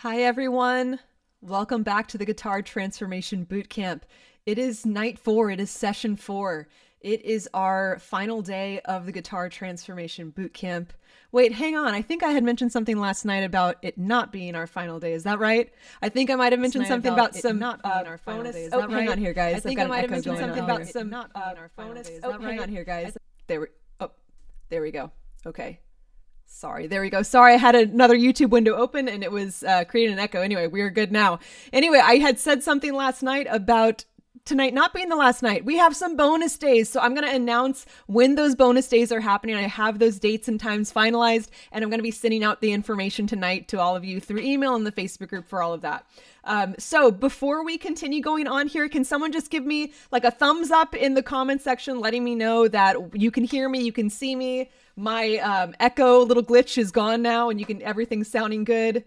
Hi, everyone. Welcome back to the Guitar Transformation Bootcamp. It is night 4. It is session 4. It is our final day of the Guitar Transformation Bootcamp. Wait, hang on. I think I had mentioned something last night about it not being our final day. Is that right? I think I might have mentioned something about some not being our final bonus. day. Is Oh, that hang right? on here, guys. I think I've I got might an have echo mentioned going something on about here. some not being our final day. Is Oh, that hang right? on here, guys. There we go. Okay. Sorry, there we go. Sorry, I had another YouTube window open and it was creating an echo. Anyway, we are good now. Anyway, I had said something last night about tonight not being the last night. We have some bonus days. So I'm going to announce when those bonus days are happening. I have those dates and times finalized, and I'm going to be sending out the information tonight to all of you through email and the Facebook group for all of that. So before we continue going on here, can someone just give me like a thumbs up in the comment section, letting me know that you can hear me, you can see me. My echo little glitch is gone now, and everything's sounding good.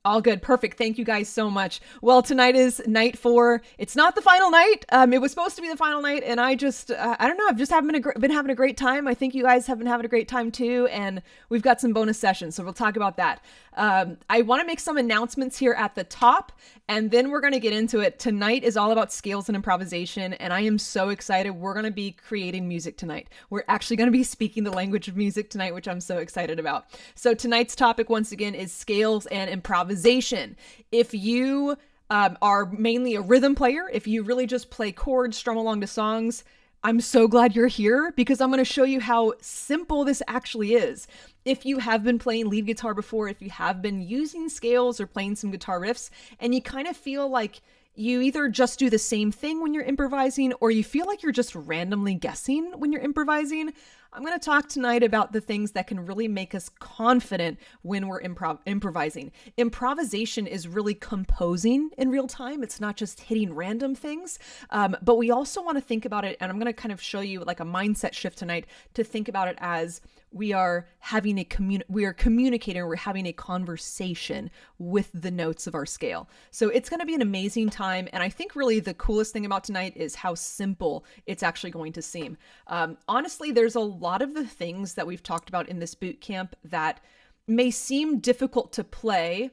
All good. Perfect. Thank you guys so much. Well, tonight is night 4. It's not the final night. It was supposed to be the final night, and I just, I don't know. I've just been having a great time. I think you guys have been having a great time too, and we've got some bonus sessions, so we'll talk about that. I want to make some announcements here at the top, and then we're going to get into it. Tonight is all about scales and improvisation, and I am so excited. We're going to be creating music tonight. We're actually going to be speaking the language of music tonight, which I'm so excited about. So tonight's topic, once again, is scales and improvisation. If you are mainly a rhythm player, if you really just play chords, strum along to songs, I'm so glad you're here because I'm going to show you how simple this actually is. If you have been playing lead guitar before, if you have been using scales or playing some guitar riffs, and you kind of feel like you either just do the same thing when you're improvising or you feel like you're just randomly guessing when you're improvising, I'm going to talk tonight about the things that can really make us confident when we're improvising. Improvisation is really composing in real time. It's not just hitting random things, but we also want to think about it, and I'm going to kind of show you like a mindset shift tonight to think about it as we are having we are communicating, we're having a conversation with the notes of our scale. So it's going to be an amazing time. And I think really the coolest thing about tonight is how simple it's actually going to seem. Honestly, there's a lot of the things that we've talked about in this boot camp that may seem difficult to play.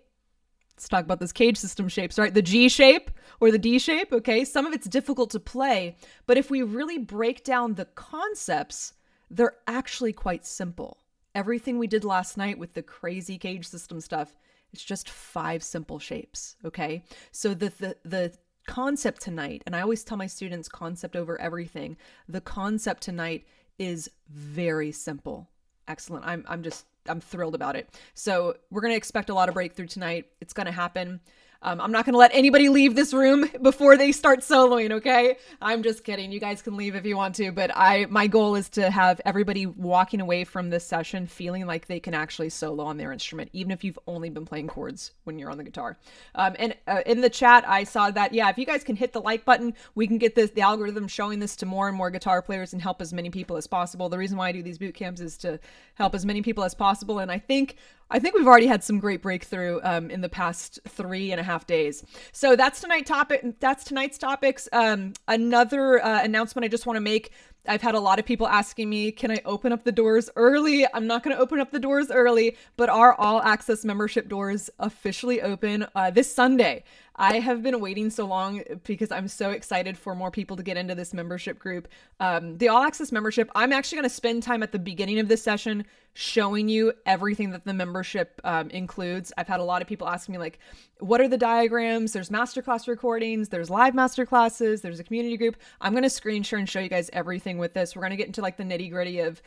Let's talk about those cage system shapes, right? The G shape or the D shape. Okay. Some of it's difficult to play, but if we really break down the concepts, they're actually quite simple. Everything we did last night with the crazy cage system stuff, it's just 5 simple shapes, okay? So the concept tonight, and I always tell my students concept over everything, the concept tonight is very simple. Excellent. I'm thrilled about it. So we're going to expect a lot of breakthrough tonight. It's going to happen. I'm not going to let anybody leave this room before they start soloing, okay? I'm just kidding. You guys can leave if you want to, but my goal is to have everybody walking away from this session feeling like they can actually solo on their instrument, even if you've only been playing chords when you're on the guitar. And in the chat, I saw that, yeah, if you guys can hit the like button, we can get the algorithm showing this to more and more guitar players and help as many people as possible. The reason why I do these boot camps is to help as many people as possible, and I think we've already had some great breakthrough in the past 3.5 days. So that's tonight's topics. Another announcement I just want to make. I've had a lot of people asking me, can I open up the doors early? I'm not going to open up the doors early, but our all access membership doors officially open this Sunday. I have been waiting so long because I'm so excited for more people to get into this membership group. The all access membership, I'm actually going to spend time at the beginning of this session showing you everything that the membership includes. I've had a lot of people asking me like, what are the diagrams? There's masterclass recordings, there's live masterclasses, there's a community group. I'm going to screen share and show you guys everything with this. We're going to get into like the nitty gritty of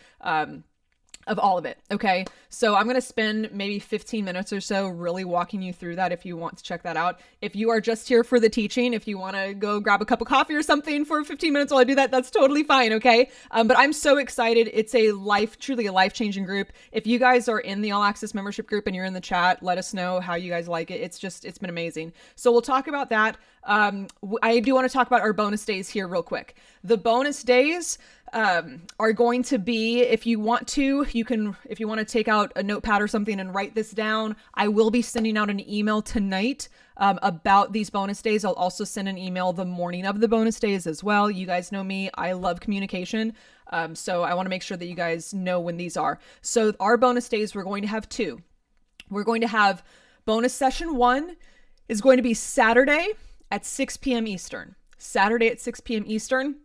all of it. Okay. So I'm going to spend maybe 15 minutes or so really walking you through that if you want to check that out. If you are just here for the teaching, if you want to go grab a cup of coffee or something for 15 minutes while I do that, that's totally fine. Okay. But I'm so excited. It's truly a life-changing group. If you guys are in the all access membership group and you're in the chat, let us know how you guys like it. It's been amazing. So we'll talk about that. I do want to talk about our bonus days here real quick. The bonus days, are going to be, if you want to take out a notepad or something and write this down, I will be sending out an email tonight about these bonus days. I'll also send an email the morning of the bonus days as well. You guys know me, I love communication. So I want to make sure that you guys know when these are. So our bonus days, we're going to have 2. We're going to have Bonus session 1 is going to be Saturday at 6 p.m. Eastern. Saturday at 6 p.m. Eastern.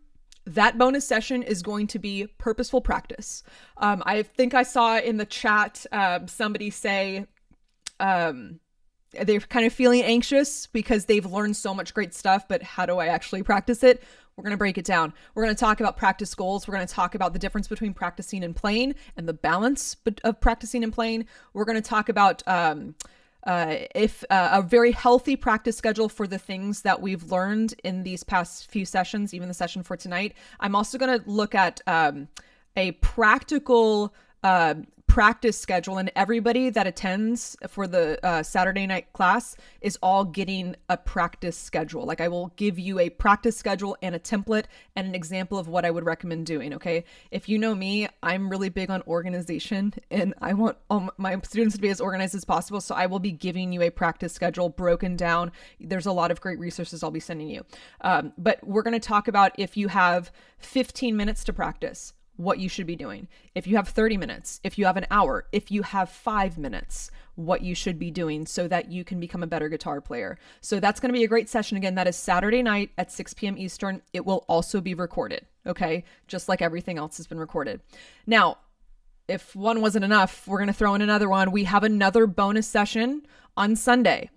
That bonus session is going to be purposeful practice. I think I saw in the chat somebody say they're kind of feeling anxious because they've learned so much great stuff, but how do I actually practice it? We're going to break it down. We're going to talk about practice goals. We're going to talk about the difference between practicing and playing and the balance of practicing and playing. We're going to talk about if a very healthy practice schedule for the things that we've learned in these past few sessions, even the session for tonight. I'm also going to look at a practical practice schedule, and everybody that attends for the Saturday night class is all getting a practice schedule. Like, I will give you a practice schedule and a template and an example of what I would recommend doing. Okay. If you know me, I'm really big on organization and I want all my students to be as organized as possible. So I will be giving you a practice schedule broken down. There's a lot of great resources I'll be sending you. But we're going to talk about if you have 15 minutes to practice, what you should be doing. If you have 30 minutes, if you have an hour, if you have 5 minutes, what you should be doing so that you can become a better guitar player. So that's going to be a great session. Again, that is Saturday night at 6 p.m. Eastern. It will also be recorded. Okay. Just like everything else has been recorded. Now, if one wasn't enough, we're going to throw in another one. We have another bonus session on Sunday.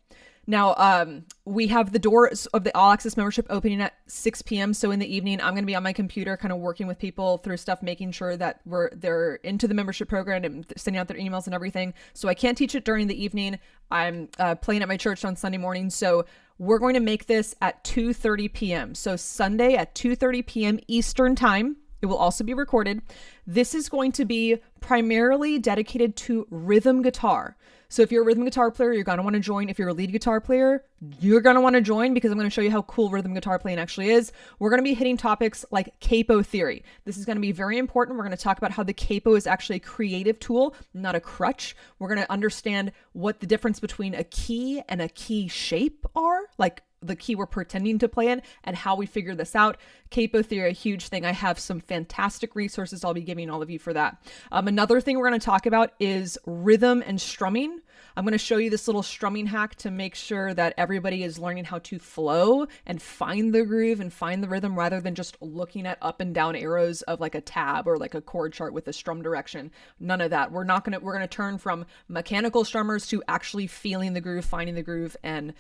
Now, we have the doors of the All Access membership opening at 6 p.m. So in the evening, I'm going to be on my computer kind of working with people through stuff, making sure that they're into the membership program and sending out their emails and everything. So I can't teach it during the evening. I'm playing at my church on Sunday morning. So we're going to make this at 2:30 p.m. So Sunday at 2:30 p.m. Eastern time. It will also be recorded. This is going to be primarily dedicated to rhythm guitar. So if you're a rhythm guitar player, you're going to want to join. If you're a lead guitar player, you're going to want to join because I'm going to show you how cool rhythm guitar playing actually is. We're going to be hitting topics like capo theory. This is going to be very important. We're going to talk about how the capo is actually a creative tool, not a crutch. We're going to understand what the difference between a key and a key shape are, like the key we're pretending to play in, and how we figure this out. Capo theory, a huge thing. I have some fantastic resources I'll be giving all of you for that. Another thing we're going to talk about is rhythm and strumming. I'm going to show you this little strumming hack to make sure that everybody is learning how to flow and find the groove and find the rhythm rather than just looking at up and down arrows of like a tab or like a chord chart with a strum direction. None of that. We're going to turn from mechanical strummers to actually feeling the groove, finding the groove, and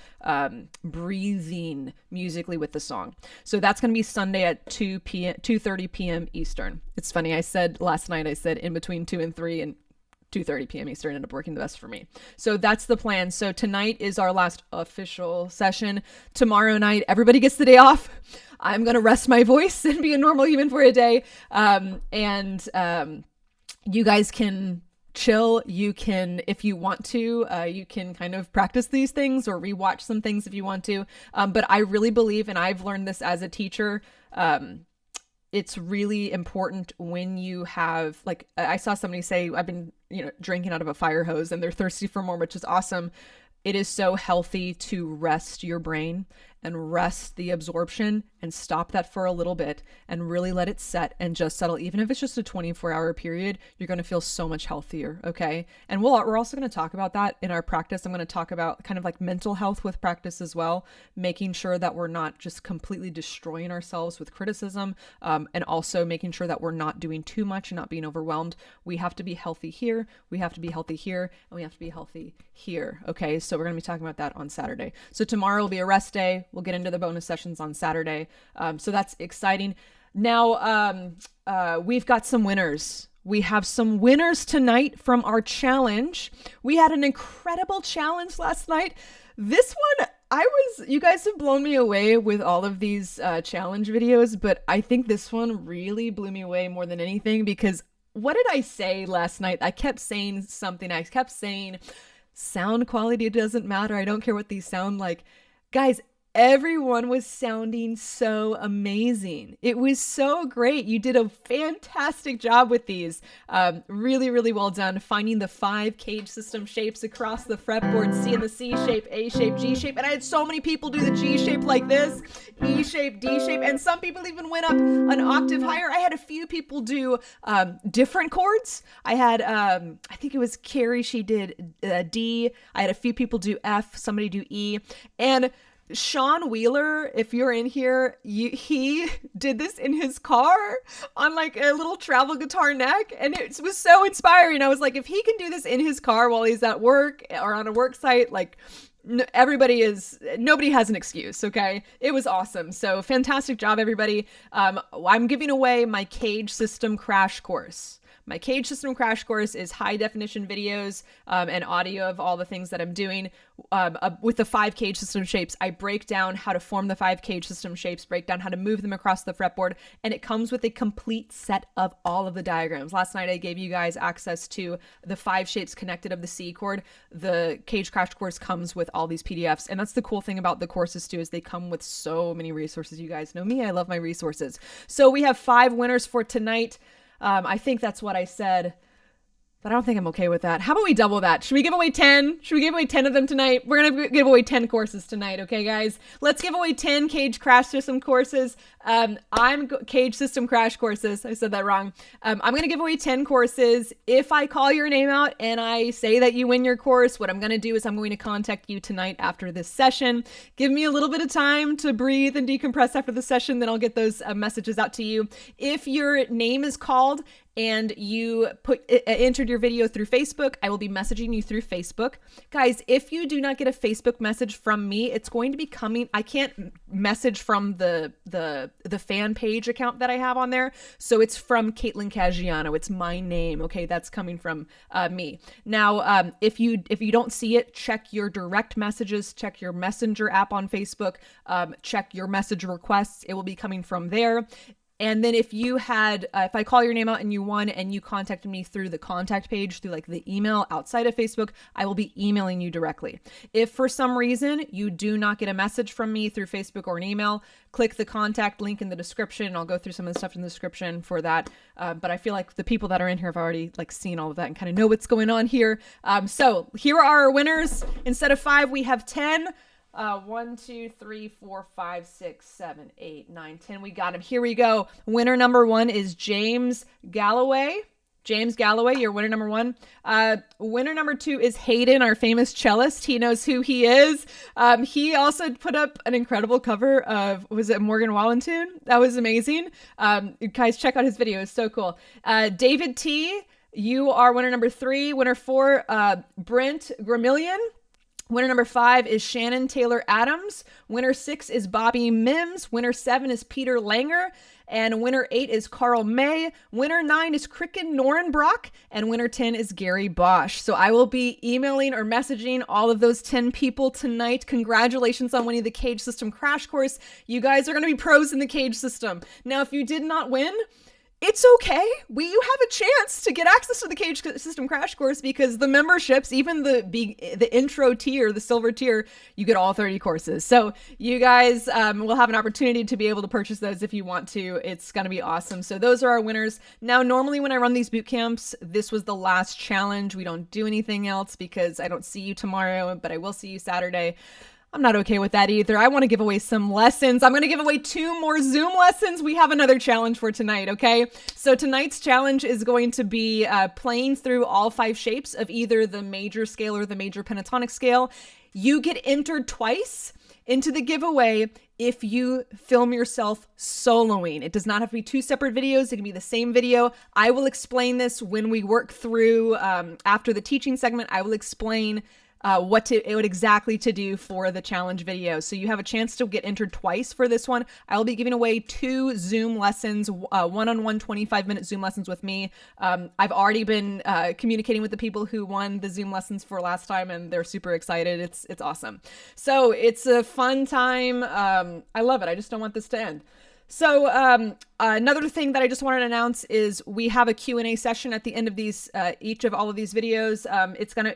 breathing musically with the song. So that's going to be Sunday at 2:30 p.m. Eastern. It's funny. Last night I said in between 2 and 3, and 2:30 p.m. Eastern ended up working the best for me. So that's the plan. So tonight is our last official session. Tomorrow night, everybody gets the day off. I'm going to rest my voice and be a normal human for a day. You guys can chill. You can, if you want to, you can kind of practice these things or rewatch some things if you want to. But I really believe, and I've learned this as a teacher, it's really important when you have, like, I saw somebody say, I've been, drinking out of a fire hose, and they're thirsty for more, which is awesome. It is so healthy to rest your brain and rest the absorption and stop that for a little bit and really let it set and just settle. Even if it's just a 24-hour period, you're going to feel so much healthier. Okay. And we're also going to talk about that in our practice. I'm going to talk about kind of like mental health with practice as well, making sure that we're not just completely destroying ourselves with criticism, and also making sure that we're not doing too much and not being overwhelmed. We have to be healthy here. We have to be healthy here, and we have to be healthy here. Okay. So we're going to be talking about that on Saturday. So tomorrow will be a rest day. We'll get into the bonus sessions on Saturday. So that's exciting. Now, we've got some winners. We have some winners tonight from our challenge. We had an incredible challenge last night. This one, you guys have blown me away with all of these challenge videos, but I think this one really blew me away more than anything, because what did I say last night? I kept saying something. I kept saying sound quality doesn't matter. I don't care what these sound like. Guys, Everyone was sounding so amazing. It was so great. You did a fantastic job with these. Really, really well done. Finding the 5 cage system shapes across the fretboard, C and the C shape, A shape, G shape. And I had so many people do the G shape like this, E shape, D shape. And some people even went up an octave higher. I had a few people do different chords. I had, I think it was Carrie, she did D. I had a few people do F, somebody do E. And Sean Wheeler, if you're in here, he did this in his car on like a little travel guitar neck, and it was so inspiring. I was like, if he can do this in his car while he's at work or on a work site, like nobody has an excuse. Okay, it was awesome. So fantastic job, everybody. I'm giving away my cage system crash course. My cage system crash course is high definition videos and audio of all the things that I'm doing with the 5 cage system shapes. I break down how to form the 5 cage system shapes, break down how to move them across the fretboard, and it comes with a complete set of all of the diagrams. Last night I gave you guys access to the 5 shapes connected of the C chord. The cage crash course comes with all these PDFs, and that's the cool thing about the courses too, is they come with so many resources. You guys know me, I love my resources. So we have 5 winners for tonight. I think that's what I said, but I don't think I'm okay with that. How about we double that? Should we give away 10? Should we give away 10 of them tonight? We're going to give away 10 courses tonight. Okay, guys, let's give away 10 cage crash system courses. Cage system crash courses. I said that wrong. I'm going to give away 10 courses. If I call your name out and I say that you win your course, what I'm going to do is I'm going to contact you tonight after this session. Give me a little bit of time to breathe and decompress after the session. Then I'll get those messages out to you. If your name is called and you entered your video through Facebook, I will be messaging you through Facebook. Guys, if you do not get a Facebook message from me, it's going to be coming. I can't message from the fan page account that I have on there. So it's from Caitlin Caggiano. It's my name. Okay. That's coming from me. Now, if you don't see it, check your direct messages, check your messenger app on Facebook, check your message requests. It will be coming from there. And then if I call your name out and you won and you contacted me through the contact page, through like the email outside of Facebook, I will be emailing you directly. If for some reason you do not get a message from me through Facebook or an email, click the contact link in the description. I'll go through some of the stuff in the description for that. But I feel like the people that are in here have already like seen all of that and kind of know what's going on here. So here are our winners. Instead of 5, we have 10. 1, 2, 3, 4, 5, 6, 7, 8, 9, 10. We got him. Here we go. Winner number 1 is James Galloway. James Galloway, you're winner number 1. Winner number 2 is Hayden, our famous cellist. He knows who he is. He also put up an incredible cover of, was it Morgan Wallen tune? That was amazing. Guys, check out his video. It's so cool. David T, you are winner number 3. Winner 4, Brent Gramillion. Winner number 5 is Shannon Taylor Adams. Winner 6 is Bobby Mims. Winner 7 is Peter Langer. And winner 8 is Carl May. Winner 9 is Cricken Norenbrock. And winner 10 is Gary Bosch. So I will be emailing or messaging all of those 10 people tonight. Congratulations on winning the Cage System Crash Course. You guys are going to be pros in the Cage System. Now, if you did not win, it's okay. You have a chance to get access to the Cage System Crash Course because the memberships, even the intro tier, the silver tier, you get all 30 courses. So you guys will have an opportunity to be able to purchase those if you want to. It's going to be awesome. So those are our winners. Now, normally when I run these boot camps, this was the last challenge. We don't do anything else because I don't see you tomorrow, but I will see you Saturday. I'm not okay with that either. I want to give away some lessons. I'm going to give away 2 more Zoom lessons. We have another challenge for tonight, okay? So tonight's challenge is going to be playing through all 5 shapes of either the major scale or the major pentatonic scale. You get entered twice into the giveaway if you film yourself soloing. It does not have to be 2 separate videos. It can be the same video. I will explain this when we work through, after the teaching segment, I will explain what exactly to do for the challenge video. So you have a chance to get entered twice for this one. I will be giving away 2 Zoom lessons, one-on-one 25-minute Zoom lessons with me. I've already been communicating with the people who won the Zoom lessons for last time, and they're super excited. It's awesome. So it's a fun time. I love it. I just don't want this to end. So another thing that I just wanted to announce is we have a Q&A session at the end of these, each of all of these videos.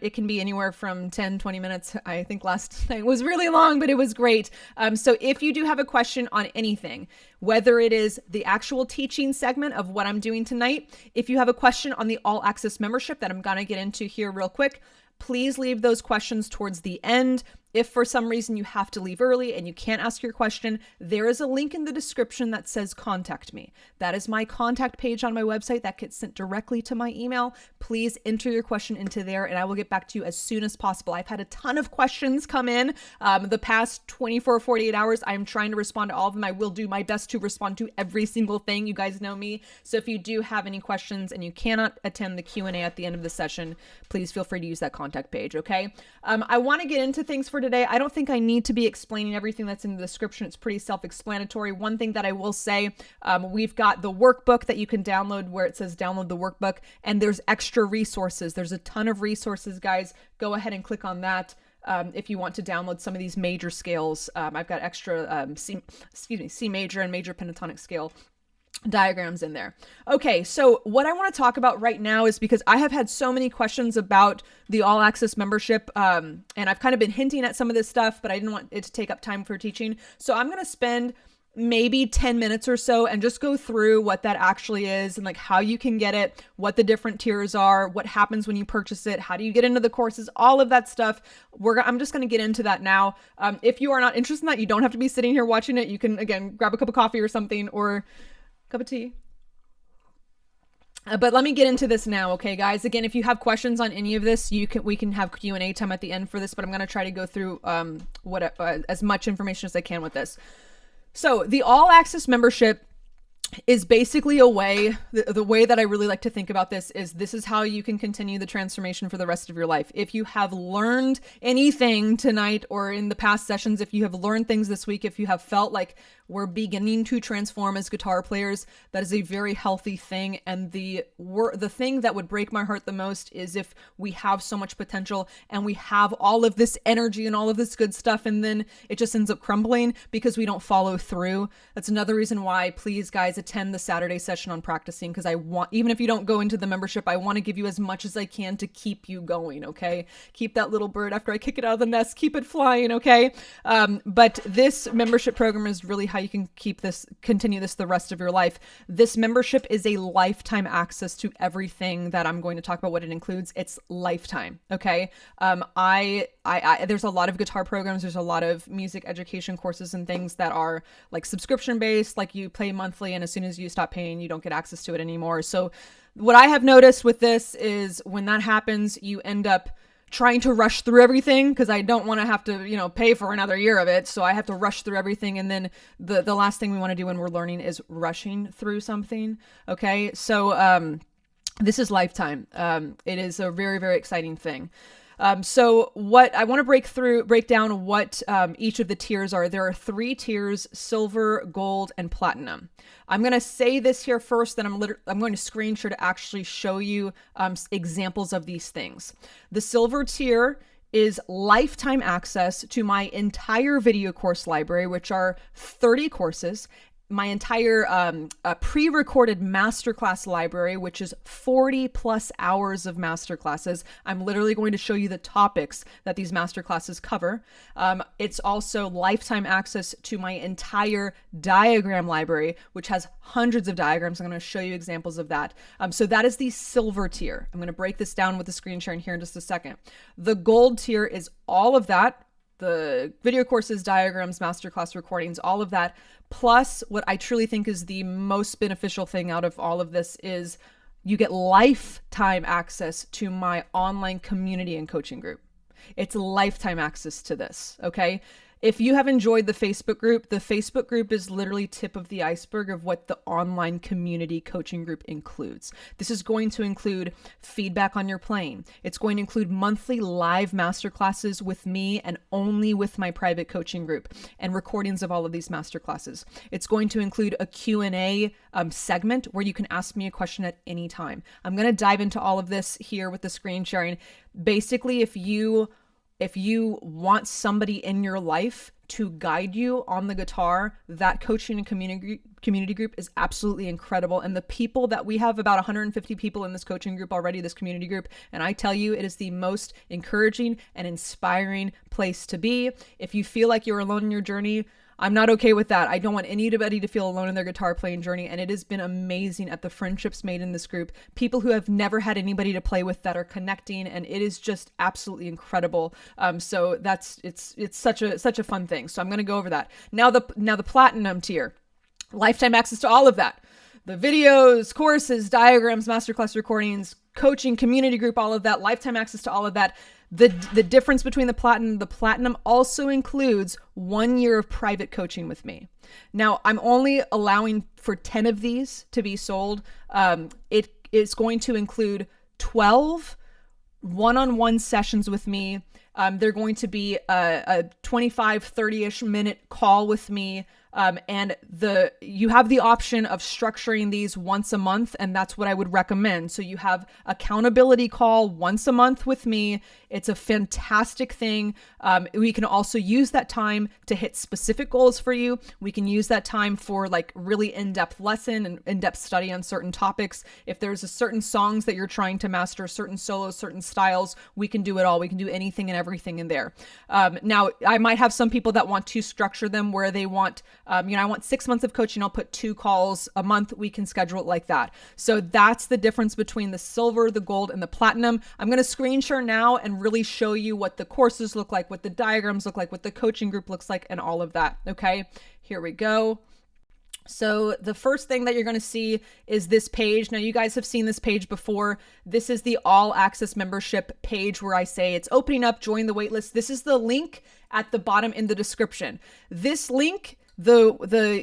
It can be anywhere from 10, 20 minutes. I think last night was really long, but it was great. So if you do have a question on anything, whether it is the actual teaching segment of what I'm doing tonight, if you have a question on the All Access membership that I'm going to get into here real quick, please leave those questions towards the end. If for some reason you have to leave early and you can't ask your question, there is a link in the description that says contact me. That is my contact page on my website that gets sent directly to my email. Please enter your question into there and I will get back to you as soon as possible. I've had a ton of questions come in the past 24, 48 hours. I'm trying to respond to all of them. I will do my best to respond to every single thing. You guys know me. So if you do have any questions and you cannot attend the Q&A at the end of the session, please feel free to use that contact page, okay? I want to get into things for today. I don't think I need to be explaining everything that's in the description. It's pretty self-explanatory. One thing that I will say, we've got the workbook that you can download where it says download the workbook, and there's extra resources. There's a ton of resources, guys. Go ahead and click on that. If you want to download some of these major scales. I've got extra C major and major pentatonic scale diagrams in there. Okay, so what I want to talk about right now is because I have had so many questions about the All Access membership, and I've kind of been hinting at some of this stuff, but I didn't want it to take up time for teaching. So I'm going to spend maybe 10 minutes or so and just go through what that actually is and like how you can get it, what the different tiers are, what happens when you purchase it, how do you get into the courses, all of that stuff. I'm just going to get into that now. If you are not interested in that, you don't have to be sitting here watching it. You can, again, grab a cup of coffee or something or cup of tea. But let me get into this now, okay, guys? Again, if you have questions on any of this, we can have Q&A time at the end for this, but I'm going to try to go through as much information as I can with this. So the All Access membership is basically a way, the way that I really like to think about this is how you can continue the transformation for the rest of your life. If you have learned anything tonight or in the past sessions, if you have learned things this week, if you have felt like we're beginning to transform as guitar players, that is a very healthy thing. And the thing that would break my heart the most is if we have so much potential and we have all of this energy and all of this good stuff, and then it just ends up crumbling because we don't follow through. That's another reason why, please, guys, attend the Saturday session on practicing, because I want, even if you don't go into the membership, I want to give you as much as I can to keep you going, okay? Keep that little bird after I kick it out of the nest, keep it flying, okay? But this membership program is really how you can continue this the rest of your life. This membership is a lifetime access to everything that I'm going to talk about, what it includes. It's lifetime, okay? There's a lot of guitar programs, there's a lot of music education courses and things that are like subscription based, like you pay monthly and as soon as you stop paying, you don't get access to it anymore. So what I have noticed with this is when that happens, you end up trying to rush through everything because I don't want to have to, pay for another year of it. So I have to rush through everything. And then the last thing we want to do when we're learning is rushing through something. Okay. So, this is lifetime. It is a very, very exciting thing. So what I want to break down what each of the tiers are. There are 3 tiers: silver, gold, and platinum. I'm going to say this here first, then I'm going to screen share to actually show you examples of these things. The silver tier is lifetime access to my entire video course library, which are 30 courses, my entire pre-recorded masterclass library, which is 40 plus hours of masterclasses. I'm literally going to show you the topics that these masterclasses cover. It's also lifetime access to my entire diagram library, which has hundreds of diagrams. I'm going to show you examples of that. So that is the silver tier. I'm going to break this down with the screen sharing here in just a second. The gold tier is all of that. The video courses, diagrams, masterclass recordings, all of that. Plus, what I truly think is the most beneficial thing out of all of this is you get lifetime access to my online community and coaching group. It's lifetime access to this, okay? If you have enjoyed the Facebook group is literally tip of the iceberg of what the online community coaching group includes. This is going to include feedback on your playing. It's going to include monthly live masterclasses with me and only with my private coaching group, and recordings of all of these masterclasses. It's going to include a Q&A segment where you can ask me a question at any time. I'm going to dive into all of this here with the screen sharing. Basically, if you want somebody in your life to guide you on the guitar, that coaching and community group is absolutely incredible. And the people that we have, about 150 people in this coaching group already, this community group, and I tell you, it is the most encouraging and inspiring place to be. If you feel like you're alone in your journey, I'm not okay with that. I don't want anybody to feel alone in their guitar playing journey. And it has been amazing at the friendships made in this group. People who have never had anybody to play with that are connecting, and it is just absolutely incredible. So it's such a fun thing. So I'm going to go over that. Now the platinum tier, lifetime access to all of that. The videos, courses, diagrams, masterclass recordings, coaching, community group, all of that, lifetime access to all of that. The difference between the platinum also includes 1 year of private coaching with me. Now, I'm only allowing for 10 of these to be sold. It is going to include 12 one-on-one sessions with me. They're going to be a 25, 30-ish minute call with me. And you have the option of structuring these once a month, and that's what I would recommend. So you have accountability call once a month with me. It's a fantastic thing. We can also use that time to hit specific goals for you. We can use that time for like really in-depth lesson and in-depth study on certain topics. If there's a certain songs that you're trying to master, certain solos, certain styles, we can do it all. We can do anything and everything in there. Now, I might have some people that want to structure them where they want I want 6 months of coaching. I'll put 2 calls a month. We can schedule it like that. So that's the difference between the silver, the gold, and the platinum. I'm going to screen share now and really show you what the courses look like, what the diagrams look like, what the coaching group looks like, and all of that. Okay, here we go. So the first thing that you're going to see is this page. Now, you guys have seen this page before. This is the all access membership page where I say it's opening up, join the waitlist. This is the link at the bottom in the description. This link, the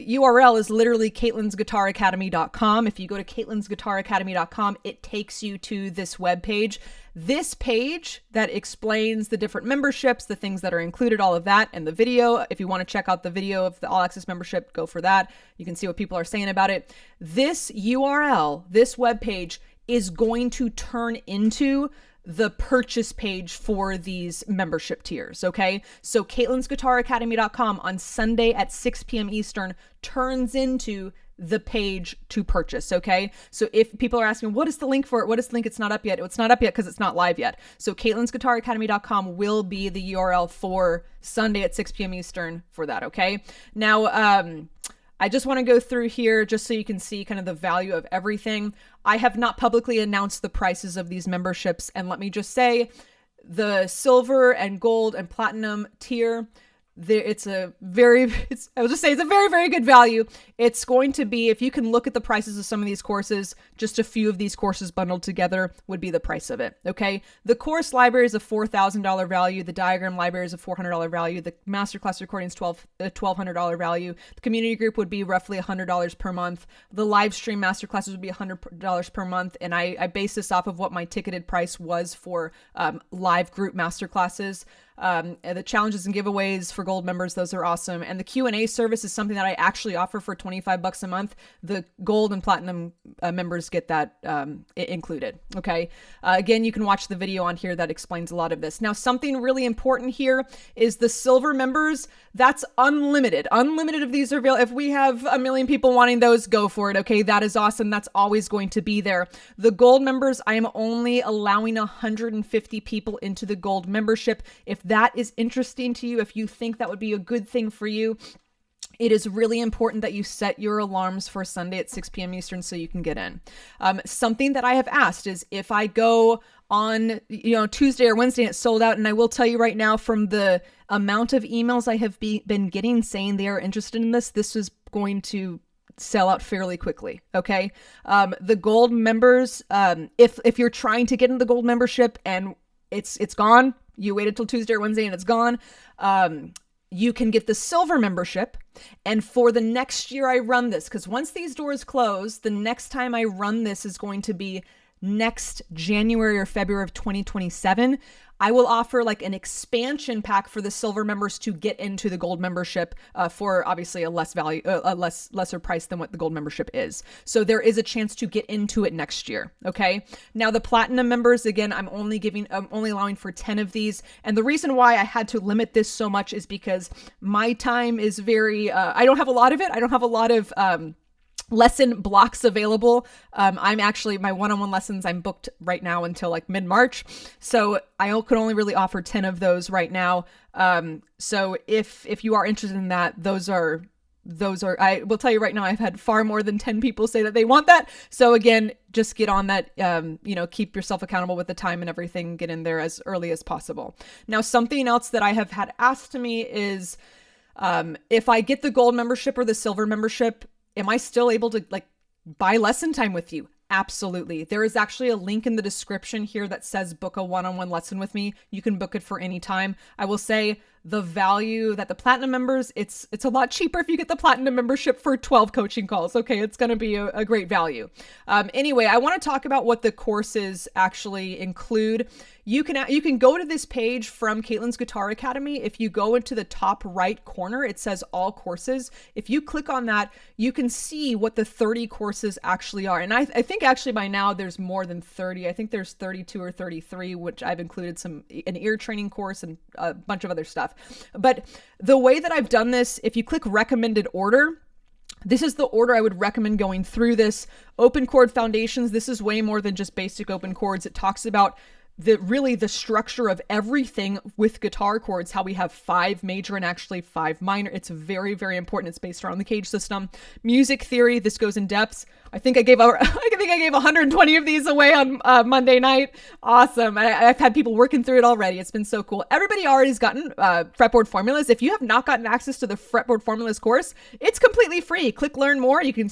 URL is literally caitlinsguitaracademy.com. If you go to caitlinsguitaracademy.com, it takes you to this web page. This page that explains the different memberships, the things that are included, all of that, and the video. If you want to check out the video of the all access membership, go for that. You can see what people are saying about it. This URL, this web page is going to turn into the purchase page for these membership tiers. Okay. So caitlinsguitaracademy.com on Sunday at 6 p.m. Eastern turns into the page to purchase. Okay. So if people are asking, what is the link for it? What is the link? It's not up yet. It's not up yet because it's not live yet. So caitlinsguitaracademy.com will be the URL for Sunday at 6 p.m. Eastern for that. Okay. Now, I just want to go through here just so you can see kind of the value of everything. I have not publicly announced the prices of these memberships. And let me just say, the silver and gold and platinum tier, it's a very, very good value. It's going to be, if you can look at the prices of some of these courses, just a few of these courses bundled together would be the price of it. Okay. The course library is a $4,000 value. The diagram library is a $400 value. The masterclass recording is $1,200 value. The community group would be roughly $100 per month. The live stream masterclasses would be $100 per month. And I base this off of what my ticketed price was for live group masterclasses. The challenges and giveaways for gold members, those are awesome. And the Q&A service is something that I actually offer for $25 a month. The gold and platinum members get that included. Okay. Again, you can watch the video on here that explains a lot of this. Now, something really important here is the silver members. That's unlimited. Unlimited of these are available. If we have 1 million people wanting those, go for it. Okay. That is awesome. That's always going to be there. The gold members, I am only allowing 150 people into the gold membership. If that is interesting to you, if you think that would be a good thing for you, it is really important that you set your alarms for Sunday at 6 p.m. Eastern so you can get in. Something that I have asked is if I go on, Tuesday or Wednesday and it's sold out, and I will tell you right now from the amount of emails I have been getting saying they are interested in this is going to sell out fairly quickly. Okay. The gold members, if you're trying to get into the gold membership and it's gone, you waited till Tuesday or Wednesday and it's gone, you can get the silver membership. And for the next year I run this, because once these doors close, the next time I run this is going to be next January or February of 2027. I will offer like an expansion pack for the silver members to get into the gold membership for obviously a lesser price than what the gold membership is. So there is a chance to get into it next year. Okay. Now the platinum members, again, I'm only allowing for 10 of these. And the reason why I had to limit this so much is because my time is very, I don't have a lot of it. I don't have a lot of, lesson blocks available. I'm actually, my one-on-one lessons, I'm booked right now until like mid-March. So I could only really offer 10 of those right now. So if you are interested in that, those are, I will tell you right now, I've had far more than 10 people say that they want that. So again, just get on that, keep yourself accountable with the time and everything, get in there as early as possible. Now, something else that I have had asked to me is, if I get the gold membership or the silver membership, am I still able to like buy lesson time with you? Absolutely. There is actually a link in the description here that says book a one-on-one lesson with me. You can book it for any time. I will say the value that the platinum members, it's a lot cheaper if you get the platinum membership for 12 coaching calls. Okay. It's going to be a great value. Anyway, I want to talk about what the courses actually include. You can go to this page from Caitlin's Guitar Academy. If you go into the top right corner, it says all courses. If you click on that, you can see what the 30 courses actually are. And I think actually by now there's more than 30. I think there's 32 or 33, which I've included an ear training course and a bunch of other stuff. But the way that I've done this, if you click recommended order, this is the order I would recommend going through this. Open chord foundations. This is way more than just basic open chords. It talks about the structure of everything with guitar chords, how we have 5 major and actually 5 minor. It's very, very important. It's based around the cage system. Music theory. This goes in depth. I think I gave 120 of these away on Monday night. Awesome. I've had people working through it already. It's been so cool. Everybody already has gotten fretboard formulas. If you have not gotten access to the fretboard formulas course, it's completely free. Click learn more. You can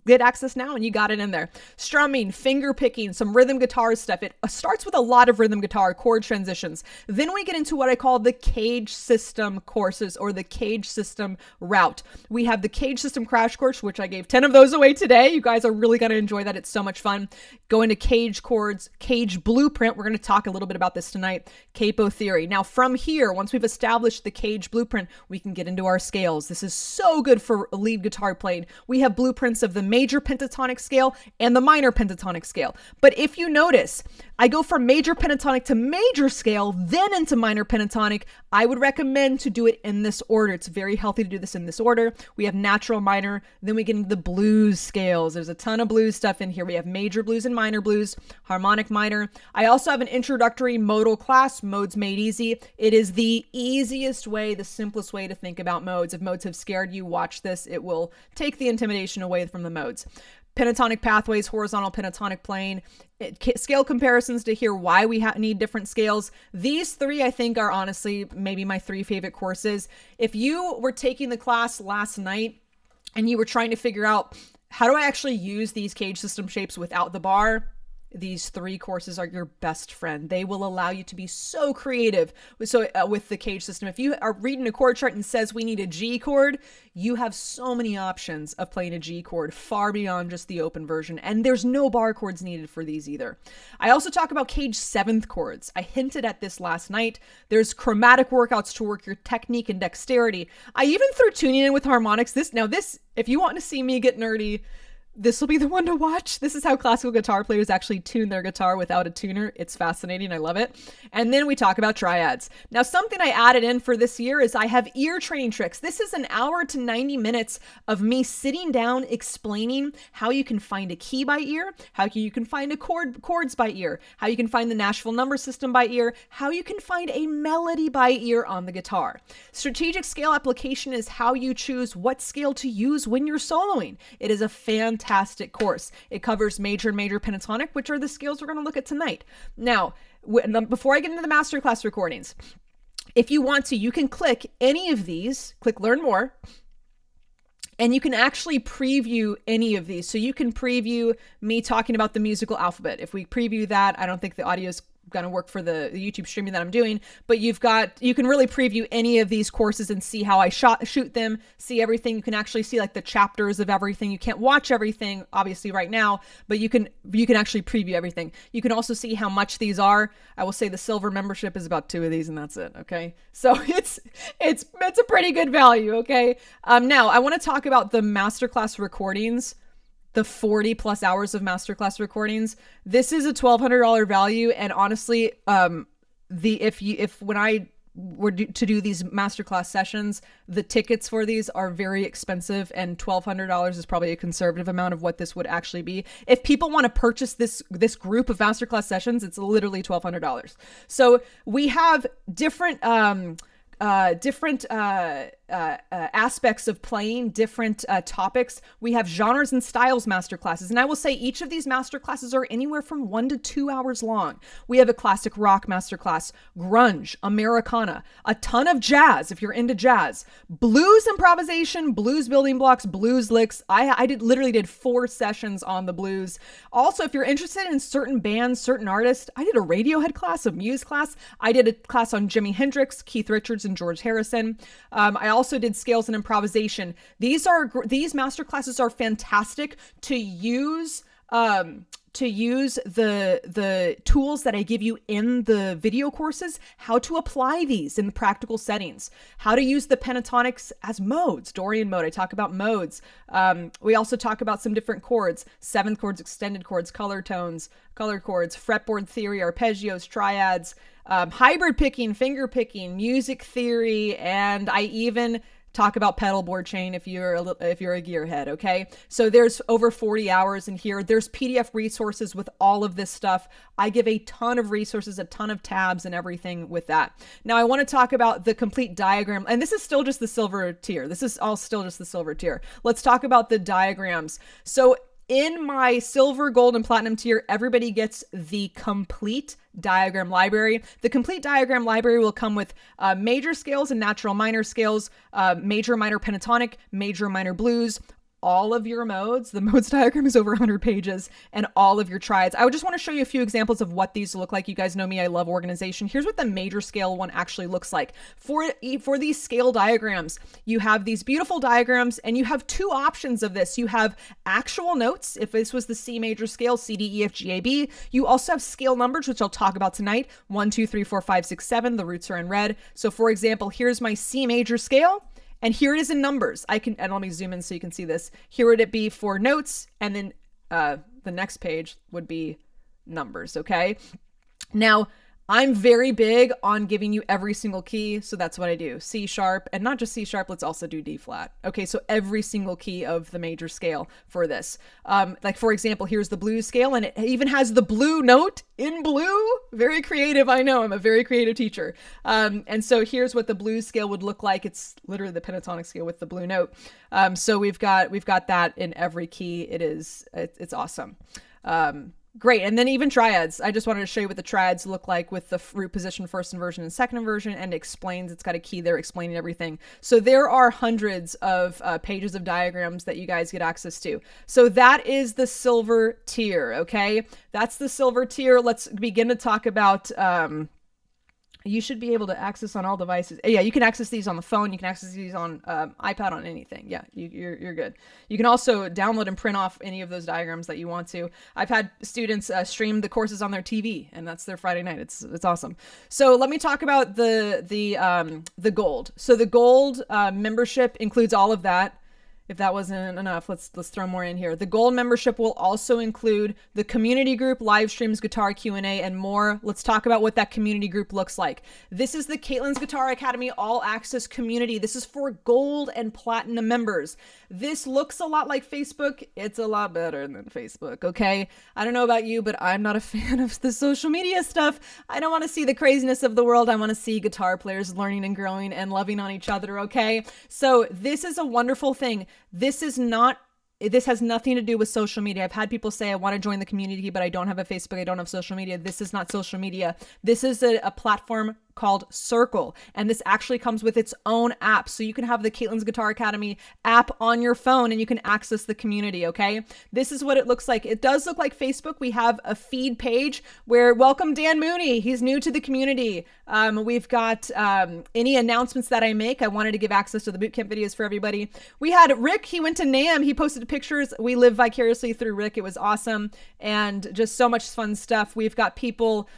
get access now and you got it in there. Strumming, finger picking, some rhythm guitar stuff. It starts with a lot of rhythm guitar, chord transitions. Then we get into what I call the cage system courses or the cage system route. We have the cage system crash course, which I gave 10 of those away today. You guys are really going to enjoy that. It's so much fun. Go into cage chords, cage blueprint. We're going to talk a little bit about this tonight. Capo theory. Now from here, once we've established the cage blueprint, we can get into our scales. This is so good for lead guitar playing. We have blueprints of the major pentatonic scale and the minor pentatonic scale. But if you notice, I go from major pentatonic to major scale, then into minor pentatonic. I would recommend to do it in this order. It's very healthy to do this in this order. We have natural minor, then we get into the blues scales. There's a ton of blues stuff in here. We have major blues and minor blues, harmonic minor. I also have an introductory modal class, Modes Made Easy. It is the easiest way, the simplest way to think about modes. If modes have scared you, watch this. It will take the intimidation away from the modes. Pentatonic pathways, horizontal pentatonic playing, scale comparisons to hear why we need different scales. These 3, I think, are honestly maybe my 3 favorite courses. If you were taking the class last night and you were trying to figure out how do I actually use these cage system shapes without the bar, these 3 courses are your best friend. They will allow you to be so creative. So with the cage system, if you are reading a chord chart and says we need a G chord, you have so many options of playing a G chord far beyond just the open version. And there's no bar chords needed for these either. I also talk about cage 7th chords. I hinted at this last night. There's chromatic workouts to work your technique and dexterity. I even threw tuning in with harmonics. This, if you want to see me get nerdy, this will be the one to watch. This is how classical guitar players actually tune their guitar without a tuner. It's fascinating. I love it. And then we talk about triads. Now, something I added in for this year is I have ear training tricks. This is an hour to 90 minutes of me sitting down explaining how you can find a key by ear, how you can find chords by ear, how you can find the Nashville number system by ear, how you can find a melody by ear on the guitar. Strategic scale application is how you choose what scale to use when you're soloing. It is a fantastic course. It covers major and major pentatonic, which are the scales we're going to look at tonight. Now, before I get into the masterclass recordings, if you want to, you can click any of these, click learn more, and you can actually preview any of these. So you can preview me talking about the musical alphabet. If we preview that, I don't think the audio is going to work for the YouTube streaming that I'm doing, but you can really preview any of these courses and see how I shoot them, see everything. You can actually see like the chapters of everything. You can't watch everything obviously right now, but you can actually preview everything. You can also see how much these are. I will say the silver membership is about 2 of these and that's it. Okay. So it's a pretty good value. Okay. Now I want to talk about the masterclass recordings, the 40 plus hours of masterclass recordings. This is a $1,200 value. And honestly, when I were to do these masterclass sessions, the tickets for these are very expensive, and $1,200 is probably a conservative amount of what this would actually be. If people want to purchase this group of masterclass sessions, it's literally $1,200. So we have different aspects of playing, different topics. We have genres and styles masterclasses. And I will say each of these masterclasses are anywhere from 1 to 2 hours long. We have a classic rock masterclass, grunge, Americana, a ton of jazz if you're into jazz, blues improvisation, blues building blocks, blues licks. I literally did 4 sessions on the blues. Also, if you're interested in certain bands, certain artists, I did a Radiohead class, a Muse class. I did a class on Jimi Hendrix, Keith Richards, and George Harrison. I also did scales and improvisation. These masterclasses are fantastic to use the tools that I give you in the video courses, how to apply these in the practical settings, how to use the pentatonics as modes, Dorian mode. I talk about modes. We also talk about some different chords, 7th chords, extended chords, color tones, color chords, fretboard theory, arpeggios, triads, hybrid picking, finger picking, music theory, and I even talk about pedal board chain if you're a gearhead. Okay. So there's over 40 hours in here. There's PDF resources with all of this stuff. I give a ton of resources, a ton of tabs and everything with that. Now I want to talk about the complete diagram, and this is still just the silver tier. This is all still just the silver tier. Let's talk about the diagrams. So in my silver, gold, and platinum tier, everybody gets the complete diagram library. The complete diagram library will come with major scales and natural minor scales, major minor pentatonic, major minor blues, all of your modes. The modes diagram is over 100 pages, and all of your triads. I would just want to show you a few examples of what these look like. You guys know me, I love organization. Here's what the major scale one actually looks like. For these scale diagrams, you have these beautiful diagrams, and you have 2 options of this. You have actual notes. If this was the C major scale, C, D, E, F, G, A, B. You also have scale numbers, which I'll talk about tonight. 1, 2, 3, 4, 5, 6, 7. The roots are in red. So for example, here's my C major scale. And here it is in numbers. And let me zoom in so you can see this. Here would it be for notes, and then the next page would be numbers, okay? Now, I'm very big on giving you every single key, so that's what I do. C sharp, and not just C sharp, let's also do D flat. Okay, so every single key of the major scale for this. Like for example, here's the blues scale, and it even has the blue note in blue. Very creative, I know, I'm a very creative teacher. And so here's what the blues scale would look like. It's literally the pentatonic scale with the blue note. So we've got that in every key. It's awesome. Great. And then even triads. I just wanted to show you what the triads look like with the root position, first inversion and second inversion, and it explains, it's got a key there explaining everything. So there are hundreds of pages of diagrams that you guys get access to. So that is the silver tier. Okay. That's the silver tier. Let's begin to talk about, you should be able to access on all devices. Yeah, you can access these on the phone. You can access these on iPad, on anything. Yeah, you're good. You can also download and print off any of those diagrams that you want to. I've had students stream the courses on their TV, and that's their Friday night. It's awesome. So let me talk about the gold. So the gold membership includes all of that. If that wasn't enough, let's throw more in here. The gold membership will also include the community group, live streams, guitar Q&A, and more. Let's talk about what that community group looks like. This is the Caitlin's Guitar Academy All Access Community. This is for gold and platinum members. This looks a lot like Facebook. It's a lot better than Facebook, okay? I don't know about you, but I'm not a fan of the social media stuff. I don't want to see the craziness of the world. I want to see guitar players learning and growing and loving on each other, okay? So this is a wonderful thing. This has nothing to do with social media. I've had people say, I want to join the community, but I don't have a Facebook. I don't have social media. This is not social media. This is a platform called Circle. And this actually comes with its own app. So you can have the Caitlin's Guitar Academy app on your phone and you can access the community, okay? This is what it looks like. It does look like Facebook. We have a feed page where welcome Dan Mooney. He's new to the community. We've got any announcements that I make. I wanted to give access to the bootcamp videos for everybody. We had Rick. He went to NAMM. He posted pictures. We live vicariously through Rick. It was awesome and just so much fun stuff. We've got people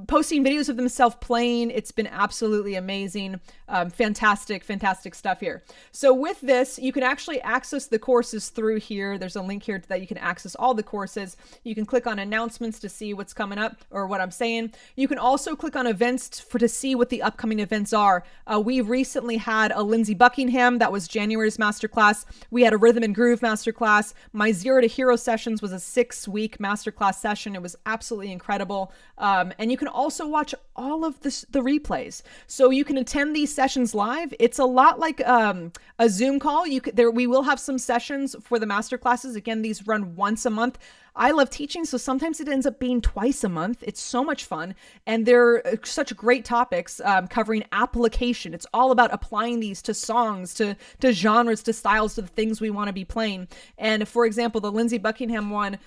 posting videos of themselves playing. It's been absolutely amazing. Fantastic stuff here. So with this, you can actually access the courses through here. There's a link here that you can access all the courses. You can click on announcements to see what's coming up or what I'm saying. You can also click on events to see what the upcoming events are. We recently had a Lindsey Buckingham. That was January's masterclass. We had a Rhythm and Groove masterclass. My 0 to Hero sessions was a 6-week masterclass session. It was absolutely incredible. And you can also watch all of the replays. So you can attend these sessions live. It's a lot like a Zoom call. We will have some sessions for the masterclasses. Again, these run once a month. I love teaching, so sometimes it ends up being twice a month. It's so much fun. And they're such great topics covering application. It's all about applying these to songs, to genres, to styles, to the things we want to be playing. And for example, the Lindsey Buckingham one,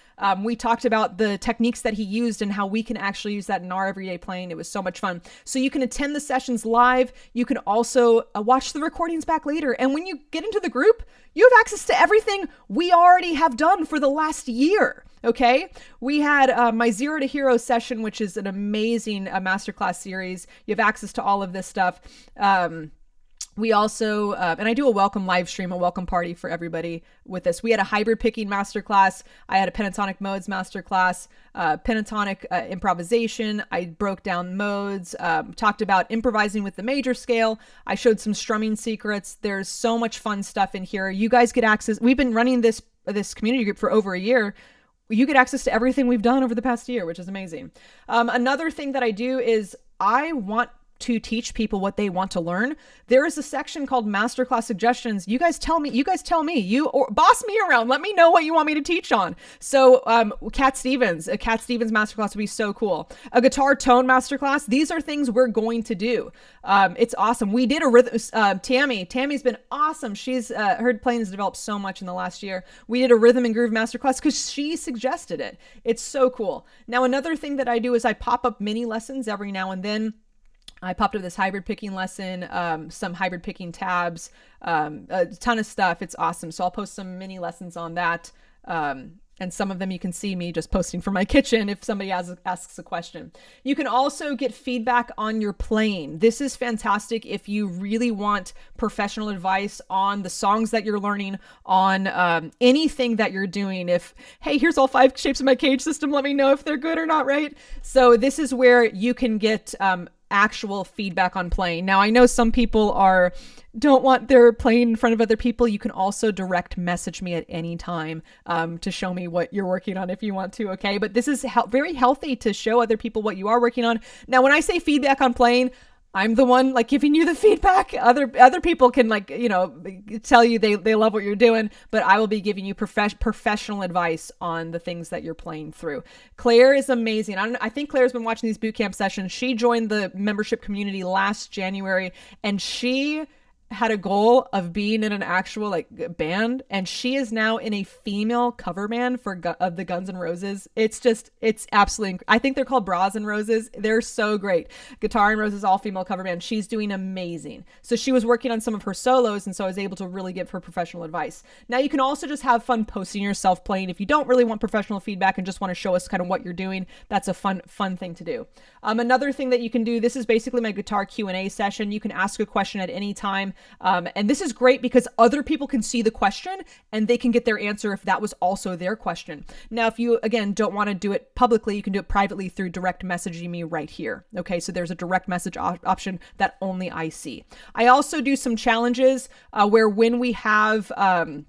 we talked about the techniques that he used and how we can actually use that in our everyday playing. It was so much fun. So you can attend the sessions live. You can also watch the recordings back later. And when you get into the group, you have access to everything we already have done for the last year. Okay, we had my 0 to Hero session, which is an amazing masterclass series. You have access to all of this stuff. We also, and I do a welcome live stream, a welcome party for everybody with this. We had a hybrid picking masterclass. I had a pentatonic modes masterclass, pentatonic improvisation. I broke down modes, talked about improvising with the major scale. I showed some strumming secrets. There's so much fun stuff in here. You guys get access. We've been running this community group for over a year. You get access to everything we've done over the past year, which is amazing. Another thing that I do is I want to teach people what they want to learn. There is a section called Masterclass Suggestions. You guys tell me, you or boss me around. Let me know what you want me to teach on. So Cat Stevens masterclass would be so cool. A guitar tone masterclass. These are things we're going to do. It's awesome. We did a rhythm. Tammy's been awesome. She's her playing has developed so much in the last year. We did a rhythm and groove masterclass because she suggested it. It's so cool. Now, another thing that I do is I pop up mini lessons every now and then. I popped up this hybrid picking lesson, some hybrid picking tabs, a ton of stuff. It's awesome. So I'll post some mini lessons on that. And some of them you can see me just posting from my kitchen if somebody asks a question. You can also get feedback on your playing. This is fantastic if you really want professional advice on the songs that you're learning, on anything that you're doing. Hey, here's all 5 shapes of my cage system. Let me know if they're good or not, right? So this is where you can get actual feedback on playing. Now, I know some people don't want their playing in front of other people. You can also direct message me at any time to show me what you're working on if you want to, okay? But this is very healthy to show other people what you are working on. Now, when I say feedback on playing, I'm the one giving you the feedback. Other people can tell you they love what you're doing, but I will be giving you professional advice on the things that you're playing through. Claire is amazing. I think Claire's been watching these bootcamp sessions. She joined the membership community last January, and she had a goal of being in an actual band, and she is now in a female cover band of the Guns N' Roses. It's absolutely, I think they're called Bras and Roses. They're so great. Guitar and Roses, all female cover band. She's doing amazing. So she was working on some of her solos, and so I was able to really give her professional advice. Now you can also just have fun posting yourself playing. If you don't really want professional feedback and just want to show us kind of what you're doing, that's a fun thing to do. Another thing that you can do, this is basically my guitar Q&A session. You can ask a question at any time. And this is great because other people can see the question and they can get their answer if that was also their question. Now, if you, again, don't want to do it publicly, you can do it privately through direct messaging me right here. Okay, so there's a direct message option that only I see. I also do some challenges where when we have a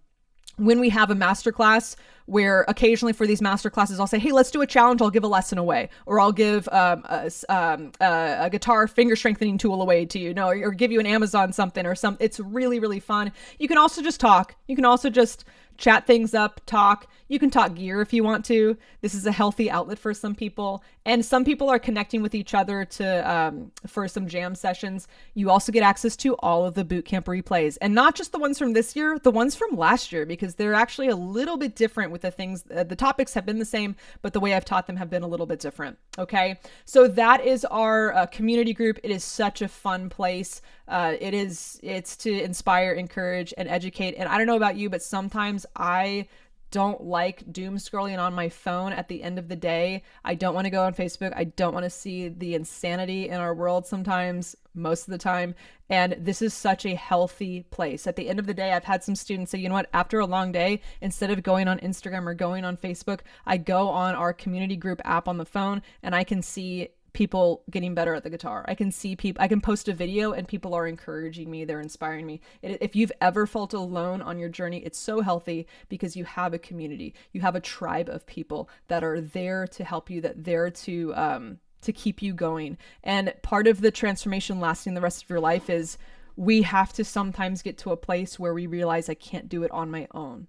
masterclass, where occasionally for these master classes, I'll say, hey, let's do a challenge. I'll give a lesson away, or I'll give a guitar finger strengthening tool away to you, or give you an Amazon something or something. It's really, really fun. You can also just talk. You can also just chat things up, talk. You can talk gear if you want to. This is a healthy outlet for some people. And some people are connecting with each other to for some jam sessions. You also get access to all of the bootcamp replays, and not just the ones from this year, the ones from last year, because they're actually a little bit different with the things. The topics have been the same, but the way I've taught them have been a little bit different. Okay. So that is our community group. It is such a fun place. It's to inspire, encourage, and educate. And I don't know about you, but sometimes I don't like doom scrolling on my phone at the end of the day. I don't want to go on Facebook. I don't want to see the insanity in our world sometimes, most of the time. And this is such a healthy place. At the end of the day, I've had some students say, you know what, after a long day, instead of going on Instagram or going on Facebook, I go on our community group app on the phone and I can see people getting better at the guitar. I can see people, I can post a video and people are encouraging me. They're inspiring me. If you've ever felt alone on your journey, it's so healthy because you have a community. You have a tribe of people that are there to help you, that they're to keep you going. And part of the transformation lasting the rest of your life is we have to sometimes get to a place where we realize I can't do it on my own.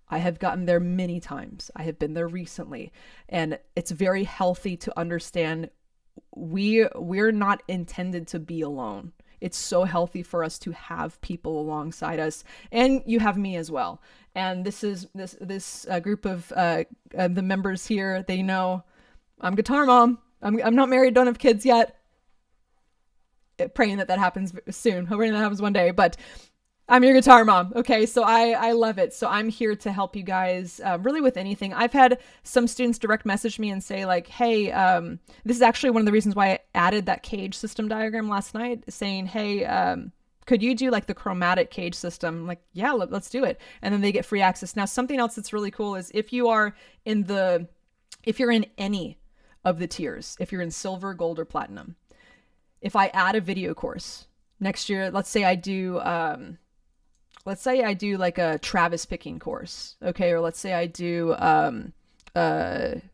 I have gotten there many times. I have been there recently. And it's very healthy to understand we're not intended to be alone. It's so healthy for us to have people alongside us, and you have me as well. And this group of the members here, they know I'm guitar mom. I'm not married, don't have kids yet. Praying that happens soon. Hoping that happens one day, but I'm your guitar mom. Okay. So I love it. So I'm here to help you guys really with anything. I've had some students direct message me and say like, hey, this is actually one of the reasons why I added that cage system diagram last night, saying, hey, could you do like the chromatic cage system? I'm like, yeah, let's do it. And then they get free access. Now, something else that's really cool is if you're in any of the tiers, if you're in silver, gold, or platinum, if I add a video course next year, let's say I do like a Travis picking course, okay? Or let's say I do, like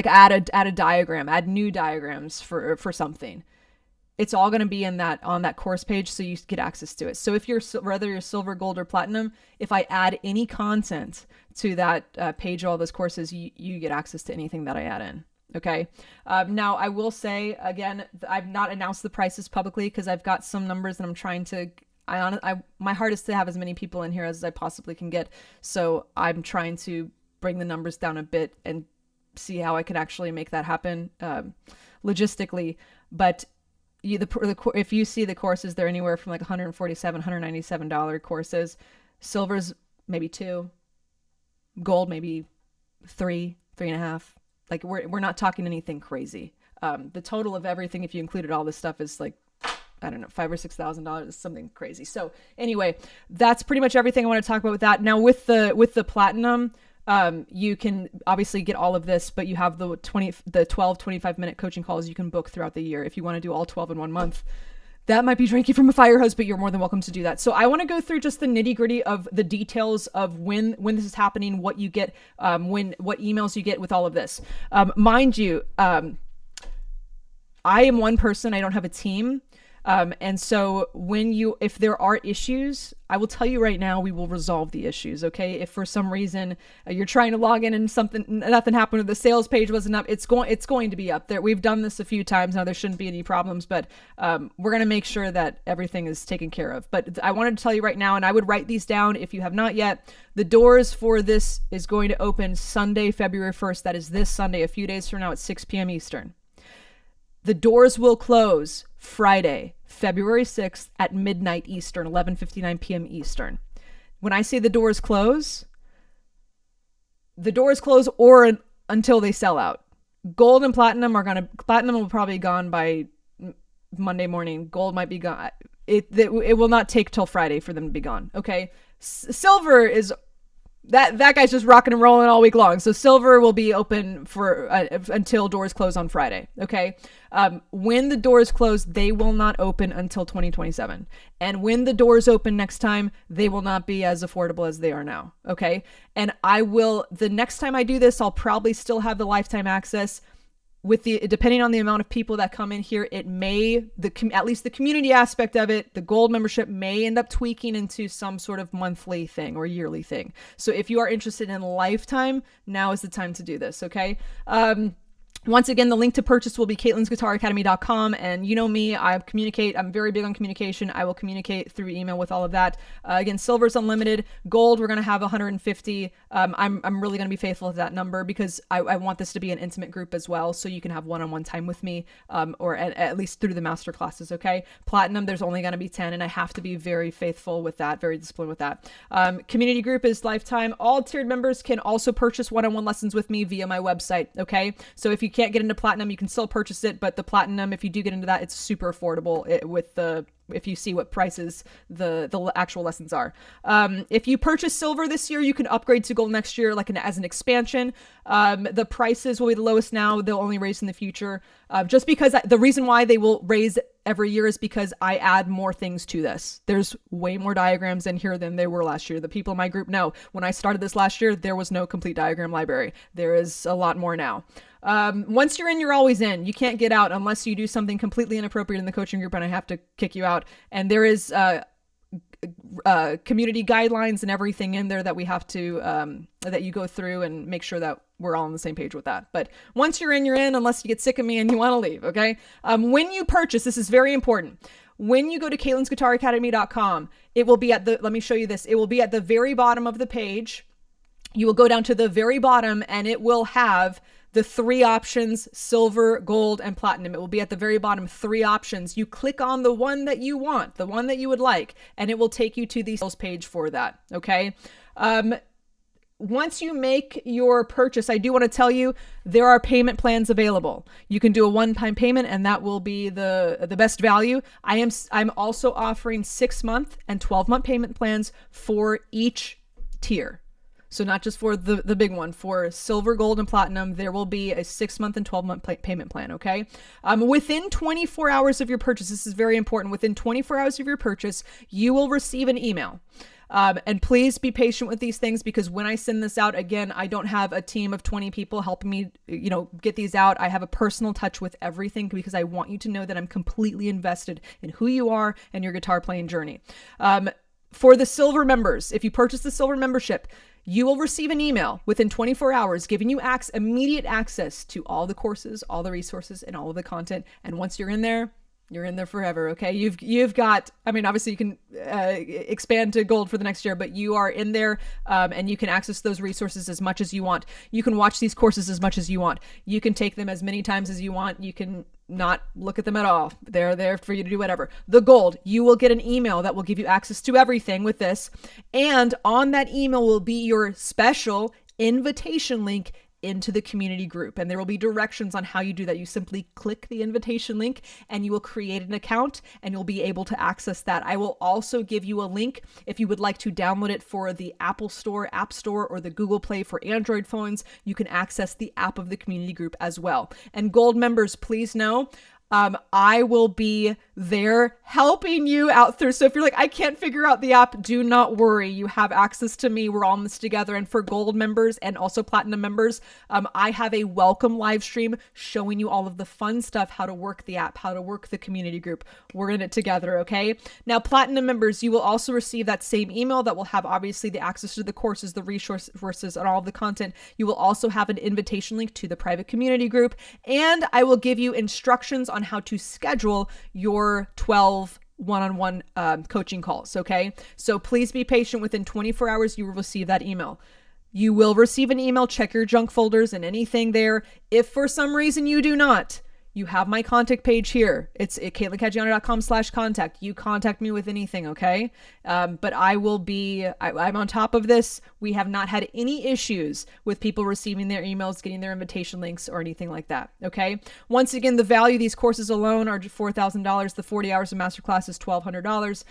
add a diagram, add new diagrams for something. It's all going to be on that course page, so you get access to it. So if whether you're silver, gold, or platinum, if I add any content to that page, all those courses, you get access to anything that I add in. Okay. Now I will say again, I've not announced the prices publicly because I've got some numbers that I'm trying to, my heart is to have as many people in here as I possibly can get. So I'm trying to bring the numbers down a bit and see how I could actually make that happen, logistically. But if you see the courses, they're anywhere from like $147, $197 courses. Silver's maybe $2, gold maybe $3, $3.5. Like we're not talking anything crazy. The total of everything, if you included all this stuff, is like, I don't know, $5,000 or $6,000, something crazy. So anyway, that's pretty much everything I want to talk about with that. Now with the platinum, you can obviously get all of this, but you have the 12, 25-minute coaching calls you can book throughout the year. If you want to do all 12 in 1 month, that might be drinking from a fire hose, but you're more than welcome to do that. So I want to go through just the nitty gritty of the details of when this is happening, what you get, what emails you get with all of this. Mind you, I am one person. I don't have a team. And so if there are issues, I will tell you right now, we will resolve the issues. Okay. If for some reason you're trying to log in and nothing happened, or the sales page wasn't up, it's going to be up there. We've done this a few times now. There shouldn't be any problems, but, we're going to make sure that everything is taken care of. But I wanted to tell you right now, and I would write these down if you have not yet. The doors for this is going to open Sunday, February 1st. That is this Sunday, a few days from now at 6 p.m. Eastern. The doors will close Friday, February 6th at midnight Eastern, 11:59 p.m. Eastern. When I say the doors close or until they sell out. Gold and platinum platinum will probably be gone by Monday morning. Gold might be gone. It will not take till Friday for them to be gone. Okay. Silver is that guy's just rocking and rolling all week long. So silver will be open for until doors close on Friday. Okay. When the doors close, they will not open until 2027. And when the doors open next time, they will not be as affordable as they are now. Okay. And the next time I do this, I'll probably still have the lifetime access. with the, depending on the amount of people that come in here, it may, at least the community aspect of it, the gold membership may end up tweaking into some sort of monthly thing or yearly thing. So if you are interested in lifetime, now is the time to do this. Okay. Once again, the link to purchase will be caitlinsguitaracademy.com. And you know me, I'm very big on communication. I will communicate through email with all of that. Again, silver is unlimited. Gold, we're going to have 150. I'm really going to be faithful to that number because I want this to be an intimate group as well. So you can have one-on-one time with me, or at least through the master classes. Okay. Platinum, there's only going to be 10, and I have to be very faithful with that, very disciplined with that. Community group is lifetime. All tiered members can also purchase one-on-one lessons with me via my website. Okay. So if you can't get into platinum, you can still purchase it, but the platinum, if you do get into that, it's super affordable if you see what prices the actual lessons are. If you purchase silver this year, you can upgrade to gold next year, as an expansion. The prices will be the lowest now. They'll only raise in the future. Just because the reason why they will raise every year is because I add more things to this. There's way more diagrams in here than there were last year. The people in my group know when I started this last year, there was no complete diagram library. There is a lot more now. Once you're in, you're always in. You can't get out unless you do something completely inappropriate in the coaching group, and I have to kick you out. And there is community guidelines and everything in there that we have to that you go through and make sure that we're all on the same page with that. But once you're in, unless you get sick of me and you want to leave. Okay. When you purchase, this is very important. When you go to caitlinsguitaracademy.com, it will be let me show you this. It will be at the very bottom of the page. You will go down to the very bottom and it will have the 3 options: silver, gold, and platinum. It will be at the very bottom, 3 options. You click on the one that you want, the one that you would like, and it will take you to the sales page for that. Okay. Once you make your purchase, I do want to tell you there are payment plans available. You can do a one-time payment, and that will be the best value. I'm also offering 6-month and 12-month payment plans for each tier. So not just for the big one, for silver, gold, and platinum, there will be a 6-month and 12-month payment plan. Okay. Within 24 hours of your purchase, this is very important. Within 24 hours of your purchase, you will receive an email. And please be patient with these things because when I send this out, again, I don't have a team of 20 people helping me, get these out. I have a personal touch with everything because I want you to know that I'm completely invested in who you are and your guitar playing journey. For the silver members, if you purchase the silver membership, you will receive an email within 24 hours giving you immediate access to all the courses, all the resources, and all of the content. And once you're in there forever. Okay. You've got, obviously you can expand to gold for the next year, but you are in there and you can access those resources as much as you want. You can watch these courses as much as you want. You can take them as many times as you want. You can not look at them at all. They're there for you to do whatever. The gold, you will get an email that will give you access to everything with this. And on that email will be your special invitation link into the community group. And there will be directions on how you do that. You simply click the invitation link and you will create an account and you'll be able to access that. I will also give you a link if you would like to download it for the Apple Store, App Store, or the Google Play for Android phones. You can access the app of the community group as well. And gold members, please know, I will be there helping you out through. So if you're like, I can't figure out the app, do not worry. You have access to me. We're all in this together. And for gold members and also platinum members, I have a welcome live stream showing you all of the fun stuff, how to work the app, how to work the community group. We're in it together. Okay. Now, platinum members, you will also receive that same email that will have obviously the access to the courses, the resources, and all of the content. You will also have an invitation link to the private community group. And I will give you instructions on how to schedule your 12 one-on-one coaching calls. Okay. So please be patient. Within 24 hours, you will receive that email. You will receive an email. Check your junk folders and anything there. If for some reason you do not, you have my contact page here. It's at caitlincaggiano.com/contact. You contact me with anything. Okay. But I'm on top of this. We have not had any issues with people receiving their emails, getting their invitation links or anything like that. Okay. Once again, the value of these courses alone are $4,000. The 40 hours of masterclass is $1,200.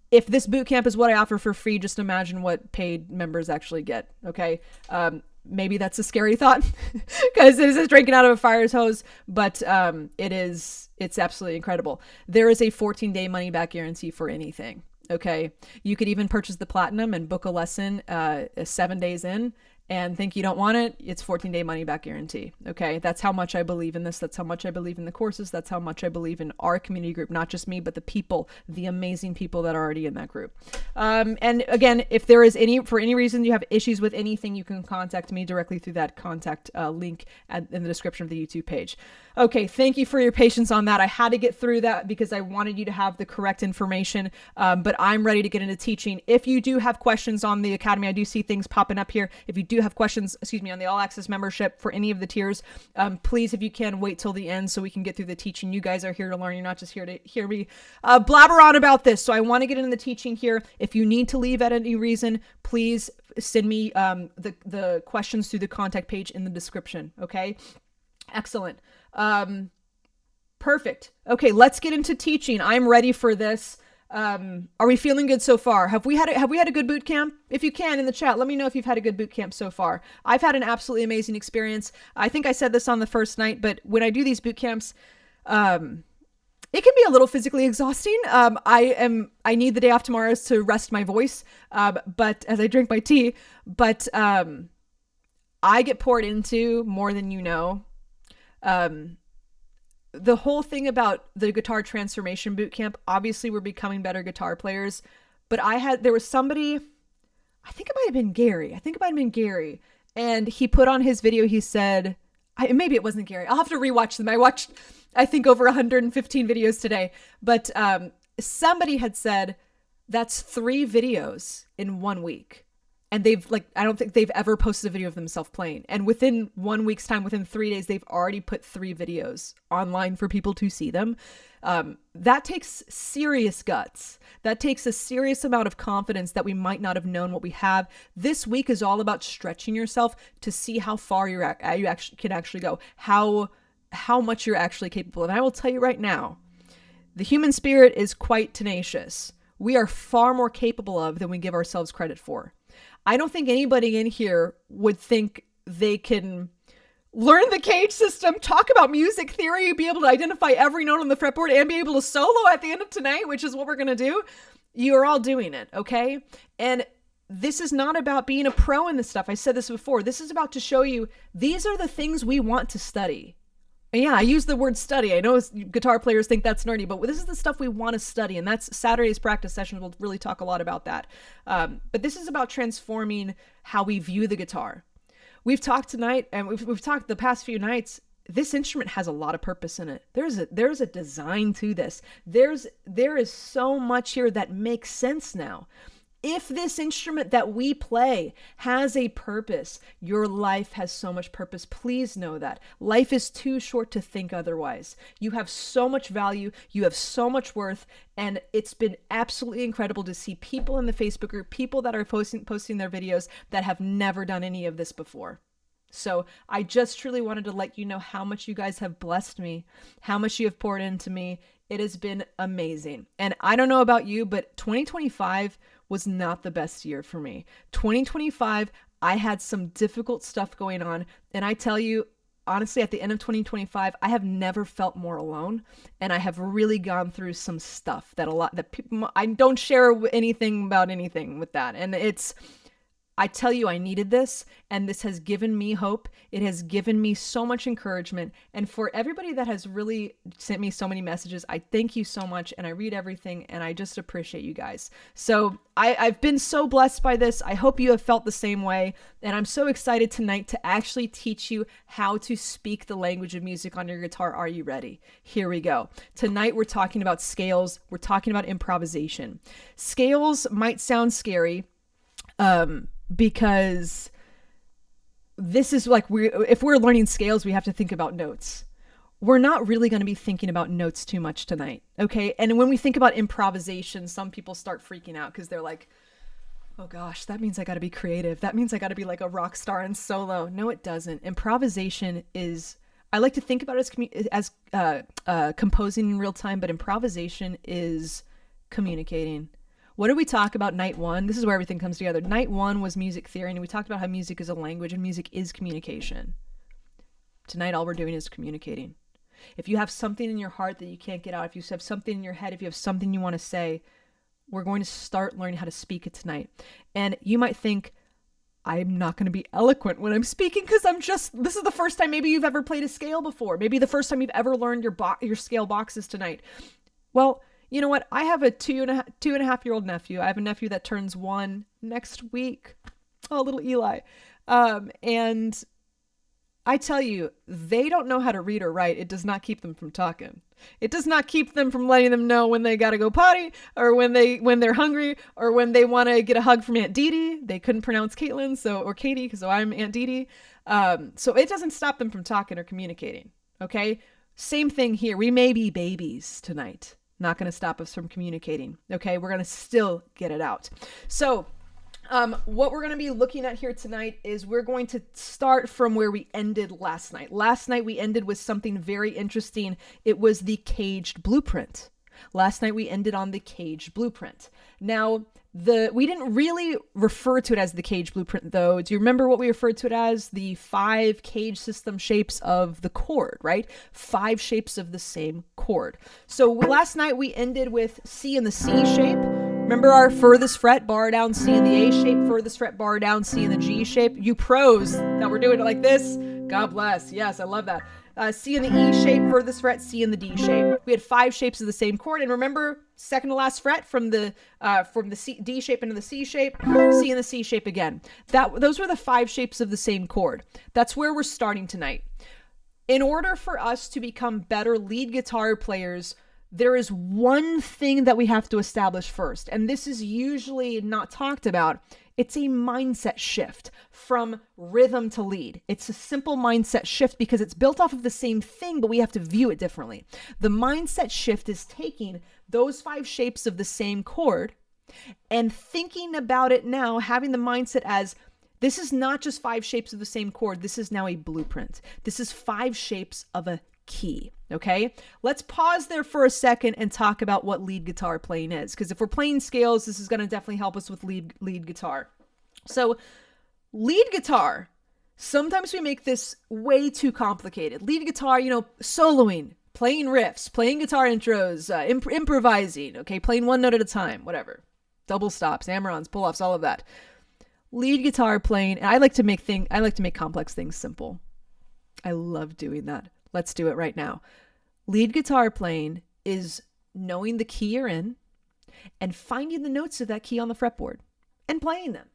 If this bootcamp is what I offer for free, just imagine what paid members actually get. Okay. Maybe that's a scary thought because it is drinking out of a fire hose, but it's absolutely incredible. There is a 14-day money back guarantee for anything. Okay. You could even purchase the platinum and book a lesson 7 days in, and think you don't want it, it's 14-day money back guarantee. Okay. That's how much I believe in this. That's how much I believe in the courses. That's how much I believe in our community group, not just me, but the people, the amazing people that are already in that group. And again, if there is for any reason you have issues with anything, you can contact me directly through that contact link in the description of the YouTube page. Okay. Thank you for your patience on that. I had to get through that because I wanted you to have the correct information. But I'm ready to get into teaching. If you do have questions on the Academy, I do see things popping up here. If you do have questions, on the All Access membership for any of the tiers, please, if you can, wait till the end so we can get through the teaching. You guys are here to learn. You're not just here to hear me blabber on about this. So I want to get into the teaching here. If you need to leave at any reason, please send me the questions through the contact page in the description. Okay. Excellent. Perfect. Okay. Let's get into teaching. I'm ready for this. Are we feeling good so far? Have we had a good boot camp? If you can, in the chat, let me know if you've had a good boot camp so far. I've had an absolutely amazing experience. I think I said this on the first night, but when I do these boot camps, it can be a little physically exhausting. I need the day off tomorrow to rest my voice. But as I drink my tea, I get poured into more than you know. The whole thing about the guitar transformation bootcamp, obviously we're becoming better guitar players, but there was somebody, I think it might have been Gary. And he put on his video, he said, maybe it wasn't Gary. I'll have to rewatch them. I watched, I think, over 115 videos today, but somebody had said that's 3 videos in 1 week. And I don't think they've ever posted a video of themselves playing. And within 1 week's time, within 3 days, they've already put 3 videos online for people to see them. That takes serious guts. That takes a serious amount of confidence that we might not have known what we have. This week is all about stretching yourself to see how far you can actually go, how much you're actually capable. And I will tell you right now, the human spirit is quite tenacious. We are far more capable of than we give ourselves credit for. I don't think anybody in here would think they can learn the cage system, talk about music theory, be able to identify every note on the fretboard, and be able to solo at the end of tonight, which is what we're going to do. You're all doing it, okay? And this is not about being a pro in this stuff. I said this before. This is about to show you these are the things we want to study. And yeah, I use the word study. I know guitar players think that's nerdy, but this is the stuff we want to study. And that's Saturday's practice session. We'll really talk a lot about that. But this is about transforming how we view the guitar. We've talked tonight, and we've talked the past few nights. This instrument has a lot of purpose in it. There's a design to this. There is so much here that makes sense now. If this instrument that we play has a purpose, your life has so much purpose. Please know that. Life is too short to think otherwise. You have so much value. You have so much worth. And it's been absolutely incredible to see people in the Facebook group, people that are posting their videos that have never done any of this before. So I just truly wanted to let you know how much you guys have blessed me, how much you have poured into me. It has been amazing. And I don't know about you, but 2025 was not the best year for me. 2025, I had some difficult stuff going on. And I tell you, honestly, at the end of 2025, I have never felt more alone. And I have really gone through some stuff that people, I don't share anything about anything with that. And I tell you, I needed this, and this has given me hope. It has given me so much encouragement. And for everybody that has really sent me so many messages, I thank you so much, and I read everything, and I just appreciate you guys. So I've been so blessed by this. I hope you have felt the same way, and I'm so excited tonight to actually teach you how to speak the language of music on your guitar. Are you ready? Here we go. Tonight we're talking about scales. We're talking about improvisation. Scales might sound scary, because this is like if we're learning scales, we have to think about notes. We're not really going to be thinking about notes too much tonight, okay? And when we think about improvisation, some people start freaking out because they're like, oh gosh, that means I got to be creative. That means I got to be like a rock star and solo. No, it doesn't. Improvisation is, I like to think about it as composing in real time, but improvisation is communicating. What did we talk about night 1? This is where everything comes together. Night 1 was music theory, and we talked about how music is a language and music is communication. Tonight, all we're doing is communicating. If you have something in your heart that you can't get out, if you have something in your head, if you have something you want to say, we're going to start learning how to speak it tonight. And you might think, I'm not going to be eloquent when I'm speaking because this is the first time maybe you've ever played a scale before. Maybe the first time you've ever learned your scale boxes tonight. Well, you know what? I have a two and a half year old nephew. I have a nephew that turns 1 next week. Oh, little Eli. And I tell you, they don't know how to read or write. It does not keep them from talking. It does not keep them from letting them know when they got to go potty or when they're hungry or when they want to get a hug from Aunt Dee Dee. They couldn't pronounce Caitlin, or Katie, so I'm Aunt Dee Dee. So it doesn't stop them from talking or communicating. Okay. Same thing here. We may be babies tonight. Not going to stop us from communicating. Okay. We're going to still get it out. So what we're going to be looking at here tonight is we're going to start from where we ended last night. Last night we ended with something very interesting. It was the caged blueprint. Last night we ended on the caged blueprint. Now, we didn't really refer to it as the cage blueprint though. Do you remember what we referred to it as? The 5 cage system shapes of the chord, right? 5 shapes of the same chord. So last night we ended with C in the C shape. Remember our furthest fret, bar down, C in the A shape, furthest fret, bar down, C in the G shape. You pros that were doing it like this, God bless. Yes, I love that. C in the E shape, furthest fret, C in the D shape. We had 5 shapes of the same chord. And remember, second to last fret from the D shape into the C shape, C in the C shape again. Those were the 5 shapes of the same chord. That's where we're starting tonight. In order for us to become better lead guitar players, there is one thing that we have to establish first, and this is usually not talked about. It's a mindset shift from rhythm to lead. It's a simple mindset shift because it's built off of the same thing, but we have to view it differently. The mindset shift is taking those 5 shapes of the same chord and thinking about it now, having the mindset as this is not just 5 shapes of the same chord. This is now a blueprint. This is 5 shapes of a key. Okay, let's pause there for a second and talk about what lead guitar playing is, because if we're playing scales, this is going to definitely help us with lead guitar. So lead guitar, sometimes we make this way too complicated. Lead guitar, soloing, playing riffs, playing guitar intros, improvising, okay, playing one note at a time, whatever, double stops, hammer-ons, pull-offs, all of that. Lead guitar playing, and I like to make complex things simple. I love doing that. Let's do it right now. Lead guitar playing is knowing the key you're in and finding the notes of that key on the fretboard and playing them.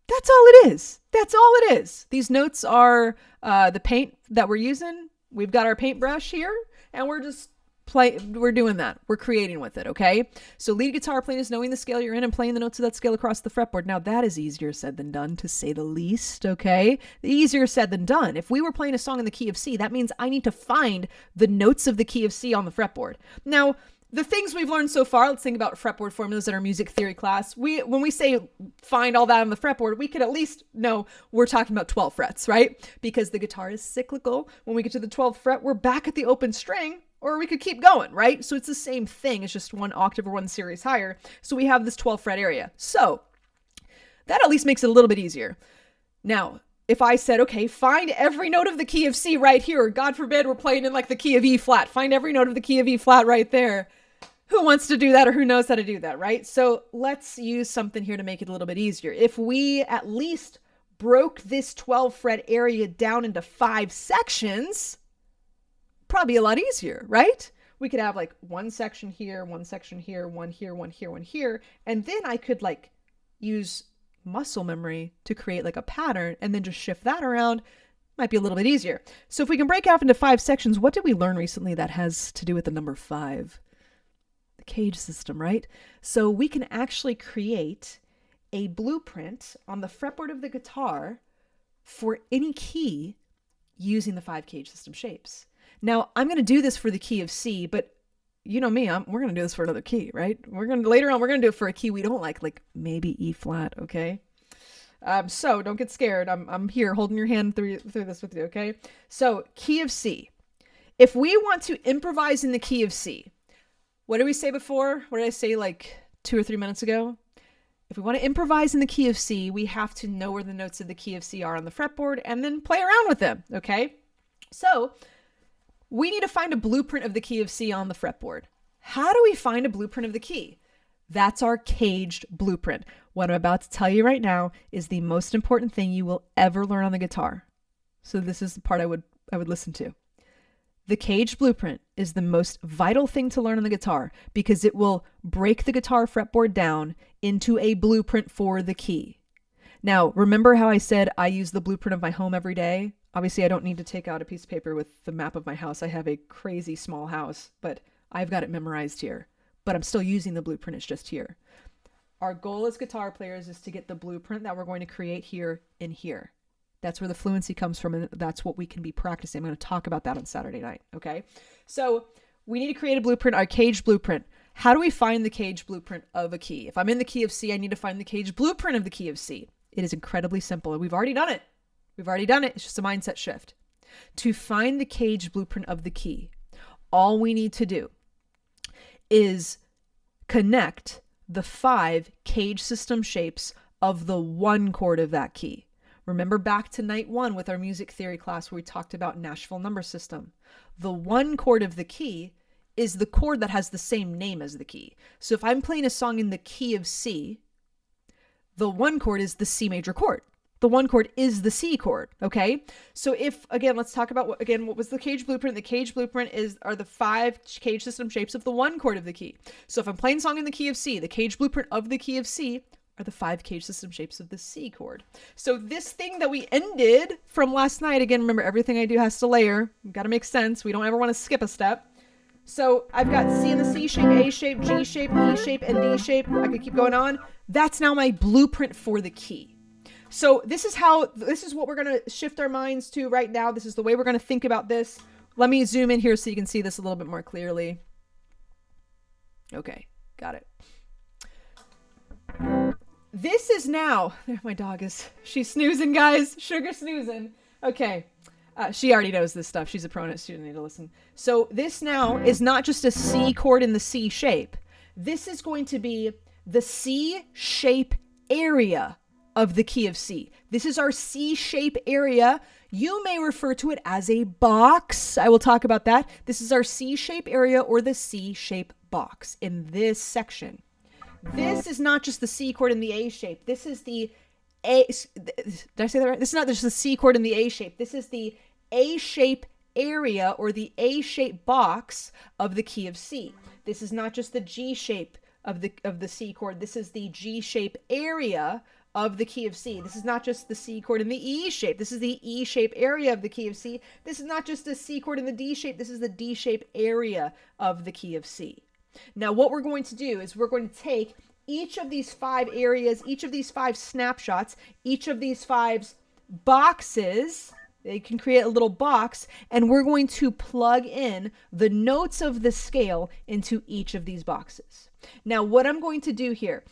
That's all it is. That's all it is. These notes are the paint that we're using. We've got our paintbrush here and we're doing that. We're creating with it, okay? So lead guitar playing is knowing the scale you're in and playing the notes of that scale across the fretboard. Now that is easier said than done, to say the least, okay? Easier said than done. If we were playing a song in the key of C, that means I need to find the notes of the key of C on the fretboard. Now, the things we've learned so far, let's think about fretboard formulas in our music theory class. When we say find all that on the fretboard, we could at least know we're talking about 12 frets, right? Because the guitar is cyclical. When we get to the 12th fret, we're back at the open string. Or we could keep going, right? So it's the same thing. It's just 1 octave or 1 series higher. So we have this 12th fret area. So that at least makes it a little bit easier. Now, if I said, okay, find every note of the key of C right here, or God forbid we're playing in like the key of E flat, find every note of the key of E flat right there. Who wants to do that or who knows how to do that, right? So let's use something here to make it a little bit easier. If we at least broke this 12th fret area down into 5 sections, probably a lot easier, right? We could have like 1 section here, 1 section here, 1 here, 1 here, 1 here. And then I could like use muscle memory to create like a pattern and then just shift that around. Might be a little bit easier. So if we can break off into 5 sections, what did we learn recently that has to do with the number 5? The cage system, right? So we can actually create a blueprint on the fretboard of the guitar for any key using the 5 cage system shapes. Now, I'm going to do this for the key of C, but you know me, we're going to do this for another key, right? Later on, we're going to do it for a key we don't like maybe E flat, okay? So don't get scared. I'm here holding your hand through this with you, okay? So key of C. If we want to improvise in the key of C, what did we say before? What did I say like 2 or 3 minutes ago? If we want to improvise in the key of C, we have to know where the notes of the key of C are on the fretboard and then play around with them, okay? So we need to find a blueprint of the key of C on the fretboard. How do we find a blueprint of the key? That's our caged blueprint. What I'm about to tell you right now is the most important thing you will ever learn on the guitar. So this is the part I would listen to. The cage blueprint is the most vital thing to learn on the guitar because it will break the guitar fretboard down into a blueprint for the key. Now, remember how I said I use the blueprint of my home every day? Obviously, I don't need to take out a piece of paper with the map of my house. I have a crazy small house, but I've got it memorized here. But I'm still using the blueprint. It's just here. Our goal as guitar players is to get the blueprint that we're going to create here in here. That's where the fluency comes from, and that's what we can be practicing. I'm going to talk about that on Saturday night, okay? So we need to create a blueprint, our cage blueprint. How do we find the cage blueprint of a key? If I'm in the key of C, I need to find the cage blueprint of the key of C. It is incredibly simple, and we've already done it. It's just a mindset shift. To find the cage blueprint of the key, all we need to do is connect the 5 cage system shapes of the 1 chord of that key. Remember back to night 1 with our music theory class where we talked about Nashville number system. The 1 chord of the key is the chord that has the same name as the key. So if I'm playing a song in the key of C, the 1 chord is the C major chord. The 1 chord is the C chord, okay? So if, again, let's talk about, what was the cage blueprint? The cage blueprint are the 5 cage system shapes of the 1 chord of the key. So if I'm playing a song in the key of C, the cage blueprint of the key of C are the 5 cage system shapes of the C chord. So this thing that we ended from last night, again, remember everything I do has to layer. You've got to make sense. We don't ever want to skip a step. So I've got C in the C shape, A shape, G shape, E shape, and D shape. I could keep going on. That's now my blueprint for the key. So this is what we're going to shift our minds to right now. This is the way we're going to think about this. Let me zoom in here so you can see this a little bit more clearly. Okay, got it. This is now, there my dog is, she's snoozing, guys, sugar snoozing. Okay, she already knows this stuff. She's a pronut student, need to listen. So this now is not just a C chord in the C shape. This is going to be the C shape area of the key of C. This is our C shape area. You may refer to it as a box. I will talk about that. This is our C shape area or the C shape box in this section. This is not just the C chord in the A shape. This is the A. Did I say that right? This is not just the C chord in the A shape. This is the A shape area or the A shape box of the key of C. This is not just the G shape of the C chord. This is the G shape area of the key of C. This is not just the C chord in the E shape. This is the E shape area of the key of C. This is not just the C chord in the D shape. This is the D shape area of the key of C. Now, what we're going to do is we're going to take each of these 5 areas, each of these 5 snapshots, each of these 5 boxes, they can create a little box, and we're going to plug in the notes of the scale into each of these boxes. Now, what I'm going to do here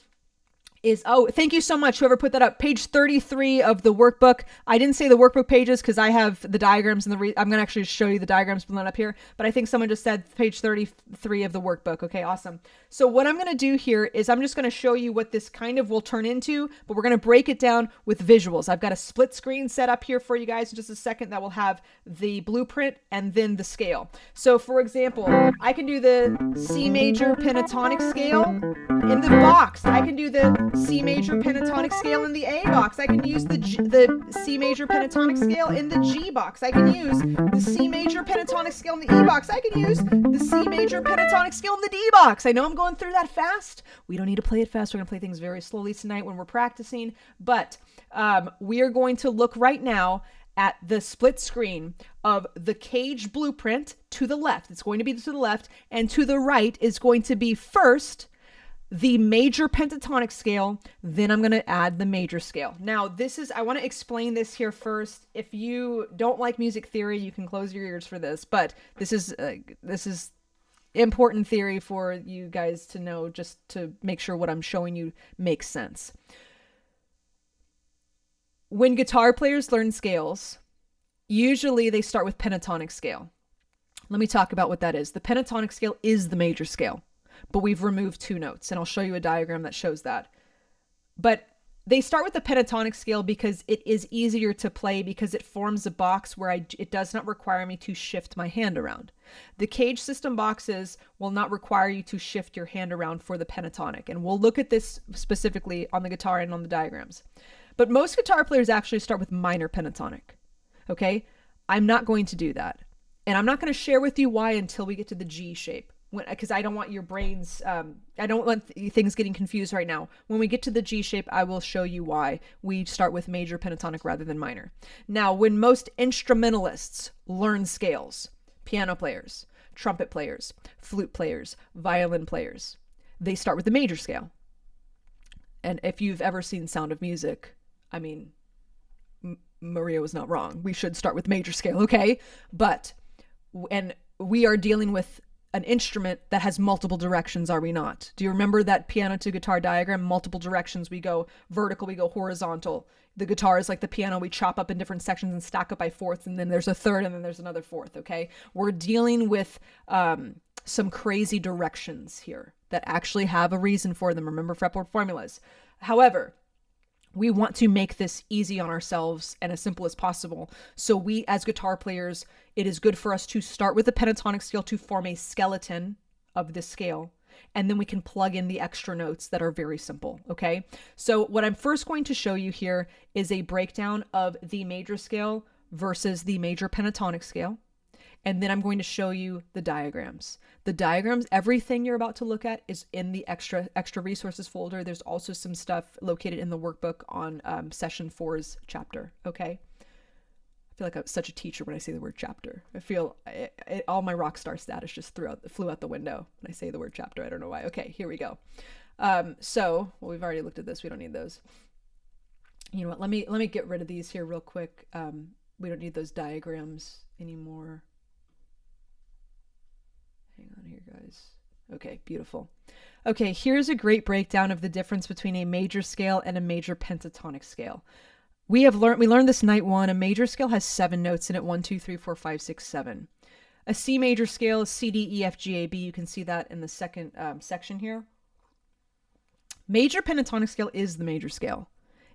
is, oh, thank you so much, whoever put that up. Page 33 of the workbook. I didn't say the workbook pages because I have the diagrams and I'm going to actually show you the diagrams blown up here, but I think someone just said page 33 of the workbook. Okay, awesome. So what I'm going to do here is I'm just going to show you what this kind of will turn into, but we're going to break it down with visuals. I've got a split screen set up here for you guys in just a second that will have the blueprint and then the scale. So for example, I can do the C major pentatonic scale in the box. I can do the C major pentatonic scale in the A box. I can use the C major pentatonic scale in the G box. I can use the C major pentatonic scale in the E box. I can use the C major pentatonic scale in the D box. I know I'm going through that fast. We don't need to play it fast. We're going to play things very slowly tonight when we're practicing. But we are going to look right now at the split screen of the cage blueprint to the left. It's going to be to the left, and to the right is going to be first the major pentatonic scale, then I'm going to add the major scale. Now, I want to explain this here first. If you don't like music theory, you can close your ears for this, but this is important theory for you guys to know, just to make sure what I'm showing you makes sense. When guitar players learn scales, usually they start with pentatonic scale. Let me talk about what that is. The pentatonic scale is the major scale, but we've removed 2 notes, and I'll show you a diagram that shows that. But they start with the pentatonic scale because it is easier to play because it forms a box where it does not require me to shift my hand around. The cage system boxes will not require you to shift your hand around for the pentatonic. And we'll look at this specifically on the guitar and on the diagrams. But most guitar players actually start with minor pentatonic. Okay? I'm not going to do that. And I'm not going to share with you why until we get to the G shape. Because I don't want your brains, I don't want things getting confused right now. When we get to the G shape, I will show you why we start with major pentatonic rather than minor. Now, when most instrumentalists learn scales, piano players, trumpet players, flute players, violin players, they start with the major scale. And if you've ever seen Sound of Music, I mean, Maria was not wrong. We should start with major scale, okay? But, and we are dealing with an instrument that has multiple directions, are we not? Do you remember that piano to guitar diagram? Multiple directions. We go vertical, we go horizontal. The guitar is like the piano. We chop up in different sections and stack up by fourths, and then there's a third, and then there's another fourth, okay? We're dealing with some crazy directions here that actually have a reason for them. Remember fretboard formulas. However, we want to make this easy on ourselves and as simple as possible. So we, as guitar players, it is good for us to start with the pentatonic scale to form a skeleton of this scale. And then we can plug in the extra notes that are very simple, okay? So what I'm first going to show you here is a breakdown of the major scale versus the major pentatonic scale. And then I'm going to show you the diagrams. The diagrams, everything you're about to look at is in the extra resources folder. There's also some stuff located in the workbook on session 4's chapter, okay? I feel like I'm such a teacher when I say the word chapter. I feel all my rock star status just flew out the window when I say the word chapter. I don't know why. Okay, here we go. Well, we've already looked at this. We don't need those. You know what? Let me get rid of these here real quick. We don't need those diagrams anymore. Hang on here, guys. Okay, beautiful. Okay, here's a great breakdown of the difference between a major scale and a major pentatonic scale. We learned this night one. A major scale has 7 notes in it: 1, 2, 3, 4, 5, 6, 7. A C major scale is C, D, E, F, G, A, B. You can see that in the second section here. Major pentatonic scale is the major scale,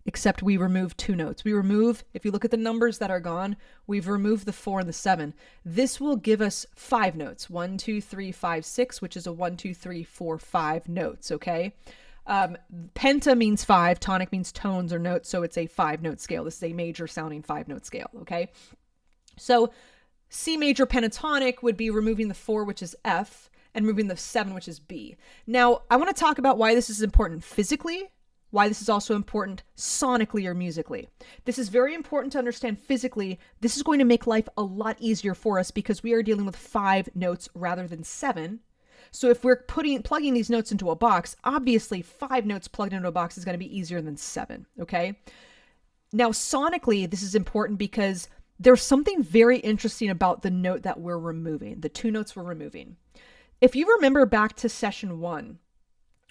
except we remove 2 notes. If you look at the numbers that are gone, we've removed the 4 and the 7. This will give us 5 notes: 1, 2, 3, 5, 6, which is a 1, 2, 3, 4, 5 notes, okay? Penta means 5, tonic means tones or notes, so it's a 5-note scale. This is a major sounding 5-note scale, okay? So C major pentatonic would be removing the 4, which is F, and removing the 7, which is B. Now, I want to talk about why this is important physically, why this is also important sonically or musically. This is very important to understand physically. This is going to make life a lot easier for us because we are dealing with 5 notes rather than 7. So if we're plugging these notes into a box, obviously 5 notes plugged into a box is going to be easier than 7, okay? Now, sonically, this is important because there's something very interesting about the note that we're removing, the 2 notes we're removing. If you remember back to session 1,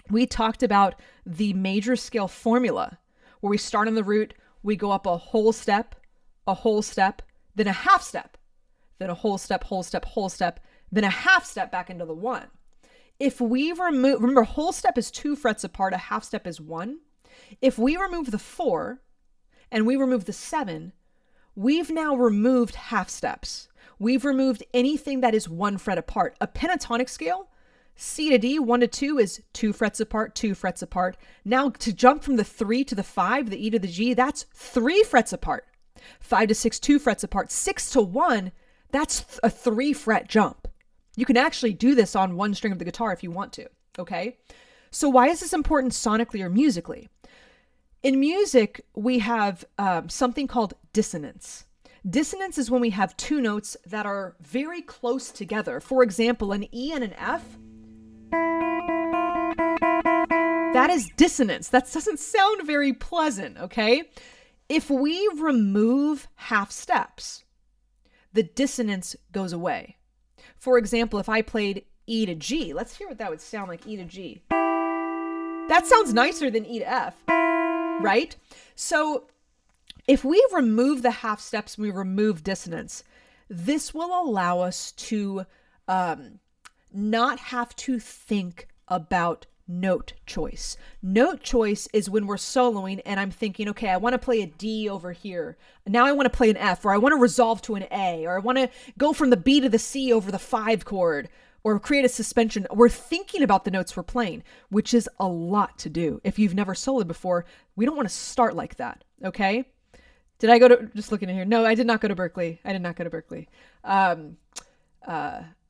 we talked about the major scale formula where we start on the root, we go up a whole step, then a half step, then a whole step, then a half step back into the 1. If we remember, whole step is 2 frets apart, a half step is 1. If we remove the 4 and we remove the 7, we've now removed half steps. We've removed anything that is 1 fret apart. A pentatonic scale, C to D, 1 to 2 is 2 frets apart, 2 frets apart. Now to jump from the 3 to the 5, the E to the G, that's 3 frets apart. 5 to 6, 2 frets apart. 6 to 1, that's a 3 fret jump. You can actually do this on one string of the guitar if you want to, okay? So why is this important sonically or musically? In music, we have something called dissonance. Dissonance is when we have 2 notes that are very close together. For example, an E and an F. That is dissonance. That doesn't sound very pleasant, okay? If we remove half steps, the dissonance goes away. For example, if I played E to G, let's hear what that would sound like, E to G. That sounds nicer than E to F, right? So if we remove the half steps, we remove dissonance, this will allow us to not have to think about note choice. Note choice is when we're soloing and I'm thinking, okay, I want to play a D over here. Now I want to play an F, or I want to resolve to an A, or I want to go from the B to the C over the 5 chord, or create a suspension. We're thinking about the notes we're playing, which is a lot to do. If you've never soloed before, we don't want to start like that, okay? Did I go to, just looking at here. No, I did not go to Berkeley. I did not go to Berkeley. I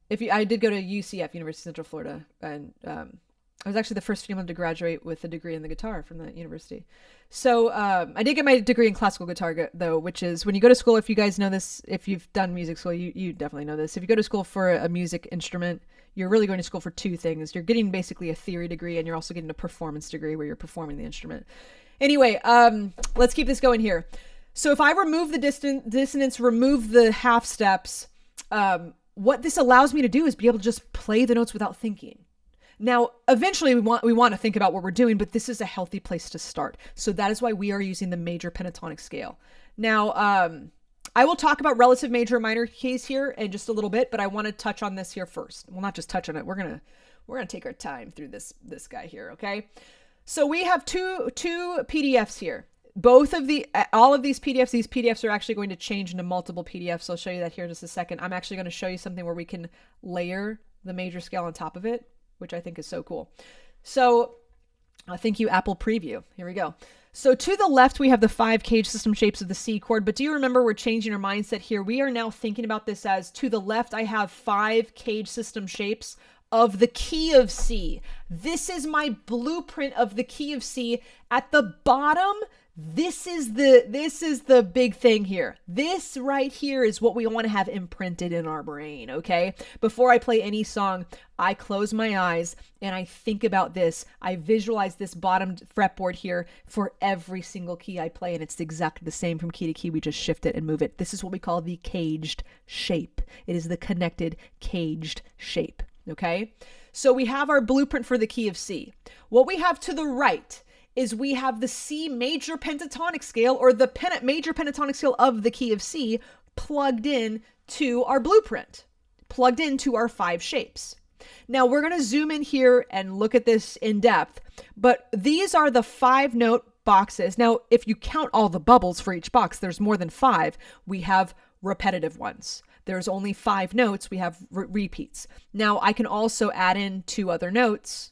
did go to UCF, University of Central Florida, and I was actually the first female to graduate with a degree in the guitar from that university. So I did get my degree in classical guitar, though, which is when you go to school, if you guys know this, if you've done music school, you definitely know this. If you go to school for a music instrument, you're really going to school for 2 things. You're getting basically a theory degree, and you're also getting a performance degree where you're performing the instrument. Anyway, let's keep this going here. So if I remove the dissonance, remove the half steps, what this allows me to do is be able to just play the notes without thinking. Now, eventually we want to think about what we're doing, but this is a healthy place to start. So that is why we are using the major pentatonic scale. Now, I will talk about relative major and minor keys here in just a little bit, but I want to touch on this here first. Well, not just touch on it. We're gonna take our time through this guy here, okay? So we have two PDFs here. All of these PDFs are actually going to change into multiple PDFs. I'll show you that here in just a second. I'm actually going to show you something where we can layer the major scale on top of it, which I think is so cool. So thank you, Apple Preview. Here we go. So to the left, we have the 5 cage system shapes of the C chord, but do you remember we're changing our mindset here? We are now thinking about this as, to the left, I have 5 cage system shapes of the key of C. This is my blueprint of the key of C. At the bottom, this is the big thing here. This right here is what we want to have imprinted in our brain, okay? Before I play any song, I close my eyes and I think about this. I visualize this bottom fretboard here for every single key I play, and it's exactly the same from key to key. We just shift it and move it. This is what we call the caged shape. It is the connected caged shape, okay? So we have our blueprint for the key of C. What we have to the right is we have the C major pentatonic scale, or the major pentatonic scale of the key of C, plugged in to our blueprint, plugged into our 5 shapes. Now we're going to zoom in here and look at this in depth, but these are the 5 note boxes. Now, if you count all the bubbles for each box, there's more than 5. We have repetitive ones. There's only 5 notes. We have repeats. Now I can also add in 2 other notes,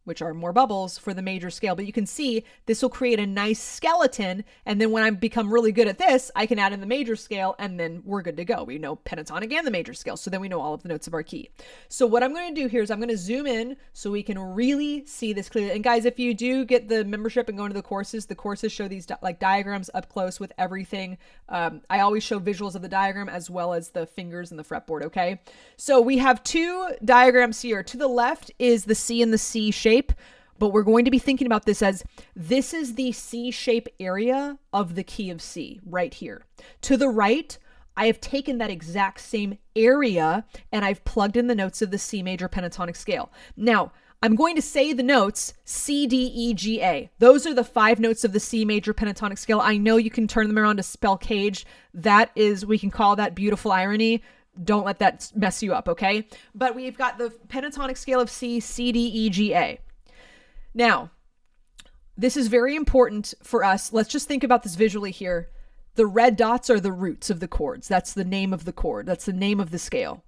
which are more bubbles for the major scale. But you can see this will create a nice skeleton. And then when I become really good at this, I can add in the major scale and then we're good to go. We know pentatonic and the major scale. So then we know all of the notes of our key. So what I'm going to do here is I'm going to zoom in so we can really see this clearly. And guys, if you do get the membership and go into the courses show these like diagrams up close with everything. I always show visuals of the diagram as well as the fingers and the fretboard. Okay. So we have 2 diagrams here. To the left is the C and the C shape. But we're going to be thinking about this as this is the C shape area of the key of C right here. To the right, I have taken that exact same area and I've plugged in the notes of the C major pentatonic scale. Now, I'm going to say the notes C, D, E, G, A. Those are the 5 notes of the C major pentatonic scale. I know you can turn them around to spell caged. That is, we can call that beautiful irony. Don't let that mess you up, okay? But we've got the pentatonic scale of C, C, D, E, G, A. Now, this is very important for us. Let's just think about this visually here. The red dots are the roots of the chords. That's the name of the chord. That's the name of the scale.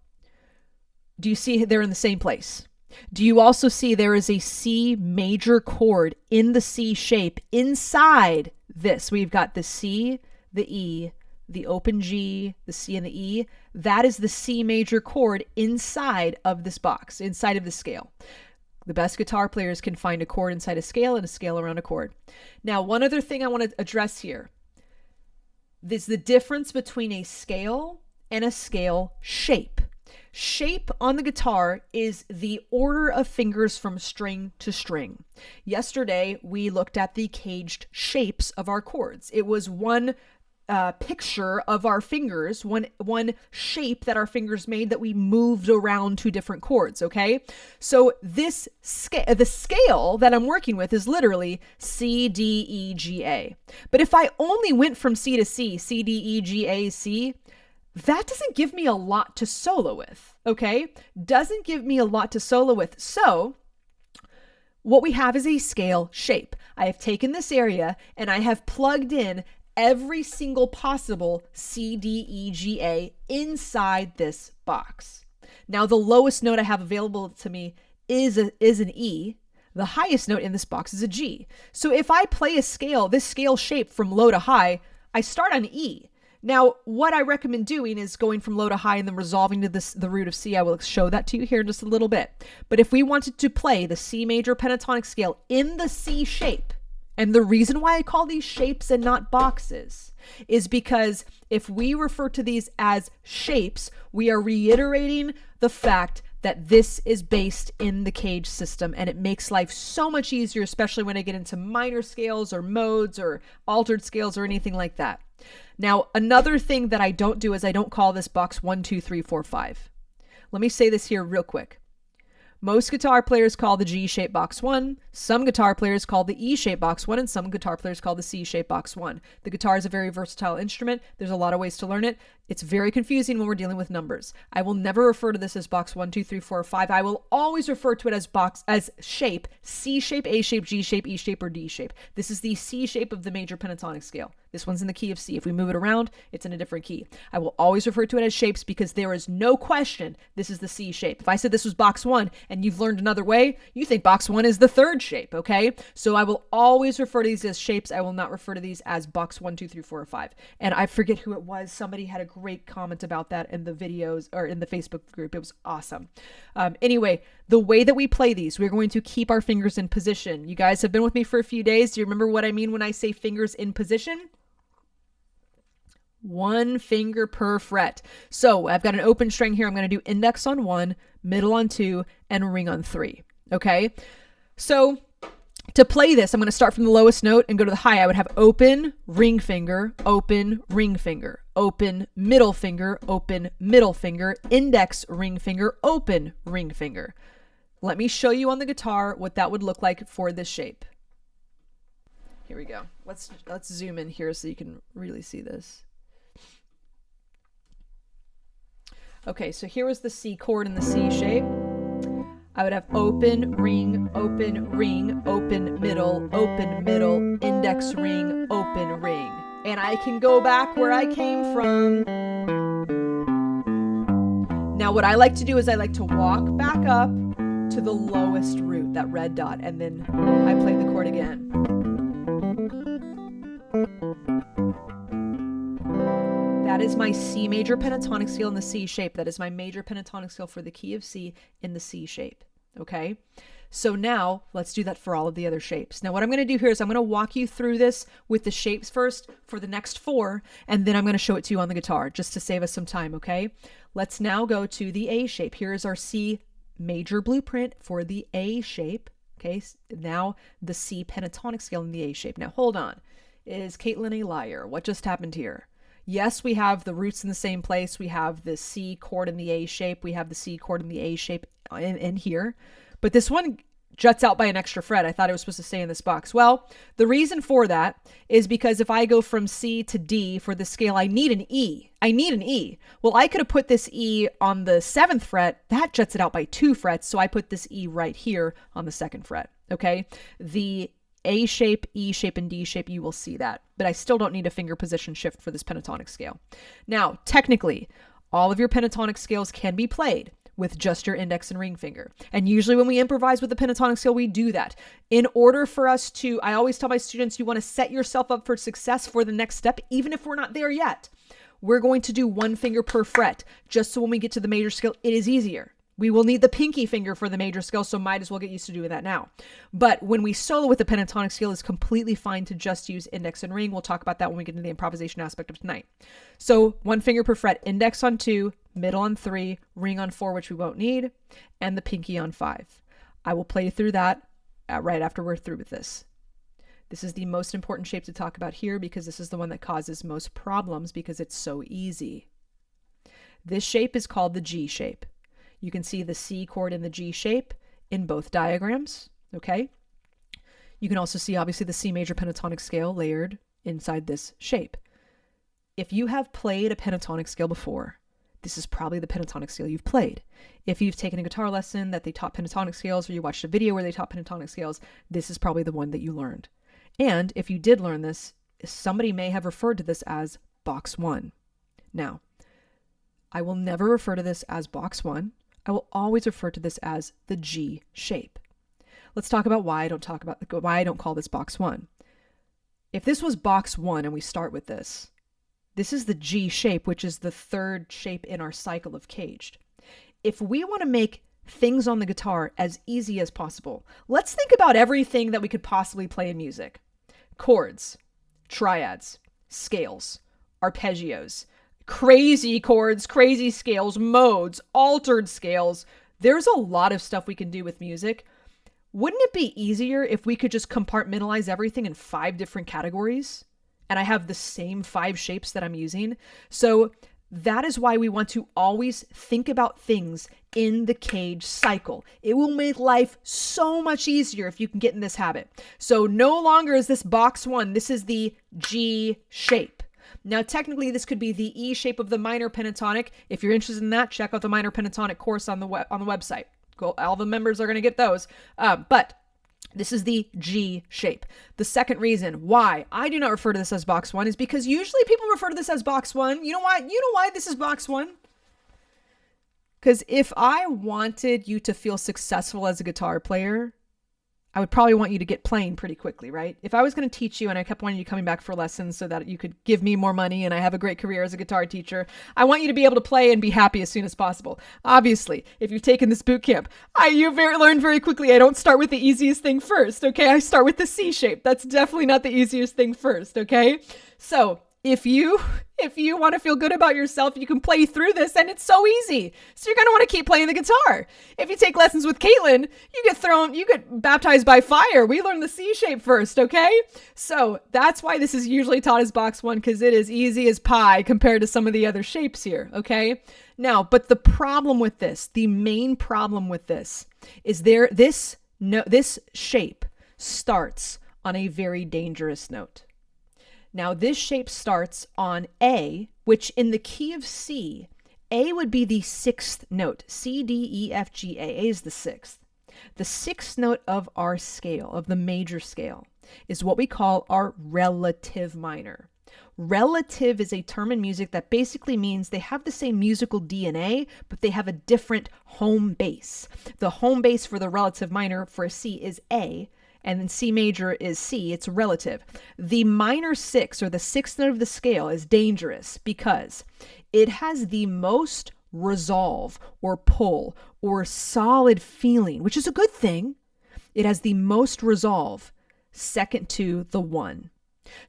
Do you see they're in the same place? Do you also see there is a C major chord in the C shape inside this? We've got the C, the E, the open G, the C and the E. That is the C major chord inside of this box, inside of the scale. The best guitar players can find a chord inside a scale and a scale around a chord. Now, one other thing I want to address here is the difference between a scale and a scale shape. Shape on the guitar is the order of fingers from string to string. Yesterday, we looked at the caged shapes of our chords. It was one picture of our fingers, one shape that our fingers made that we moved around to different chords, okay? So this the scale that I'm working with is literally C, D, E, G, A. But if I only went from C to C, C, D, E, G, A, C, that doesn't give me a lot to solo with, okay? Doesn't give me a lot to solo with. So what we have is a scale shape. I have taken this area and I have plugged in every single possible C, D, E, G, A inside this box. Now, the lowest note I have available to me is an E. The highest note in this box is a G. So if I play this scale shape from low to high, I start on E. Now, what I recommend doing is going from low to high and then resolving to the root of C. I will show that to you here in just a little bit. But if we wanted to play the C major pentatonic scale in the C shape, and the reason why I call these shapes and not boxes is because if we refer to these as shapes, we are reiterating the fact that this is based in the cage system, and it makes life so much easier, especially when I get into minor scales or modes or altered scales or anything like that. Now, another thing that I don't do is I don't call this box 1, 2, 3, 4, 5. Let me say this here real quick. Most guitar players call the G-shape box 1. Some guitar players call the E-shape box 1, and some guitar players call the C-shape box 1. The guitar is a very versatile instrument. There's a lot of ways to learn it. It's very confusing when we're dealing with numbers. I will never refer to this as box 1, 2, 3, 4, 5. I will always refer to it as shape, C-shape, A-shape, G-shape, E-shape, or D-shape. This is the C shape of the major pentatonic scale. This one's in the key of C. If we move it around, it's in a different key. I will always refer to it as shapes because there is no question this is the C shape. If I said this was box 1 and you've learned another way, you think box 1 is the third shape, okay? So I will always refer to these as shapes. I will not refer to these as box 1, 2, 3, 4, or 5. And I forget who it was. Somebody had a great comment about that in the videos or in the Facebook group. It was awesome. Anyway, the way that we play these, we're going to keep our fingers in position. You guys have been with me for a few days. Do you remember what I mean when I say fingers in position? One finger per fret. So I've got an open string here. I'm going to do index on 1, middle on 2, and ring on 3. Okay. So to play this, I'm going to start from the lowest note and go to the high. I would have open, ring finger, open, ring finger, open, middle finger, open, middle finger, index, ring finger, open, ring finger. Let me show you on the guitar what that would look like for this shape. Here we go. Let's zoom in here so you can really see this. Okay, so here was the C chord in the C shape. I would have open, ring, open, ring, open, middle, index ring, open, ring. And I can go back where I came from. Now what I like to do is I like to walk back up to the lowest root, that red dot, and then I play the chord again. That is my C major pentatonic scale in the C shape. That is my major pentatonic scale for the key of C in the C shape. Okay. So now let's do that for all of the other shapes. Now what I'm going to do here is I'm going to walk you through this with the shapes first for the next 4, and then I'm going to show it to you on the guitar just to save us some time. Okay. Let's now go to the A shape. Here is our C major blueprint for the A shape. Okay. Now the C pentatonic scale in the A shape. Now hold on. Is Caitlin a liar? What just happened here? Yes, we have the roots in the same place. We have the C chord in the A shape. We have the C chord in the A shape in here. But this one juts out by an extra fret. I thought it was supposed to stay in this box. Well, the reason for that is because if I go from C to D for the scale, I need an E. I need an E. Well, I could have put this E on the 7th fret. That juts it out by 2 frets. So I put this E right here on the 2nd fret. Okay. The A shape, E shape, and D shape, you will see that. But I still don't need a finger position shift for this pentatonic scale. Now, technically, all of your pentatonic scales can be played with just your index and ring finger. And usually when we improvise with the pentatonic scale, we do that. In order for us to, I always tell my students, you want to set yourself up for success for the next step, even if we're not there yet. We're going to do 1 finger per fret, just so when we get to the major scale, it is easier. We will need the pinky finger for the major scale, so might as well get used to doing that now. But when we solo with the pentatonic scale, it's completely fine to just use index and ring. We'll talk about that when we get into the improvisation aspect of tonight. So 1 finger per fret, index on 2, middle on 3, ring on 4, which we won't need, and the pinky on 5. I will play through that right after we're through with this. This is the most important shape to talk about here because this is the one that causes most problems because it's so easy. This shape is called the G shape. You can see the C chord in the G shape in both diagrams, okay? You can also see, obviously, the C major pentatonic scale layered inside this shape. If you have played a pentatonic scale before, this is probably the pentatonic scale you've played. If you've taken a guitar lesson that they taught pentatonic scales, or you watched a video where they taught pentatonic scales, this is probably the one that you learned. And if you did learn this, somebody may have referred to this as box 1. Now, I will never refer to this as box 1. I will always refer to this as the G shape. Let's talk about why I don't call this box 1. If this was box 1 and we start with this is the G shape, which is the third shape in our cycle of caged. If we want to make things on the guitar as easy as possible, let's think about everything that we could possibly play in music. Chords, triads, scales, arpeggios, crazy chords, crazy scales, modes, altered scales. There's a lot of stuff we can do with music. Wouldn't it be easier if we could just compartmentalize everything in 5 different categories? And I have the same 5 shapes that I'm using. So that is why we want to always think about things in the cage cycle. It will make life so much easier if you can get in this habit. So no longer is this box 1. This is the G shape. Now, technically, this could be the E shape of the minor pentatonic. If you're interested in that, check out the minor pentatonic course on the website. All the members are going to get those. But this is the G shape. The second reason why I do not refer to this as box 1 is because usually people refer to this as box 1. You know why? You know why this is box 1? Because if I wanted you to feel successful as a guitar player, I would probably want you to get playing pretty quickly, right? If I was going to teach you and I kept wanting you coming back for lessons so that you could give me more money and I have a great career as a guitar teacher, I want you to be able to play and be happy as soon as possible. Obviously, if you've taken this boot camp, you've learned very quickly. I don't start with the easiest thing first, okay? I start with the C shape. That's definitely not the easiest thing first, okay? So if you want to feel good about yourself, you can play through this, and it's so easy. So you're going to want to keep playing the guitar. If you take lessons with Caitlin, you get baptized by fire. We learn the C shape first, okay? So that's why this is usually taught as box 1, because it is easy as pie compared to some of the other shapes here, okay? Now, but the problem with this, the main problem with this is this shape starts on a very dangerous note. Now, this shape starts on A, which in the key of C, A would be the 6th note. C, D, E, F, G, A. A is the 6th. The 6th note of our scale, of the major scale, is what we call our relative minor. Relative is a term in music that basically means they have the same musical DNA, but they have a different home base. The home base for the relative minor for a C is A, and then C major is C, it's relative. The minor 6, or the 6th note of the scale, is dangerous because it has the most resolve or pull or solid feeling, which is a good thing. It has the most resolve, second to the 1.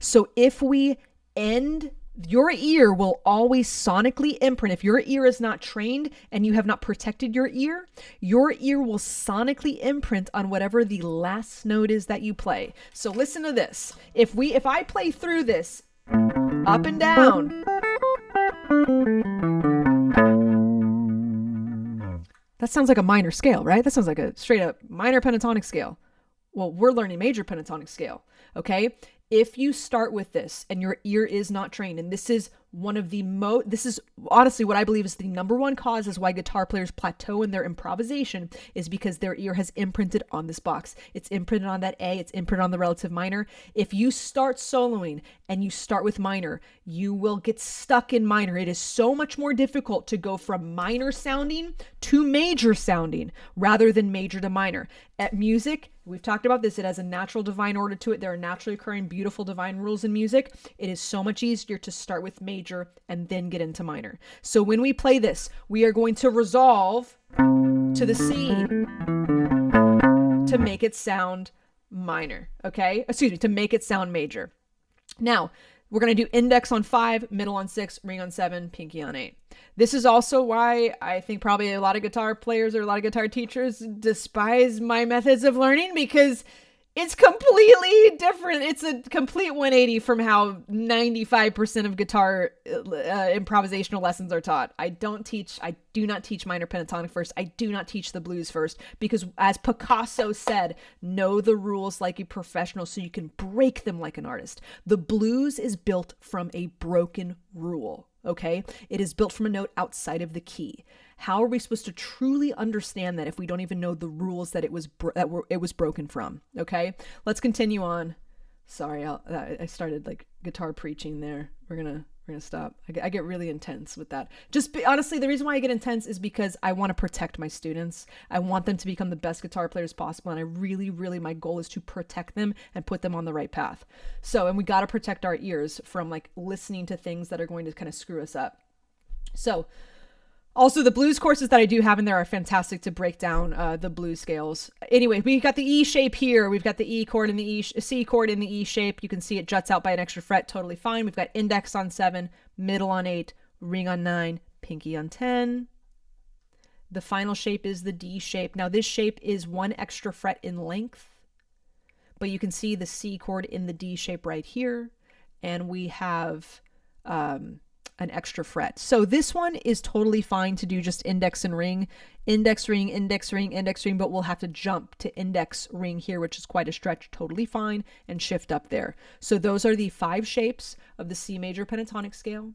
So if we end, your ear will always sonically imprint. If your ear is not trained and you have not protected your ear will sonically imprint on whatever the last note is that you play. So listen to this. If I play through this up and down, that sounds like a minor scale, right? That sounds like a straight up minor pentatonic scale. Well, we're learning major pentatonic scale, okay? If you start with this and your ear is not trained, and this is one of the this is honestly what I believe is the number one cause is why guitar players plateau in their improvisation, is because their ear has imprinted on this box. It's imprinted on that A, it's imprinted on the relative minor. If you start soloing and you start with minor, you will get stuck in minor. It is so much more difficult to go from minor sounding to major sounding rather than major to minor. At music, we've talked about this, it has a natural divine order to it. There are naturally occurring beautiful divine rules in music. It is so much easier to start with major and then get into minor. So when we play this, we are going to resolve to the C to make it sound minor, okay? To make it sound major. Now, we're going to do index on 5, middle on 6, ring on 7, pinky on 8. This is also why I think probably a lot of guitar players or a lot of guitar teachers despise my methods of learning, because it's completely different. It's a complete 180 from how 95% of guitar improvisational lessons are taught. I do not teach minor pentatonic first. I do not teach the blues first, because as Picasso said, know the rules like a professional so you can break them like an artist. The blues is built from a broken rule. okay? It is built from a note outside of the key. How are we supposed to truly understand that if we don't even know the rules that it was broken from, okay? Let's continue on. Sorry, I started like guitar preaching there. We're gonna stop. I get really intense with that. Honestly, the reason why I get intense is because I want to protect my students. I want them to become the best guitar players possible. And I really, my goal is to protect them and put them on the right path. So, and we got to protect our ears from like listening to things that are going to kind of screw us up. So, also, the blues courses that I do have in there are fantastic to break down the blues scales. Anyway, we've got the E shape here. We've got the E chord and the C chord in the E shape. You can see it juts out by an extra fret. Totally fine. We've got index on 7, middle on 8, ring on 9, pinky on 10. The final shape is the D shape. Now, this shape is 1 extra fret in length, but you can see the C chord in the D shape right here. And we have an extra fret. So this one is totally fine to do just index and ring, index, ring, index, ring, index, ring, but we'll have to jump to index, ring here, which is quite a stretch, totally fine, and shift up there. So those are the 5 shapes of the C major pentatonic scale.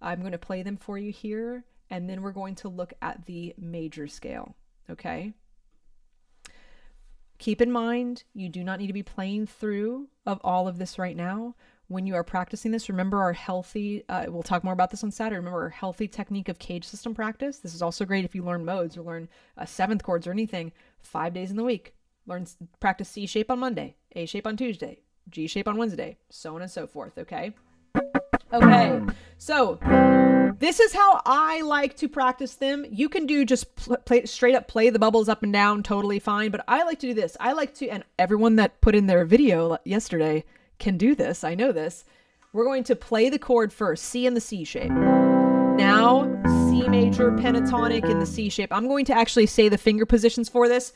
I'm going to play them for you here, and then we're going to look at the major scale, okay? Keep in mind, you do not need to be playing through of all of this right now. When you are practicing this, remember our healthy, we'll talk more about this on Saturday, remember our healthy technique of cage system practice. This is also great if you learn modes or learn 7th chords or anything, 5 days in the week. Practice C shape on Monday, A shape on Tuesday, G shape on Wednesday, so on and so forth, okay? Okay, so this is how I like to practice them. You can do just straight up play the bubbles up and down, totally fine, but I like to do this. I like to, and everyone that put in their video yesterday can do this. I know this. We're going to play the chord first, C in the C shape. Now, C major pentatonic in the C shape. I'm going to actually say the finger positions for this.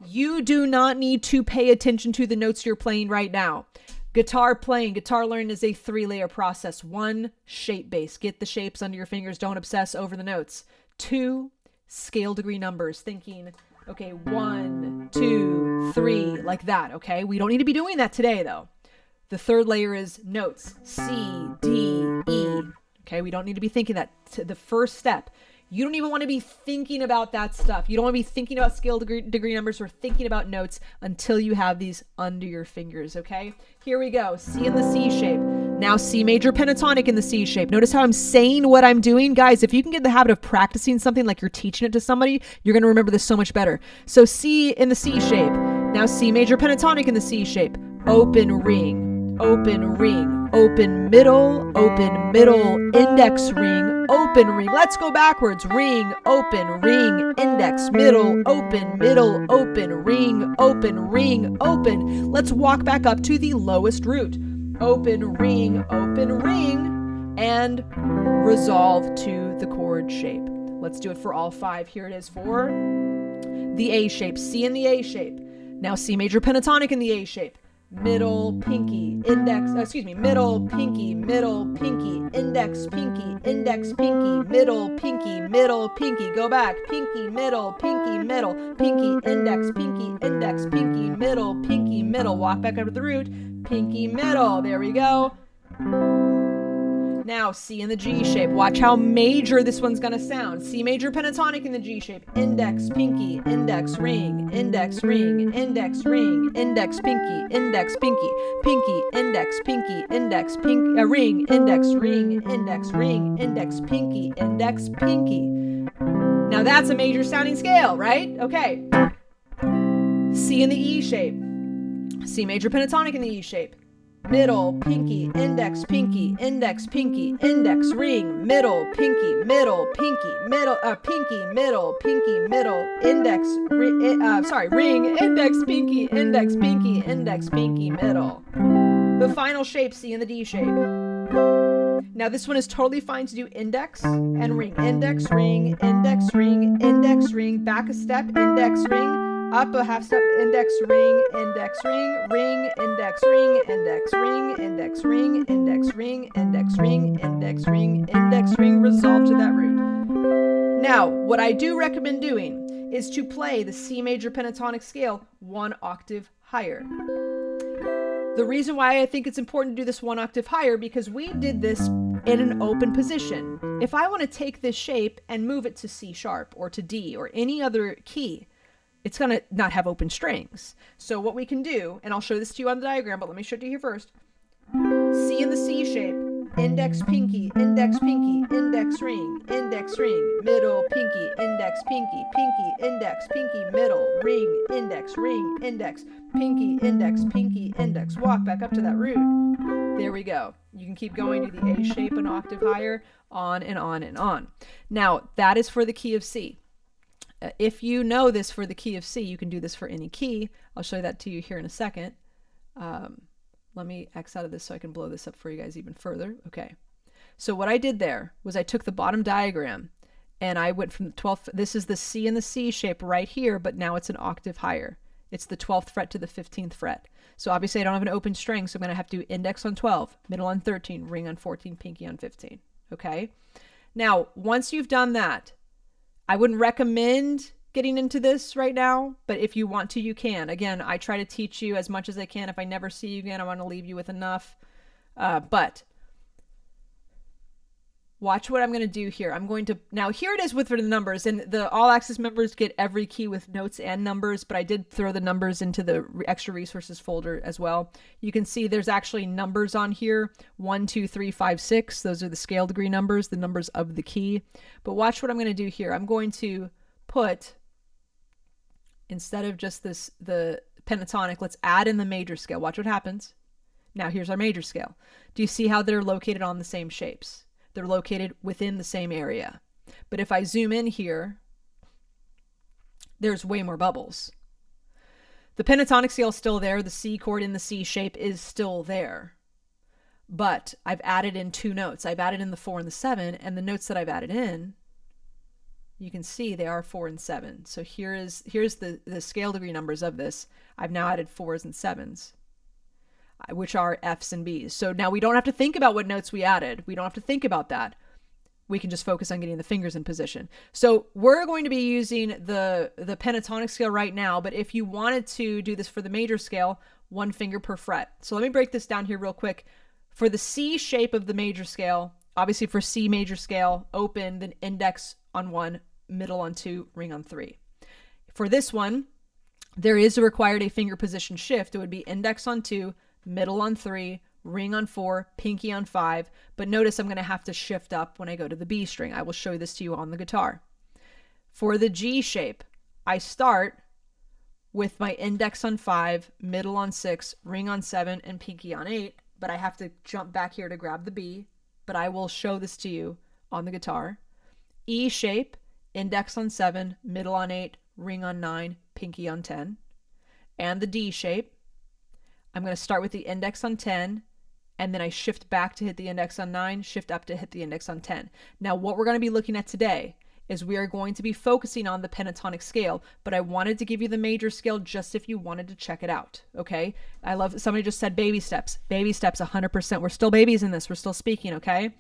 You do not need to pay attention to the notes you're playing right now. Guitar learning is a 3-layer process. 1, shape base. Get the shapes under your fingers. Don't obsess over the notes. 2, scale degree numbers. Thinking, okay, 1, 2, 3, like that, okay? We don't need to be doing that today, though. The 3rd layer is notes, C, D, E. Okay, we don't need to be thinking that. The first step, you don't even want to be thinking about that stuff. You don't want to be thinking about scale degree numbers or thinking about notes until you have these under your fingers, okay? Here we go, C in the C shape. Now C major pentatonic in the C shape. Notice how I'm saying what I'm doing. Guys, if you can get the habit of practicing something like you're teaching it to somebody, you're going to remember this so much better. So C in the C shape. Now C major pentatonic in the C shape. Open ring. Open ring, open middle, index ring, open ring. Let's go backwards. Ring, index, middle, open, ring, open. Let's walk back up to the lowest root. Open ring, and resolve to the chord shape. Let's do it for all 5. Here it is for the A shape, C in the A shape. Now C major pentatonic in the A shape. Middle, pinky, middle, pinky, index, pinky, middle, pinky, go back, pinky, middle, pinky, index, pinky, middle, walk back up to the root, pinky, middle, there we go. Now, C in the G shape. Watch how major this one's gonna sound. C major pentatonic in the G shape. Index, pinky, index, ring, index, ring, index, ring, index, pinky, pinky, index, pinky, index, ring, index, ring, index, ring, index, pinky, index, pinky. Now that's a major sounding scale, right? Okay. C in the E shape. C major pentatonic in the E shape. Middle, pinky, index, index, ring, middle, pinky, middle, pinky, middle, index, ring, index, pinky, middle. The final shape, C in the D shape. Now this one is totally fine to do index and ring, index, ring, back a step, index, ring, up a half step, index, ring, index, ring, index, ring, index, ring, index, ring, index, ring, index, ring, index, ring, index, ring, resolve to that root. Now, what I do recommend doing is to play the C major pentatonic scale 1 octave higher. The reason why I think it's important to do this 1 octave higher, because we did this in an open position. If I want to take this shape and move it to C sharp or to D or any other key, it's going to not have open strings. So what we can do, and I'll show this to you on the diagram, but let me show it to you here first. C in the C shape, index, pinky, index, pinky, index, ring, middle, pinky, index, pinky, middle, ring, index, pinky, index. Walk back up to that root. There we go. You can keep going to the A shape an octave higher, on and on and on. Now, that is for the key of C. If you know this for the key of C, you can do this for any key. I'll show that to you here in a second. Let me X out of this so I can blow this up for you guys even further. Okay. So what I did there was I took the bottom diagram and I went from the 12th. This is the C in the C shape right here, but now it's an octave higher. It's the 12th fret to the 15th fret. So obviously I don't have an open string, so I'm going to have to do index on 12, middle on 13, ring on 14, pinky on 15. Okay. Now, once you've done that, I wouldn't recommend getting into this right now, but if you want to, you can. Again, I try to teach you as much as I can. If I never see you again, I want to leave you with enough. But watch what I'm going to do here. I'm going to, now here it is with the numbers, and the All Access members get every key with notes and numbers, but I did throw the numbers into the extra resources folder as well. You can see there's actually numbers on here, 1, 2, 3, 5, 6. Those are the scale degree numbers, the numbers of the key. But watch what I'm going to do here. I'm going to put, instead of just this, the pentatonic, let's add in the major scale. Watch what happens. Now here's our major scale. Do you see how they're located on the same shapes? They're located within the same area. But if I zoom in here, there's way more bubbles. The pentatonic scale is still there. The C chord in the C shape is still there. But I've added in 2 notes. I've added in the 4 and the 7, and the notes that I've added in, you can see they are 4 and 7. So here's the scale degree numbers of this. I've now added 4s and 7s, which are Fs and Bs. So now we don't have to think about what notes we added. We don't have to think about that. We can just focus on getting the fingers in position. So we're going to be using the pentatonic scale right now, but if you wanted to do this for the major scale, 1 finger per fret. So let me break this down here real quick. For the C shape of the major scale, obviously for C major scale, open, then index on 1, middle on 2, ring on 3. For this one, there is required a finger position shift. It would be index on 2, middle on 3, ring on 4, pinky on 5. But notice I'm going to have to shift up when I go to the B string. I will show this to you on the guitar. For the G shape, I start with my index on 5, middle on 6, ring on 7, and pinky on 8. But I have to jump back here to grab the B. But I will show this to you on the guitar. E shape, index on 7, middle on 8, ring on 9, pinky on 10. And the D shape, I'm going to start with the index on 10, and then I shift back to hit the index on 9, shift up to hit the index on 10. Now, what we're going to be looking at today is we are going to be focusing on the pentatonic scale, but I wanted to give you the major scale just if you wanted to check it out, okay? I love, somebody just said baby steps. Baby steps, 100%. We're still babies in this. We're still speaking, okay?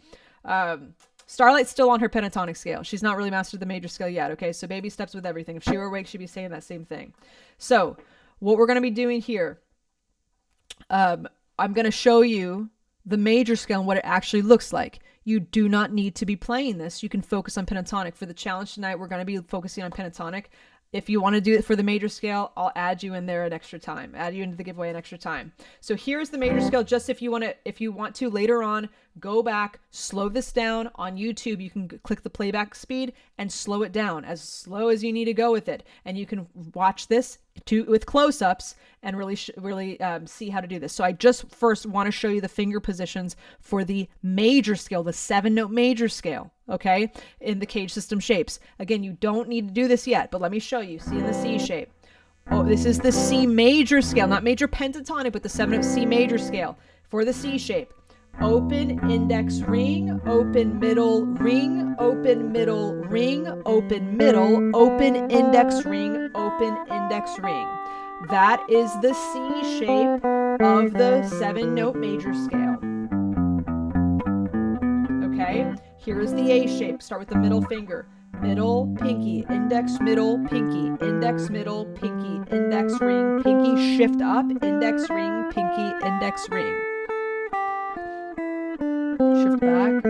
Starlight's still on her pentatonic scale. She's not really mastered the major scale yet, okay? So baby steps with everything. If she were awake, she'd be saying that same thing. So what we're going to be doing here, I'm going to show you the major scale and what it actually looks like. You do not need to be playing this. You can focus on pentatonic. For the challenge tonight, we're going to be focusing on pentatonic. If you want to do it for the major scale, I'll add you in there an extra time. Add you into the giveaway an extra time. So here's the major scale. Just if you want to later on, go back, slow this down on YouTube. You can click the playback speed and slow it down as slow as you need to go with it. And you can watch this with close-ups and really see how to do this. So I just first want to show you the finger positions for the major scale, the 7-note major scale, okay, in the cage system shapes. Again, you don't need to do this yet, but let me show you. See in the C shape. Oh, this is the C major scale, not major pentatonic, but the 7-note C major scale. For the C shape, open, index, ring, open, middle, ring, open, middle, ring, open, middle, open, index, ring, open, index, ring. That is the C shape of the 7-note major scale. Okay, here is the A shape. Start with the middle finger. Middle, pinky, index, middle, pinky, index, middle, pinky, index, ring, pinky, shift up, index, ring, pinky, index, ring. shift back.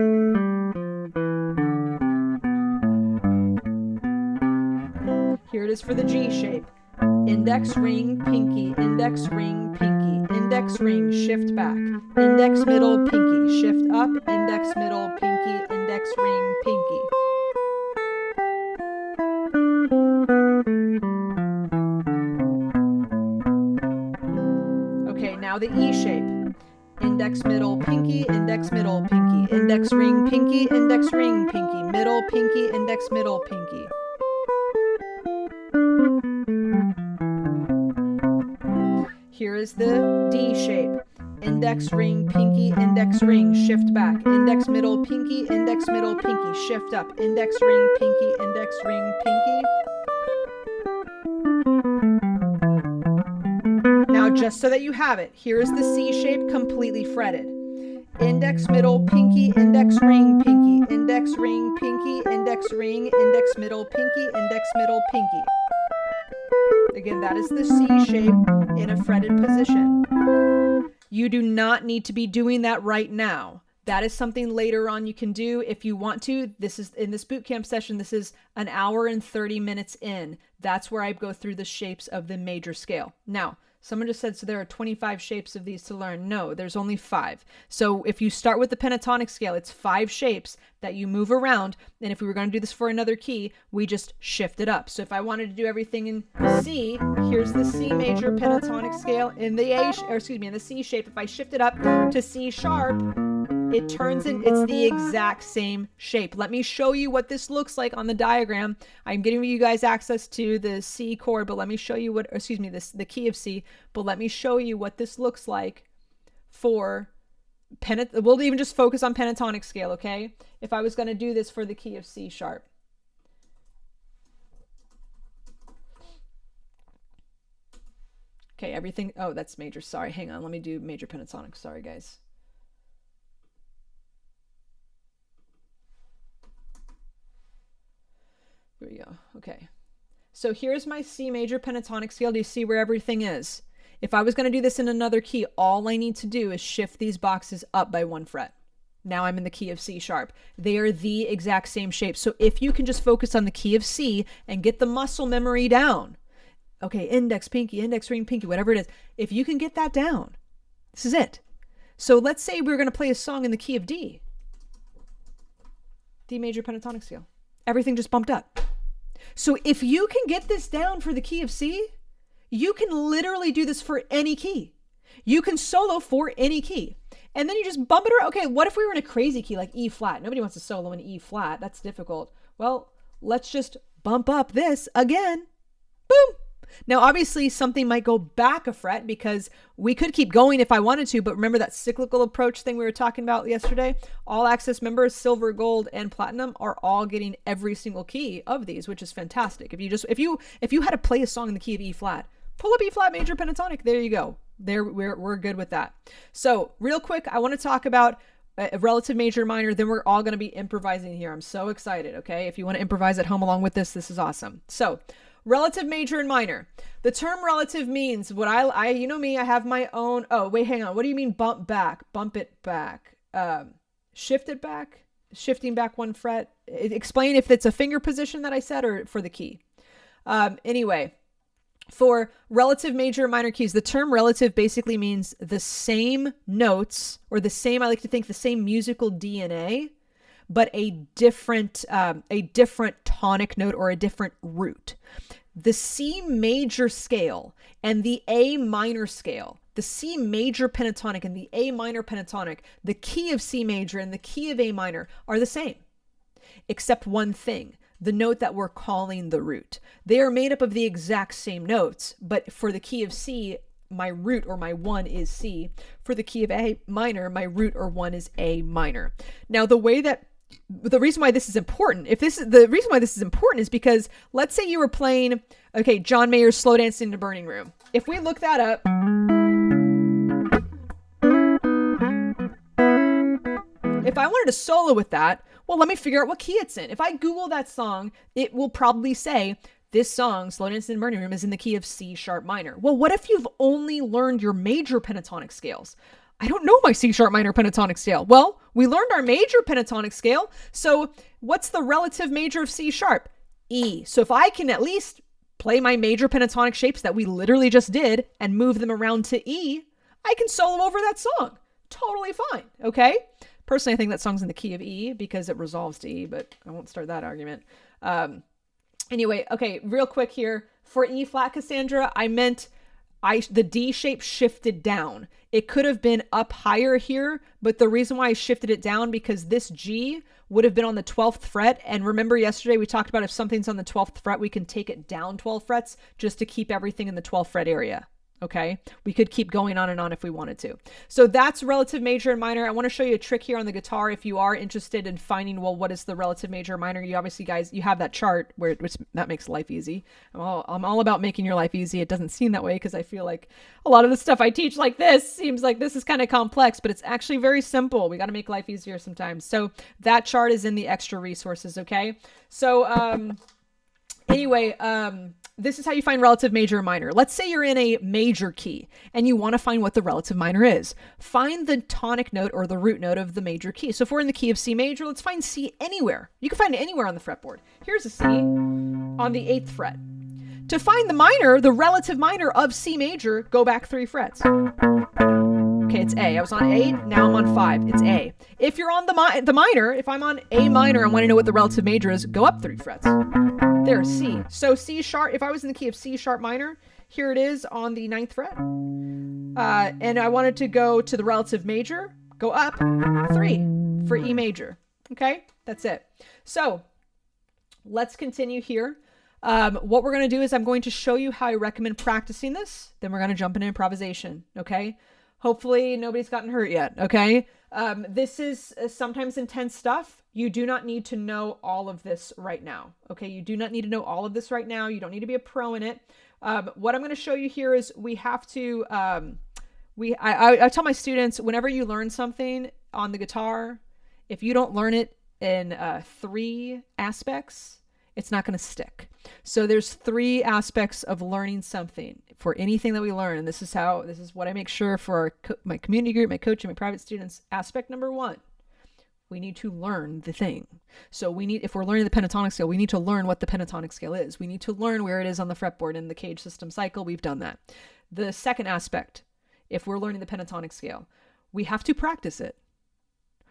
Here it is for the G shape. Index, ring, pinky, index, ring, pinky, index, ring, shift back, index, middle, pinky, shift up, index, middle, pinky, index, ring, pinky. Okay, now the E shape. Index, middle, pinky, index, middle, pinky, index, ring, pinky, index, ring, pinky, middle, pinky, index, middle, pinky. Here is the D shape. Index, ring, pinky, index, ring, shift back. Index, middle, pinky, index, middle, pinky, shift up. Index, ring, pinky, index, ring, pinky. Now, just so that you have it, here is the C shape completely fretted. Index, middle, pinky, index, ring, pinky, index, ring, pinky, index, ring, index, middle, pinky, index, middle, pinky. Again, that is the C shape in a fretted position. You do not need to be doing that right now. That is something later on you can do if you want to. This is in this bootcamp session. This is an hour and 30 minutes in. That's where I go through the shapes of the major scale. Now, someone just said, so there are 25 shapes of these to learn. No, there's only 5. So if you start with the pentatonic scale, it's 5 shapes that you move around. And if we were going to do this for another key, we just shift it up. So if I wanted to do everything in C, here's the C major pentatonic scale in the in the C shape. If I shift it up to C sharp, it turns in, it's the exact same shape. Let me show you what this looks like on the diagram. I'm giving you guys access to the C chord, but let me show you what, the key of C, but let me show you what this looks like for we'll even just focus on pentatonic scale, okay? If I was going to do this for the key of C sharp. Okay, everything, oh, that's major, sorry, hang on, let me do major pentatonic, sorry guys. Here we go. Okay. So here's my C major pentatonic scale. Do you see where everything is? If I was going to do this in another key, all I need to do is shift these boxes up by 1 fret. Now I'm in the key of C sharp. They are the exact same shape. So if you can just focus on the key of C and get the muscle memory down, okay, index, pinky, index, ring, pinky, whatever it is, if you can get that down, this is it. So let's say we're going to play a song in the key of D. D major pentatonic scale. Everything just bumped up. So if you can get this down for the key of C, you can literally do this for any key. You can solo for any key. And then you just bump it around. Okay, what if we were in a crazy key like E flat? Nobody wants to solo in E flat. That's difficult. Well, let's just bump up this again. Boom. Now, obviously, something might go back a fret because we could keep going if I wanted to, but remember that cyclical approach thing we were talking about yesterday? All access members, silver, gold, and platinum are all getting every single key of these, which is fantastic. If you had to play a song in the key of E flat, pull up E flat major pentatonic. There you go. There we're good with that. So real quick, I want to talk about a relative major minor, then we're all going to be improvising here. I'm so excited. Okay. If you want to improvise at home along with this is awesome. So relative major and minor. The term relative means what I you know me, I have my own. Oh, wait, hang on. What do you mean bump back? Bump it back. Shift it back? Shifting back 1 fret. Explain if it's a finger position that I said or for the key. Anyway, for relative major and minor keys, the term relative basically means the same notes or the same, I like to think the same musical DNA, but a different tonic note or a different root. The C major scale and the A minor scale, the C major pentatonic and the A minor pentatonic, the key of C major and the key of A minor are the same, except one thing, the note that we're calling the root. They are made up of the exact same notes, but for the key of C, my root or my 1 is C. For the key of A minor, my root or 1 is A minor. Now, the reason why this is important, is because let's say you were playing, okay, John Mayer's Slow Dancing in the Burning Room. If we look that up, if I wanted to solo with that, well, let me figure out what key it's in. If I Google that song, it will probably say, this song, Slow Dancing in the Burning Room, is in the key of C sharp minor. Well, what if you've only learned your major pentatonic scales? I don't know my C sharp minor pentatonic scale. Well, we learned our major pentatonic scale. So what's the relative major of C sharp? E. So if I can at least play my major pentatonic shapes that we literally just did and move them around to E, I can solo over that song. Totally fine. Okay. Personally, I think that song's in the key of E because it resolves to E, but I won't start that argument. Anyway, okay, real quick here. For E flat, Cassandra, I meant the D shape shifted down. It could have been up higher here, but the reason why I shifted it down because this G would have been on the 12th fret. And remember yesterday we talked about if something's on the 12th fret, we can take it down 12 frets just to keep everything in the 12th fret area. Okay, we could keep going on and on if we wanted to. So that's relative major and minor. I want to show you a trick here on the guitar if you are interested in finding, well, what is the relative major and minor? You obviously, guys, you have that chart which that makes life easy. I'm all about making your life easy. It doesn't seem that way because I feel like a lot of the stuff I teach like this seems like this is kind of complex, but it's actually very simple. We got to make life easier sometimes. So that chart is in the extra resources. Okay. So, anyway, this is how you find relative major and minor. Let's say you're in a major key and you want to find what the relative minor is. Find the tonic note or the root note of the major key. So if we're in the key of C major, let's find C anywhere. You can find it anywhere on the fretboard. Here's a C on the 8th fret. To find the minor, the relative minor of C major, go back 3 frets. Okay, it's A. I was on 8, now I'm on 5. It's A. If you're on the minor, if I'm on A minor and want to know what the relative major is, go up 3 frets. There's C. So C sharp, if I was in the key of C sharp minor, here it is on the 9th fret. And I wanted to go to the relative major, go up 3 for E major. Okay, that's it. So let's continue here. What we're going to do is I'm going to show you how I recommend practicing this. Then we're going to jump into improvisation. Okay. Hopefully nobody's gotten hurt yet. Okay. This is sometimes intense stuff. You do not need to know all of this right now. Okay. You do not need to know all of this right now. You don't need to be a pro in it. What I'm going to show you here is we have to, I tell my students, whenever you learn something on the guitar, if you don't learn it in 3 aspects, it's not going to stick. So there's 3 aspects of learning something for anything that we learn. And this is what I make sure for my community group, my coaching, my private students. Aspect number 1, we need to learn the thing. So if we're learning the pentatonic scale, we need to learn what the pentatonic scale is. We need to learn where it is on the fretboard in the cage system cycle. We've done that. The second aspect, if we're learning the pentatonic scale, we have to practice it.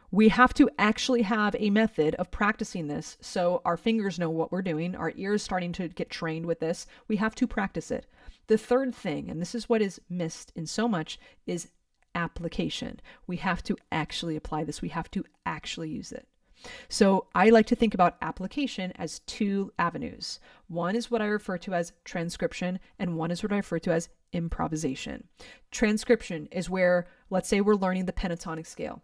We have to actually have a method of practicing this so our fingers know what we're doing, our ears starting to get trained with this. We have to practice it. The third thing, and this is what is missed in so much, is application. We have to actually apply this. We have to actually use it. So I like to think about application as 2 avenues. One is what I refer to as transcription, and one is what I refer to as improvisation. Transcription is where, let's say we're learning the pentatonic scale.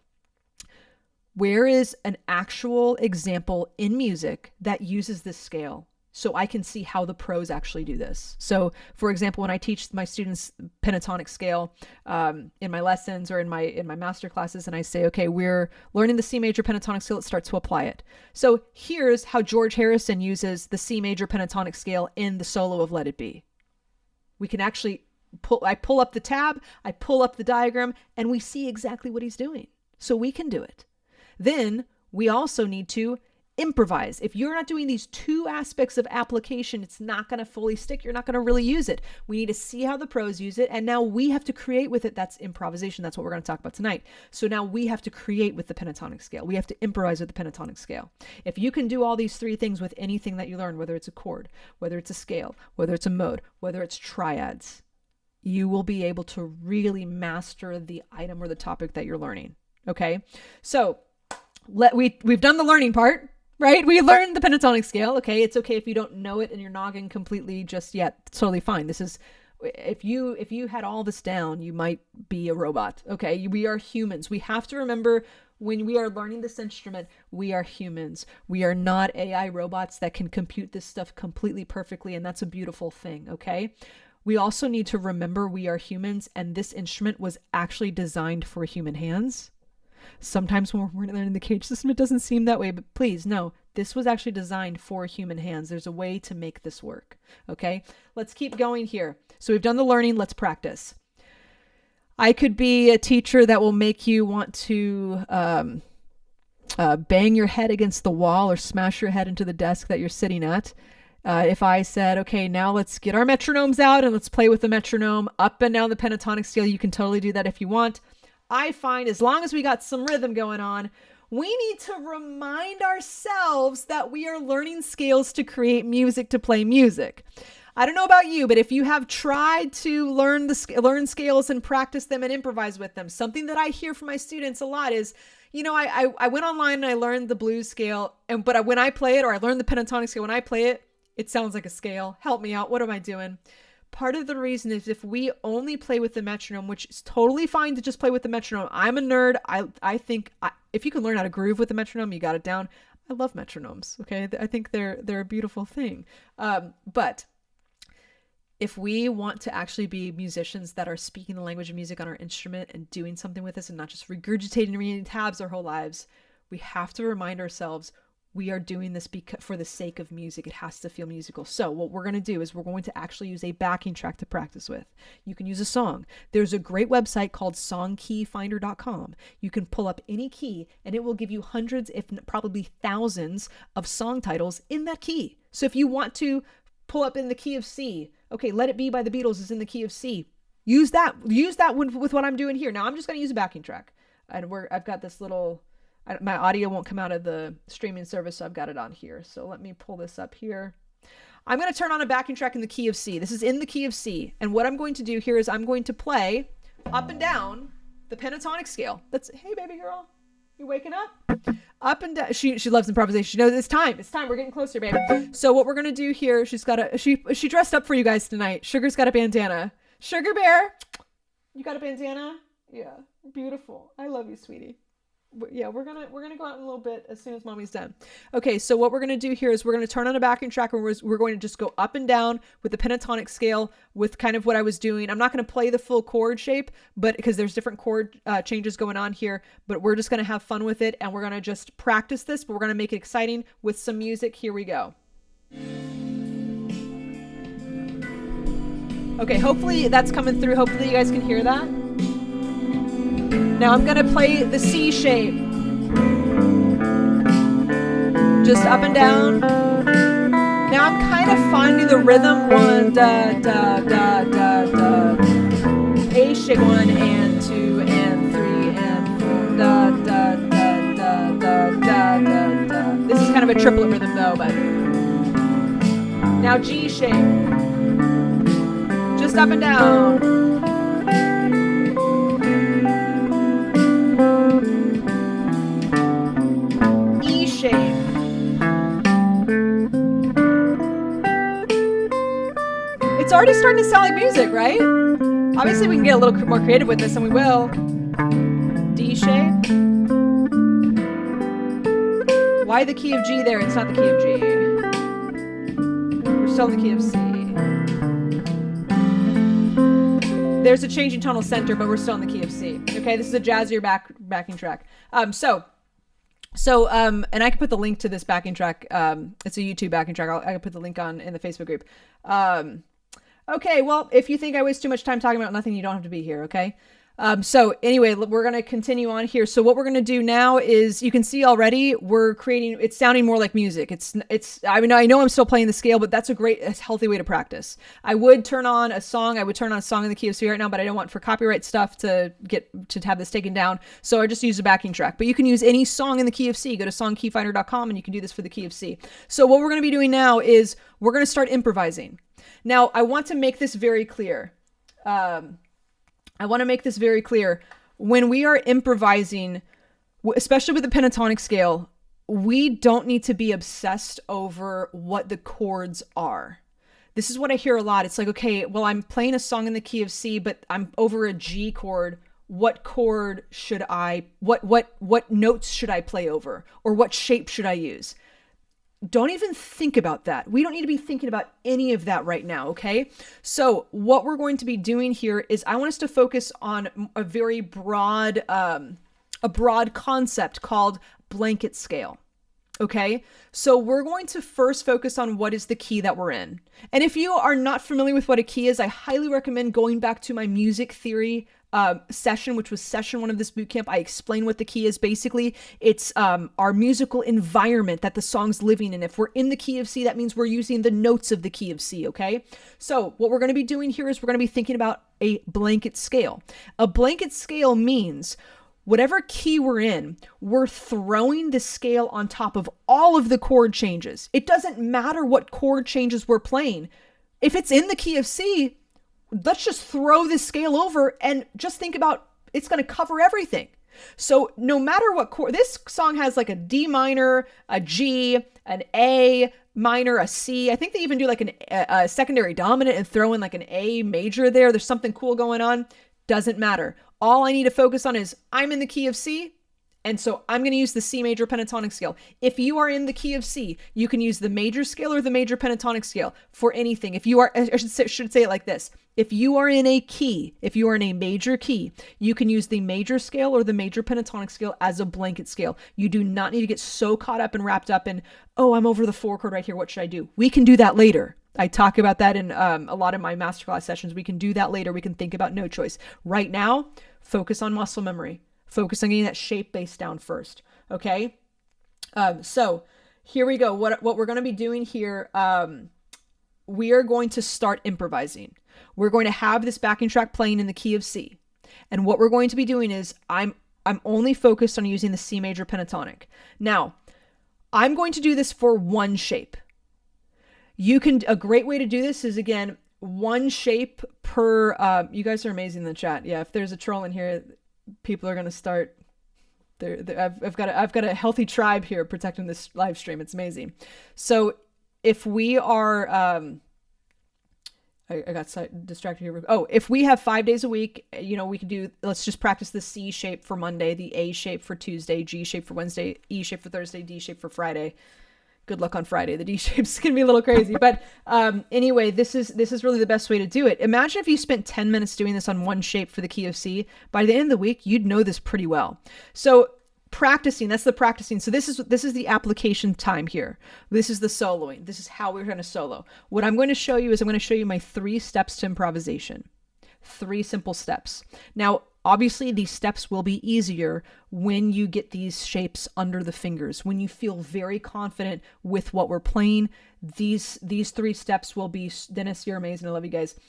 Where is an actual example in music that uses this scale so I can see how the pros actually do this? So, for example, when I teach my students pentatonic scale in my lessons or in my master classes, and I say, okay, we're learning the C major pentatonic scale, let's start to apply it. So here's how George Harrison uses the C major pentatonic scale in the solo of Let It Be. We can actually I pull up the tab, I pull up the diagram, and we see exactly what he's doing. So we can do it. Then we also need to improvise. If you're not doing these 2 aspects of application, it's not going to fully stick. You're not going to really use it. We need to see how the pros use it. And now we have to create with it. That's improvisation. That's what we're going to talk about tonight. So now we have to create with the pentatonic scale. We have to improvise with the pentatonic scale. If you can do all these 3 things with anything that you learn, whether it's a chord, whether it's a scale, whether it's a mode, whether it's triads, you will be able to really master the item or the topic that you're learning. Okay. So we've done the learning part, right? We learned the pentatonic scale. Okay. It's okay if you don't know it in your noggin completely just yet. It's totally fine. This is, if you had all this down, you might be a robot. Okay. We are humans. We have to remember when we are learning this instrument, we are humans. We are not AI robots that can compute this stuff completely perfectly. And that's a beautiful thing. Okay. We also need to remember we are humans and this instrument was actually designed for human hands. Sometimes when we're learning the cage system, it doesn't seem that way, but please no, this was actually designed for human hands. There's a way to make this work. Okay, let's keep going here. So we've done the learning. Let's practice. I could be a teacher that will make you want to bang your head against the wall or smash your head into the desk that you're sitting at. If I said, okay, now let's get our metronomes out and let's play with the metronome up and down the pentatonic scale, you can totally do that if you want. I find as long as we got some rhythm going on, we need to remind ourselves that we are learning scales to create music, to play music. I don't know about you, but if you have tried to learn scales and practice them and improvise with them, something that I hear from my students a lot is, I went online and I learned the blues scale, but when I play it, or I learned the pentatonic scale, when I play it, it sounds like a scale. Help me out. What am I doing? Part of the reason is if we only play with the metronome, which is totally fine to just play with the metronome. I'm a nerd. I think if you can learn how to groove with the metronome, you got it down. I love metronomes. Okay. I think they're a beautiful thing. But if we want to actually be musicians that are speaking the language of music on our instrument and doing something with this and not just regurgitating and reading tabs our whole lives, we have to remind ourselves we are doing this for the sake of music. It has to feel musical. So what we're going to do is we're going to actually use a backing track to practice with. You can use a song. There's a great website called songkeyfinder.com. You can pull up any key and it will give you hundreds, if probably thousands of song titles in that key. So if you want to pull up in the key of C, okay, Let It Be by the Beatles is in the key of C. Use that with what I'm doing here. Now I'm just going to use a backing track. And I've got this little... my audio won't come out of the streaming service, so I've got it on here. So let me pull this up here. I'm going to turn on a backing track in the key of C. This is in the key of C. And what I'm going to do here is I'm going to play up and down the pentatonic scale. Hey, baby girl, you waking up? Up and down. She loves improvisation. She knows it's time. It's time. We're getting closer, baby. So what we're going to do here, she dressed up for you guys tonight. Sugar's got a bandana. Sugar Bear, you got a bandana? Yeah, beautiful. I love you, sweetie. Yeah, we're gonna go out in a little bit as soon as mommy's done. Okay, so what we're gonna do here is we're gonna turn on a backing track and we're going to just go up and down with the pentatonic scale with kind of what I was doing. I'm not gonna play the full chord shape, but because there's different chord changes going on here, but we're just gonna have fun with it and we're gonna just practice this, but we're gonna make it exciting with some music. Here we go. Okay, hopefully that's coming through. Hopefully you guys can hear that. Now I'm going to play the C shape. Just up and down. Now I'm kind of finding the rhythm. 1, da, da, da, da, da. A shape, 1 and 2 and 3 and 4. Da, da, da, da, da, da, da, da. This is kind of a triplet rhythm though, but. Now G shape. Just up and down. It's already starting to sound like music, right? Obviously we can get a little more creative with this, and we will. D shape. Why the key of G there? It's not the key of G. We're still in the key of C. There's a changing tonal center, but we're still in the key of C. Okay, this is a jazzier backing track. And I can put the link to this backing track. It's a YouTube backing track. I can put the link in the Facebook group. Okay, well, if you think I waste too much time talking about nothing, you don't have to be here, okay? So anyway, we're going to continue on here. So what we're going to do now is, you can see already we're creating, it's sounding more like music. I mean, I know I'm still playing the scale, but that's a healthy way to practice. I would turn on a song in the key of C right now, but I don't want for copyright stuff to have this taken down. So I just use a backing track, but you can use any song in the key of C. Go to songkeyfinder.com and you can do this for the key of C. So what we're going to be doing now is we're going to start improvising. Now I want to make this very clear. When we are improvising, especially with the pentatonic scale, we don't need to be obsessed over what the chords are. This is what I hear a lot. It's like, okay, well, I'm playing a song in the key of C, but I'm over a G chord. What chord should what notes should I play over? Or what shape should I use? Don't even think about that. We don't need to be thinking about any of that right now, okay? So what we're going to be doing here is I want us to focus on a broad concept called blanket scale. Okay, so we're going to first focus on what is the key that we're in. And if you are not familiar with what a key is, I highly recommend going back to my music theory session, which was session 1 of this bootcamp. I explain what the key is. Basically, it's our musical environment that the song's living in. If we're in the key of C, that means we're using the notes of the key of C, okay? So what we're going to be doing here is we're going to be thinking about a blanket scale. A blanket scale means whatever key we're in, we're throwing the scale on top of all of the chord changes. It doesn't matter what chord changes we're playing. If it's in the key of C, let's just throw this scale over and just think about it's going to cover everything. So no matter what chord, this song has like a D minor, a G, an A minor, a C. I think they even do like a secondary dominant and throw in like an A major there. There's something cool going on. Doesn't matter. All I need to focus on is I'm in the key of C, and so I'm going to use the C major pentatonic scale. If you are in the key of C, you can use the major scale or the major pentatonic scale for anything. If you are, I should say it like this. If you are in a key, if you are in a major key, you can use the major scale or the major pentatonic scale as a blanket scale. You do not need to get so caught up and wrapped up in, oh, I'm over the 4 chord right here. What should I do? We can do that later. I talk about that in a lot of my masterclass sessions. We can do that later. We can think about no choice. Right now, focus on muscle memory. Focus on getting that shape base down first. Okay. So here we go. What we're going to be doing here, we are going to start improvising. We're going to have this backing track playing in the key of C. And what we're going to be doing is I'm only focused on using the C major pentatonic. Now, I'm going to do this for one shape. A great way to do this is, again, one shape per, you guys are amazing in the chat. Yeah, if there's a troll in here, people are going to start, I've got a healthy tribe here protecting this live stream. It's amazing. So if we are, I got distracted here. Oh, if we have 5 days a week, we can do, let's just practice the C shape for Monday, the A shape for Tuesday, G shape for Wednesday, E shape for Thursday, D shape for Friday. Good luck on Friday. The D shape's gonna be a little crazy, but anyway, this is really the best way to do it. Imagine if you spent 10 minutes doing this on one shape for the key of C. By the end of the week, you'd know this pretty well. So practicing, that's the practicing. So this is the application time here. This is the soloing. This is how we're going to solo. What I'm going to show you is I'm going to show you my 3 steps to improvisation. 3 simple steps. Now, obviously, these steps will be easier when you get these shapes under the fingers, when you feel very confident with what we're playing. These 3 steps will be, Dennis, you're amazing. I love you guys.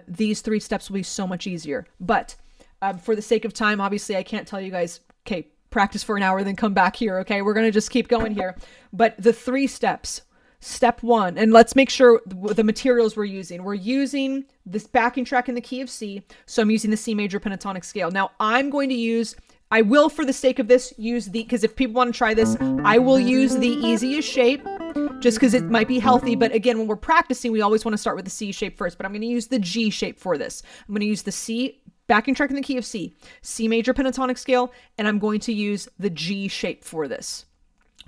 These 3 steps will be so much easier. But for the sake of time, obviously, I can't tell you guys, okay, practice for an hour, then come back here. Okay, we're going to just keep going here. But the 3 steps. Step 1, and let's make sure the materials we're using this backing track in the key of C. So I'm using the C major pentatonic scale. Now I will, for the sake of this, because if people want to try this, I will use the easiest shape just because it might be healthy. But again, when we're practicing, we always want to start with the C shape first, but I'm going to use the G shape for this. I'm going to use the C backing track in the key of C, C major pentatonic scale, and I'm going to use the G shape for this.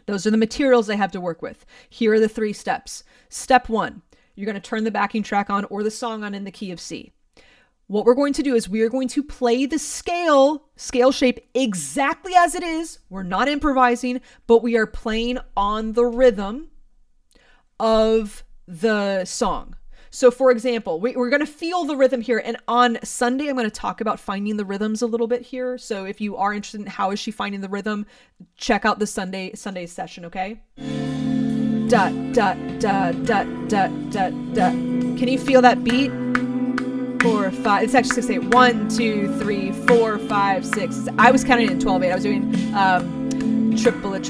Those are the materials I have to work with. Here are the 3 steps. Step 1, you're going to turn the backing track on or the song on in the key of C. What we're going to do is we are going to play the scale shape exactly as it is. We're not improvising, but we are playing on the rhythm of the song. So for example, we're going to feel the rhythm here. And on Sunday, I'm going to talk about finding the rhythms a little bit here. So if you are interested in how is she finding the rhythm, check out the Sunday session, okay? Da, da, da, da, da, da, da. Can you feel that beat? 4, 5. It's actually 6, 8. 1, 2, 3, 4, 5, 6. I was counting in 12, 8. I was doing triplet,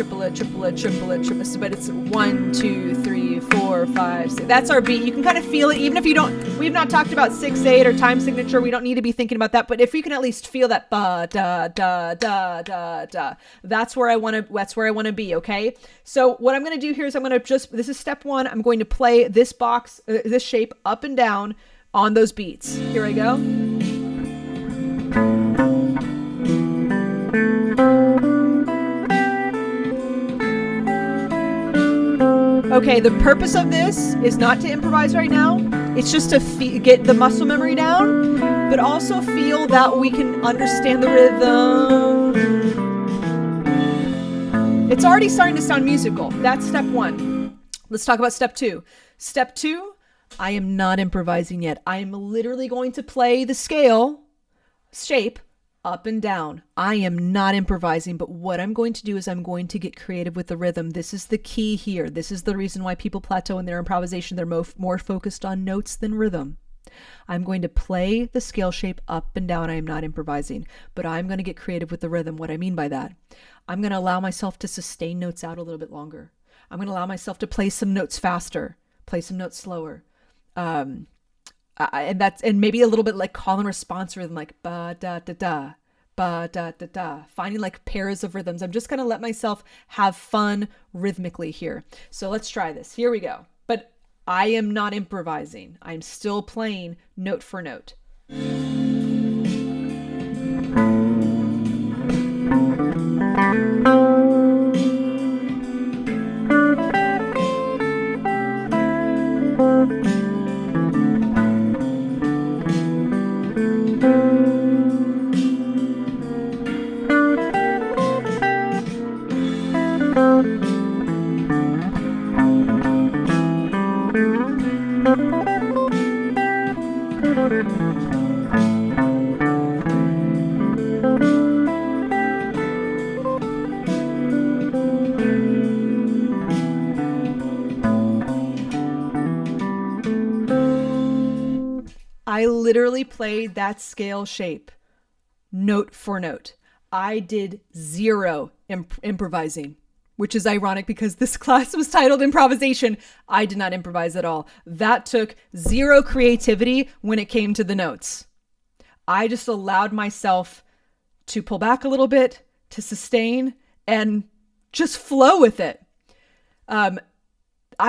but it's 1, 2, 3, 4, 5, 6. That's our beat. You can kind of feel it, even if we've not talked about 6, 8 or time signature. We don't need to be thinking about that, but if we can at least feel that ba da da da da da, that's where I want to be. Okay. So what I'm going to do here is this is step 1. I'm going to play this this shape up and down on those beats. Here I go. Okay, the purpose of this is not to improvise right now. It's just to get the muscle memory down, but also feel that we can understand the rhythm. It's already starting to sound musical. That's step 1. Let's talk about step 2. Step 2, I am not improvising yet. I am literally going to play the scale shape up and down. I am not improvising, but what I'm going to do is I'm going to get creative with the rhythm. This is the key here. This is the reason why people plateau in their improvisation. They're more focused on notes than rhythm. I'm going to play the scale shape up and down. I am not improvising, but I'm going to get creative with the rhythm. What I mean by that, I'm going to allow myself to sustain notes out a little bit longer. I'm going to allow myself to play some notes faster, play some notes slower. And maybe a little bit like call and response rhythm, like ba da da da, ba da da da, finding like pairs of rhythms. I'm just going to let myself have fun rhythmically here. So let's try this. Here we go. But I am not improvising. I'm still playing note for note. I literally played that scale shape note for note. I did zero improvising, which is ironic because this class was titled Improvisation. I did not improvise at all. That took zero creativity when it came to the notes. I just allowed myself to pull back a little bit, to sustain, and just flow with it. I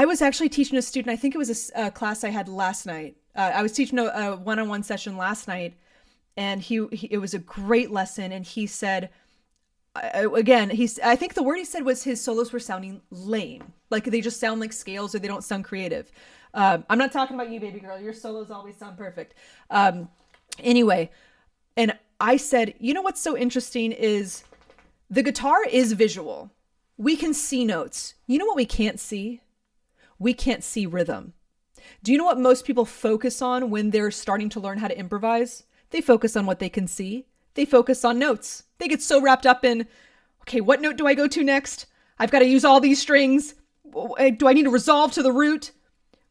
was actually teaching a student, I think it was a class I had last night. I was teaching a one-on-one session last night, and it was a great lesson. And he said, I think the word he said was his solos were sounding lame. Like they just sound like scales or they don't sound creative. I'm not talking about you, baby girl. Your solos always sound perfect. Anyway, and I said, you know what's so interesting is the guitar is visual. We can see notes. You know what we can't see? We can't see rhythm. Do you know what most people focus on when they're starting to learn how to improvise? They focus on what they can see. They focus on notes. They get so wrapped up in, okay, what note do I go to next? I've got to use all these strings. Do I need to resolve to the root?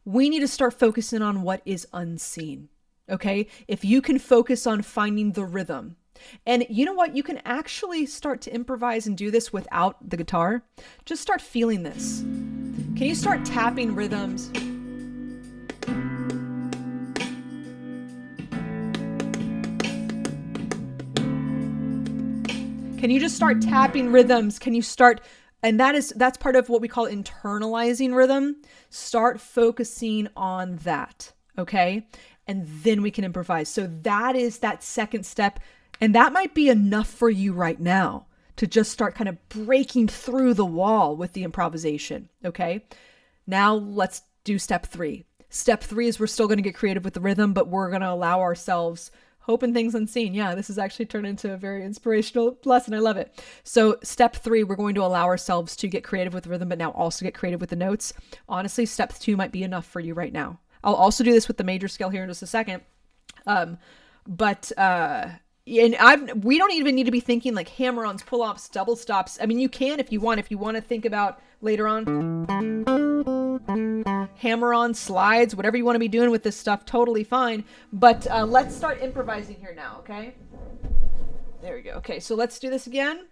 We need to start focusing on what is unseen. Okay? If you can focus on finding the rhythm. And you know what? You can actually start to improvise and do this without the guitar. Just start feeling this. Can you start tapping rhythms? Can you just start tapping rhythms? Can you start, and that's part of what we call internalizing rhythm. Start focusing on that, okay? And then we can improvise. So that is that second step. And that might be enough for you right now to just start kind of breaking through the wall with the improvisation, okay? Now let's do step 3. Step 3 is we're still going to get creative with the rhythm, but we're going to allow ourselves hope and things unseen. Yeah, this has actually turned into a very inspirational lesson. I love it. So step 3, we're going to allow ourselves to get creative with the rhythm, but now also get creative with the notes. Honestly, step 2 might be enough for you right now. I'll also do this with the major scale here in just a second. We don't even need to be thinking like hammer-ons, pull-offs, double stops. I mean, you can if you want to think about later on hammer-on, slides, whatever you want to be doing with this stuff, totally fine. But let's start improvising here now, okay? There we go. Okay, so let's do this again.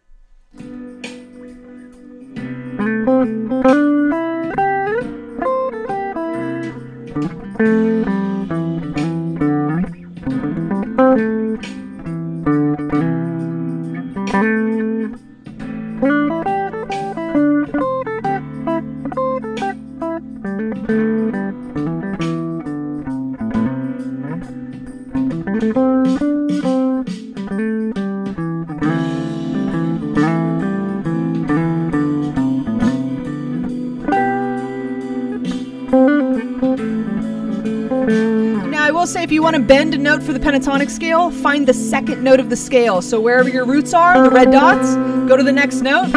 Say if you want to bend a note for the pentatonic scale, find the second note of the scale. So wherever your roots are, the red dots, go to the next note.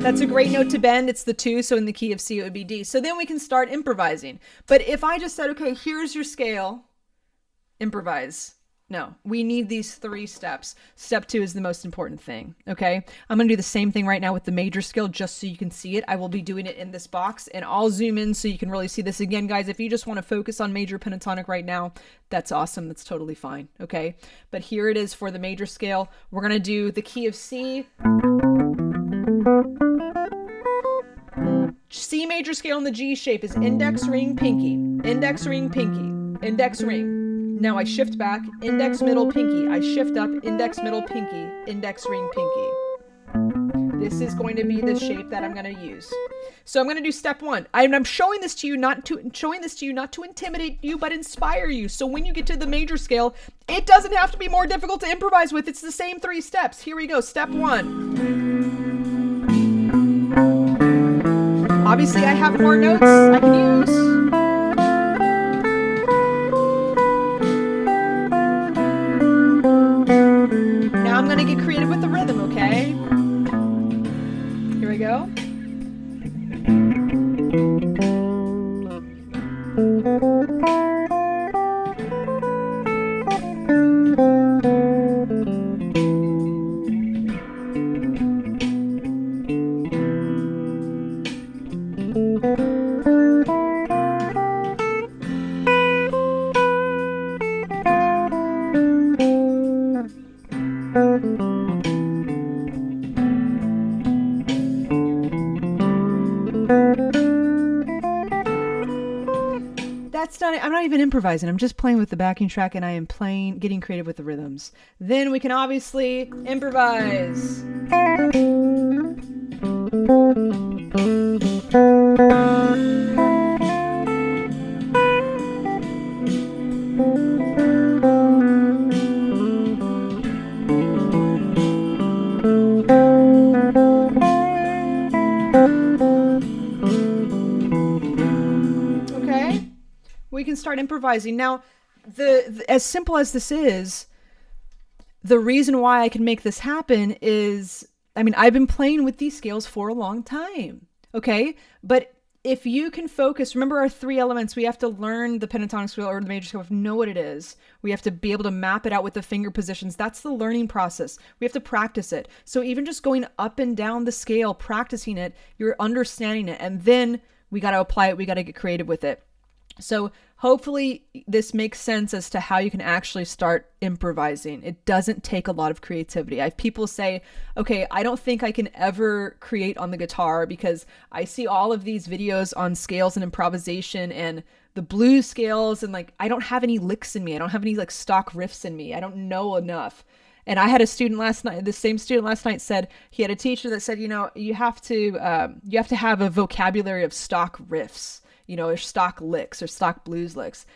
That's a great note to bend. It's the 2, so in the key of C it would be D. So then we can start improvising. But if I just said, okay, here's your scale, improvise. No, we need these 3 steps. Step 2 is the most important thing, okay? I'm going to do the same thing right now with the major scale just so you can see it. I will be doing it in this box, and I'll zoom in so you can really see this. Again, guys, if you just want to focus on major pentatonic right now, that's awesome. That's totally fine, okay? But here it is for the major scale. We're going to do the key of C. C major scale in the G shape is index, ring, pinky, index, ring, pinky, index, ring. Now I shift back, index, middle, pinky. I shift up, index, middle, pinky, index, ring, pinky. This is going to be the shape that I'm going to use. So I'm going to do step 1. I'm showing this to you not to intimidate you, but inspire you. So when you get to the major scale, it doesn't have to be more difficult to improvise with. It's the same 3 steps. Here we go. Step 1. Obviously, I have more notes I can use. Now I'm going to get creative with the rhythm, okay? Here we go. That's not it. I'm not even improvising. I'm just playing with the backing track, and I am getting creative with the rhythms. Then we can obviously improvise. We can start improvising. Now, as simple as this is, the reason why I can make this happen is, I've been playing with these scales for a long time, okay? But if you can focus, remember our 3 elements, we have to learn the pentatonic scale or the major scale, we have to know what it is. We have to be able to map it out with the finger positions. That's the learning process. We have to practice it. So even just going up and down the scale, practicing it, you're understanding it. And then we got to apply it. We got to get creative with it. So hopefully this makes sense as to how you can actually start improvising. It doesn't take a lot of creativity. I have people say, okay, I don't think I can ever create on the guitar because I see all of these videos on scales and improvisation and the blues scales, and I don't have any licks in me. I don't have any stock riffs in me. I don't know enough. And I had a student last night, the same student last night said, he had a teacher that said, you have to have a vocabulary of stock riffs. Or stock licks or stock blues licks.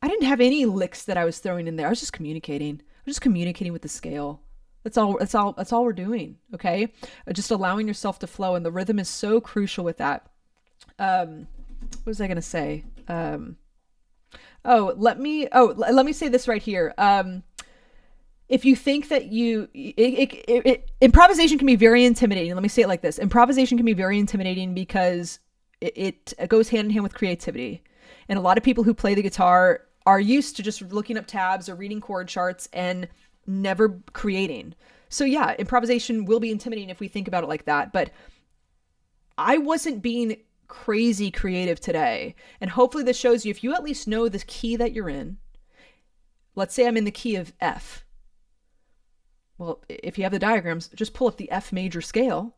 I didn't have any licks that I was throwing in there. I was just communicating. I'm just communicating with the scale. That's all we're doing. Okay. Just allowing yourself to flow. And the rhythm is so crucial with that. What was I going to say? Let me say this right here. If you think that improvisation can be very intimidating. Let me say it like this. Improvisation can be very intimidating because it goes hand in hand with creativity. And a lot of people who play the guitar are used to just looking up tabs or reading chord charts and never creating. So yeah, improvisation will be intimidating if we think about it like that. But I wasn't being crazy creative today. And hopefully this shows you, if you at least know the key that you're in, let's say I'm in the key of F. Well, if you have the diagrams, just pull up the F major scale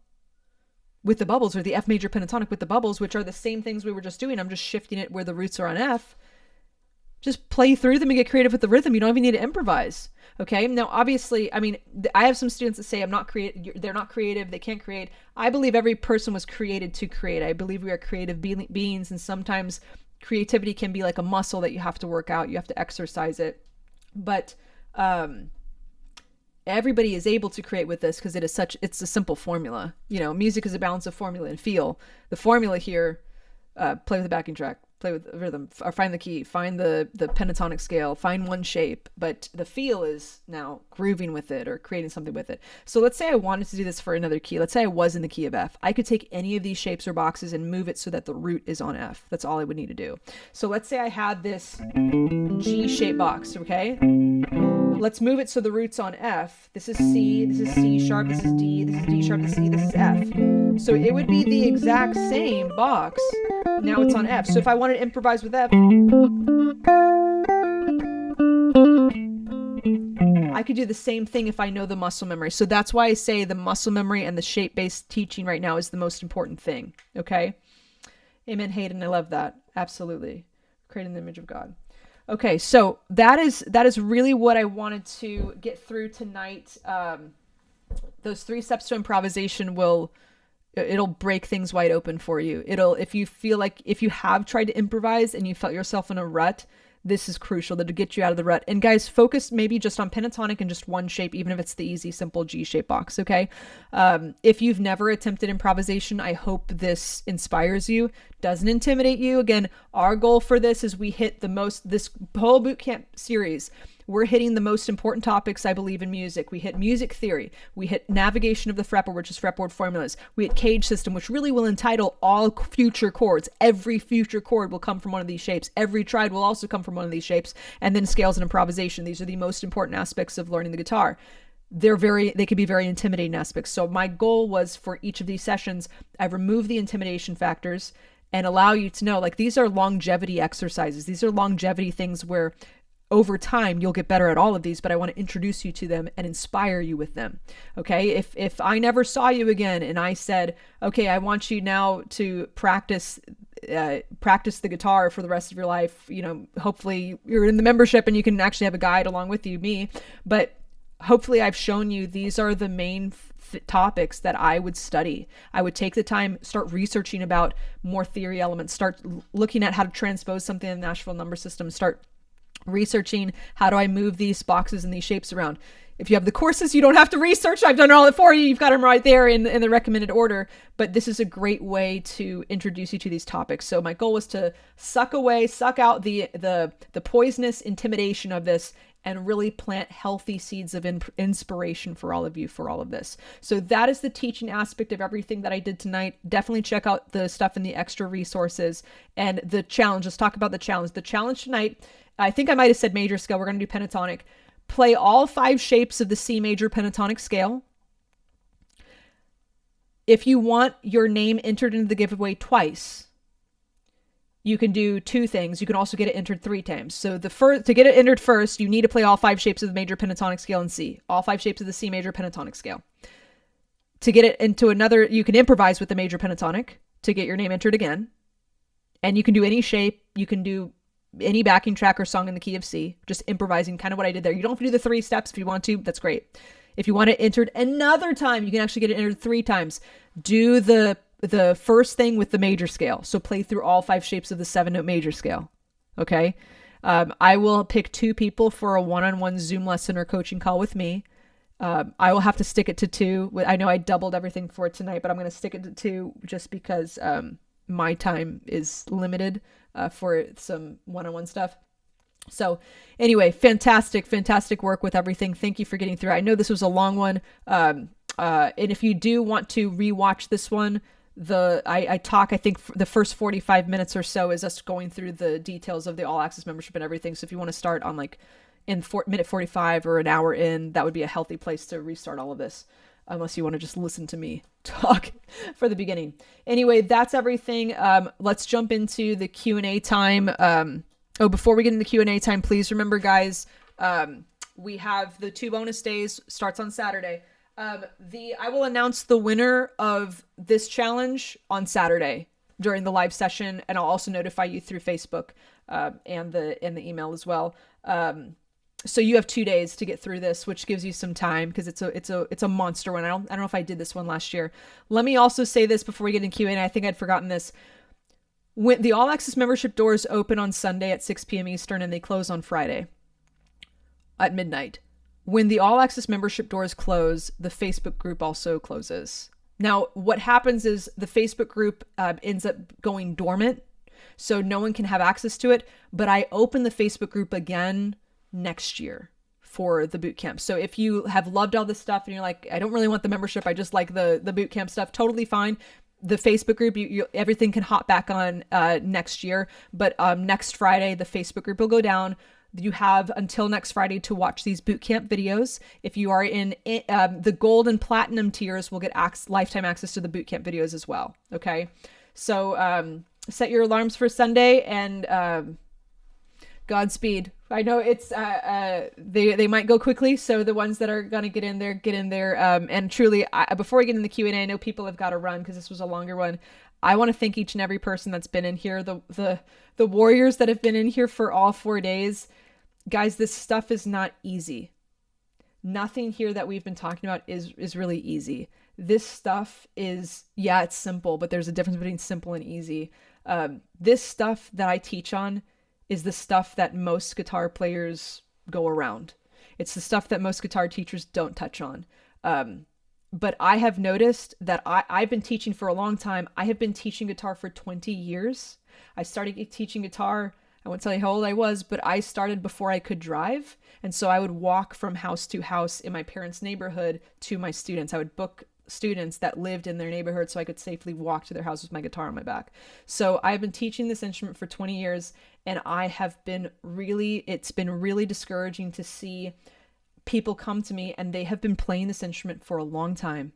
with the bubbles, or the F major pentatonic with the bubbles, which are the same things we were just doing. I'm just shifting it where the roots are on F. Just play through them and get creative with the rhythm. You don't even need to improvise. Okay. Now, obviously, I have some students that say they're not creative. They can't create. I believe every person was created to create. I believe we are creative beings. And sometimes creativity can be like a muscle that you have to work out. You have to exercise it. But, everybody is able to create with this because it's a simple formula. Music is a balance of formula and feel. The formula here, play with the backing track. play with rhythm, or find the key, find the pentatonic scale, find one shape, but the feel is now grooving with it or creating something with it. So let's say I wanted to do this for another key. Let's say I was in the key of F. I could take any of these shapes or boxes and move it so that the root is on F. That's all I would need to do. So let's say I had this G shape box, okay? Let's move it so the root's on F. This is C, this is C sharp, this is D, this is D sharp, this is C, this is F. So it would be the exact same box. Now it's on F. So if I wanted to improvise with F, I could do the same thing if I know the muscle memory. So that's why I say the muscle memory and the shape-based teaching right now is the most important thing. Okay? Amen, Hayden. I love that. Absolutely. Creating the image of God. Okay, so that is really what I wanted to get through tonight. Those 3 steps to improvisation it'll break things wide open for you. If you feel like, if you have tried to improvise and you felt yourself in a rut, this is crucial to get you out of the rut. And guys, focus maybe just on pentatonic and just one shape, even if it's the easy, simple G shape box. Okay. If you've never attempted improvisation, I hope this inspires you, doesn't intimidate you. Again, our goal for this is we hit this whole bootcamp series. We're hitting the most important topics, I believe, in music. We hit music theory. We hit navigation of the fretboard, which is fretboard formulas. We hit cage system, which really will entitle all future chords. Every future chord will come from one of these shapes. Every triad will also come from one of these shapes. And then scales and improvisation. These are the most important aspects of learning the guitar. They can be very intimidating aspects. So my goal was for each of these sessions, I remove the intimidation factors and allow you to know, like, these are longevity exercises. These are longevity things where over time, you'll get better at all of these, but I want to introduce you to them and inspire you with them. Okay. If I never saw you again and I said, okay, I want you now to practice the guitar for the rest of your life, hopefully you're in the membership and you can actually have a guide along with me, but hopefully I've shown you these are the main topics that I would study. I would take the time, start researching about more theory elements, start looking at how to transpose something in the Nashville number system, start researching how do I move these boxes and these shapes around. If you have the courses, you don't have to research. I've done all it for you. You've got them right there in the recommended order. But this is a great way to introduce you to these topics. So my goal was to suck out the poisonous intimidation of this and really plant healthy seeds of inspiration for all of you for all of this. So that is the teaching aspect of everything that I did tonight. Definitely check out the stuff in the extra resources and the challenge. Let's talk about the challenge. The challenge tonight, I think I might have said major scale. We're going to do pentatonic. Play all 5 shapes of the C major pentatonic scale. If you want your name entered into the giveaway twice, you can do 2 things. You can also get it entered 3 times. So to get it entered first, you need to play all 5 shapes of the major pentatonic scale in C. All 5 shapes of the C major pentatonic scale. To get it into another, you can improvise with the major pentatonic to get your name entered again. And you can do any shape. You can do any backing track or song in the key of C, just improvising, kind of what I did there. You don't have to do the 3 steps. If you want to, that's great. If you want it entered another time, you can actually get it entered 3 times. Do the first thing with the major scale. So play through all 5 shapes of the 7-note major scale. Okay. I will pick 2 people for a one-on-one Zoom lesson or coaching call with me. I will have to stick it to 2. I know I doubled everything for tonight, but I'm going to stick it to 2 just because, my time is limited for some one-on-one stuff. So anyway, fantastic work with everything. Thank you for getting through. I know this was a long one. And if you do want to rewatch this one, I think the first 45 minutes or so is us going through the details of the all access membership and everything. So if you want to start on in minute 45 or an hour in, that would be a healthy place to restart all of this. Unless you want to just listen to me talk for the beginning. Anyway, that's everything. Let's jump into the Q&A time. Before we get into Q&A time, please remember, guys, we have the 2 bonus days, starts on Saturday. I will announce the winner of this challenge on Saturday during the live session, and I'll also notify you through Facebook and the email as well. So you have 2 days to get through this, which gives you some time because it's a monster one. I don't know if I did this one last year. Let me also say this before we get into Q&A. I think I'd forgotten this. When the all access membership doors open on Sunday at 6 p.m. Eastern and they close on Friday at midnight. When the all access membership doors close, the Facebook group also closes. Now, what happens is the Facebook group ends up going dormant. So no one can have access to it, but I open the Facebook group again next year for the bootcamp. So if you have loved all this stuff and you're like, I don't really want the membership, I just like the bootcamp stuff, totally fine. The Facebook group, everything can hop back on next year. But next Friday, the Facebook group will go down. You have until next Friday to watch these bootcamp videos. If you are in the gold and platinum tiers, will get lifetime access to the bootcamp videos as well. Okay, so set your alarms for Sunday and Godspeed. I know it's they might go quickly, so the ones that are gonna get in there. And truly, before we get in the Q&A, I know people have got to run because this was a longer one. I want to thank each and every person that's been in here, the warriors that have been in here for all 4 days. Guys, this stuff is not easy. Nothing here that we've been talking about is really easy. This stuff is, yeah, it's simple, but there's a difference between simple and easy. This stuff that I teach on is the stuff that most guitar players go around. It's the stuff that most guitar teachers don't touch on. But I have noticed that I've been teaching for a long time. I have been teaching guitar for 20 years. I started teaching guitar, I won't tell you how old I was, but I started before I could drive. And so I would walk from house to house in my parents' neighborhood to my students. I would book students that lived in their neighborhood so I could safely walk to their house with my guitar on my back. So I've been teaching this instrument for 20 years, and it's been really discouraging to see people come to me and they have been playing this instrument for a long time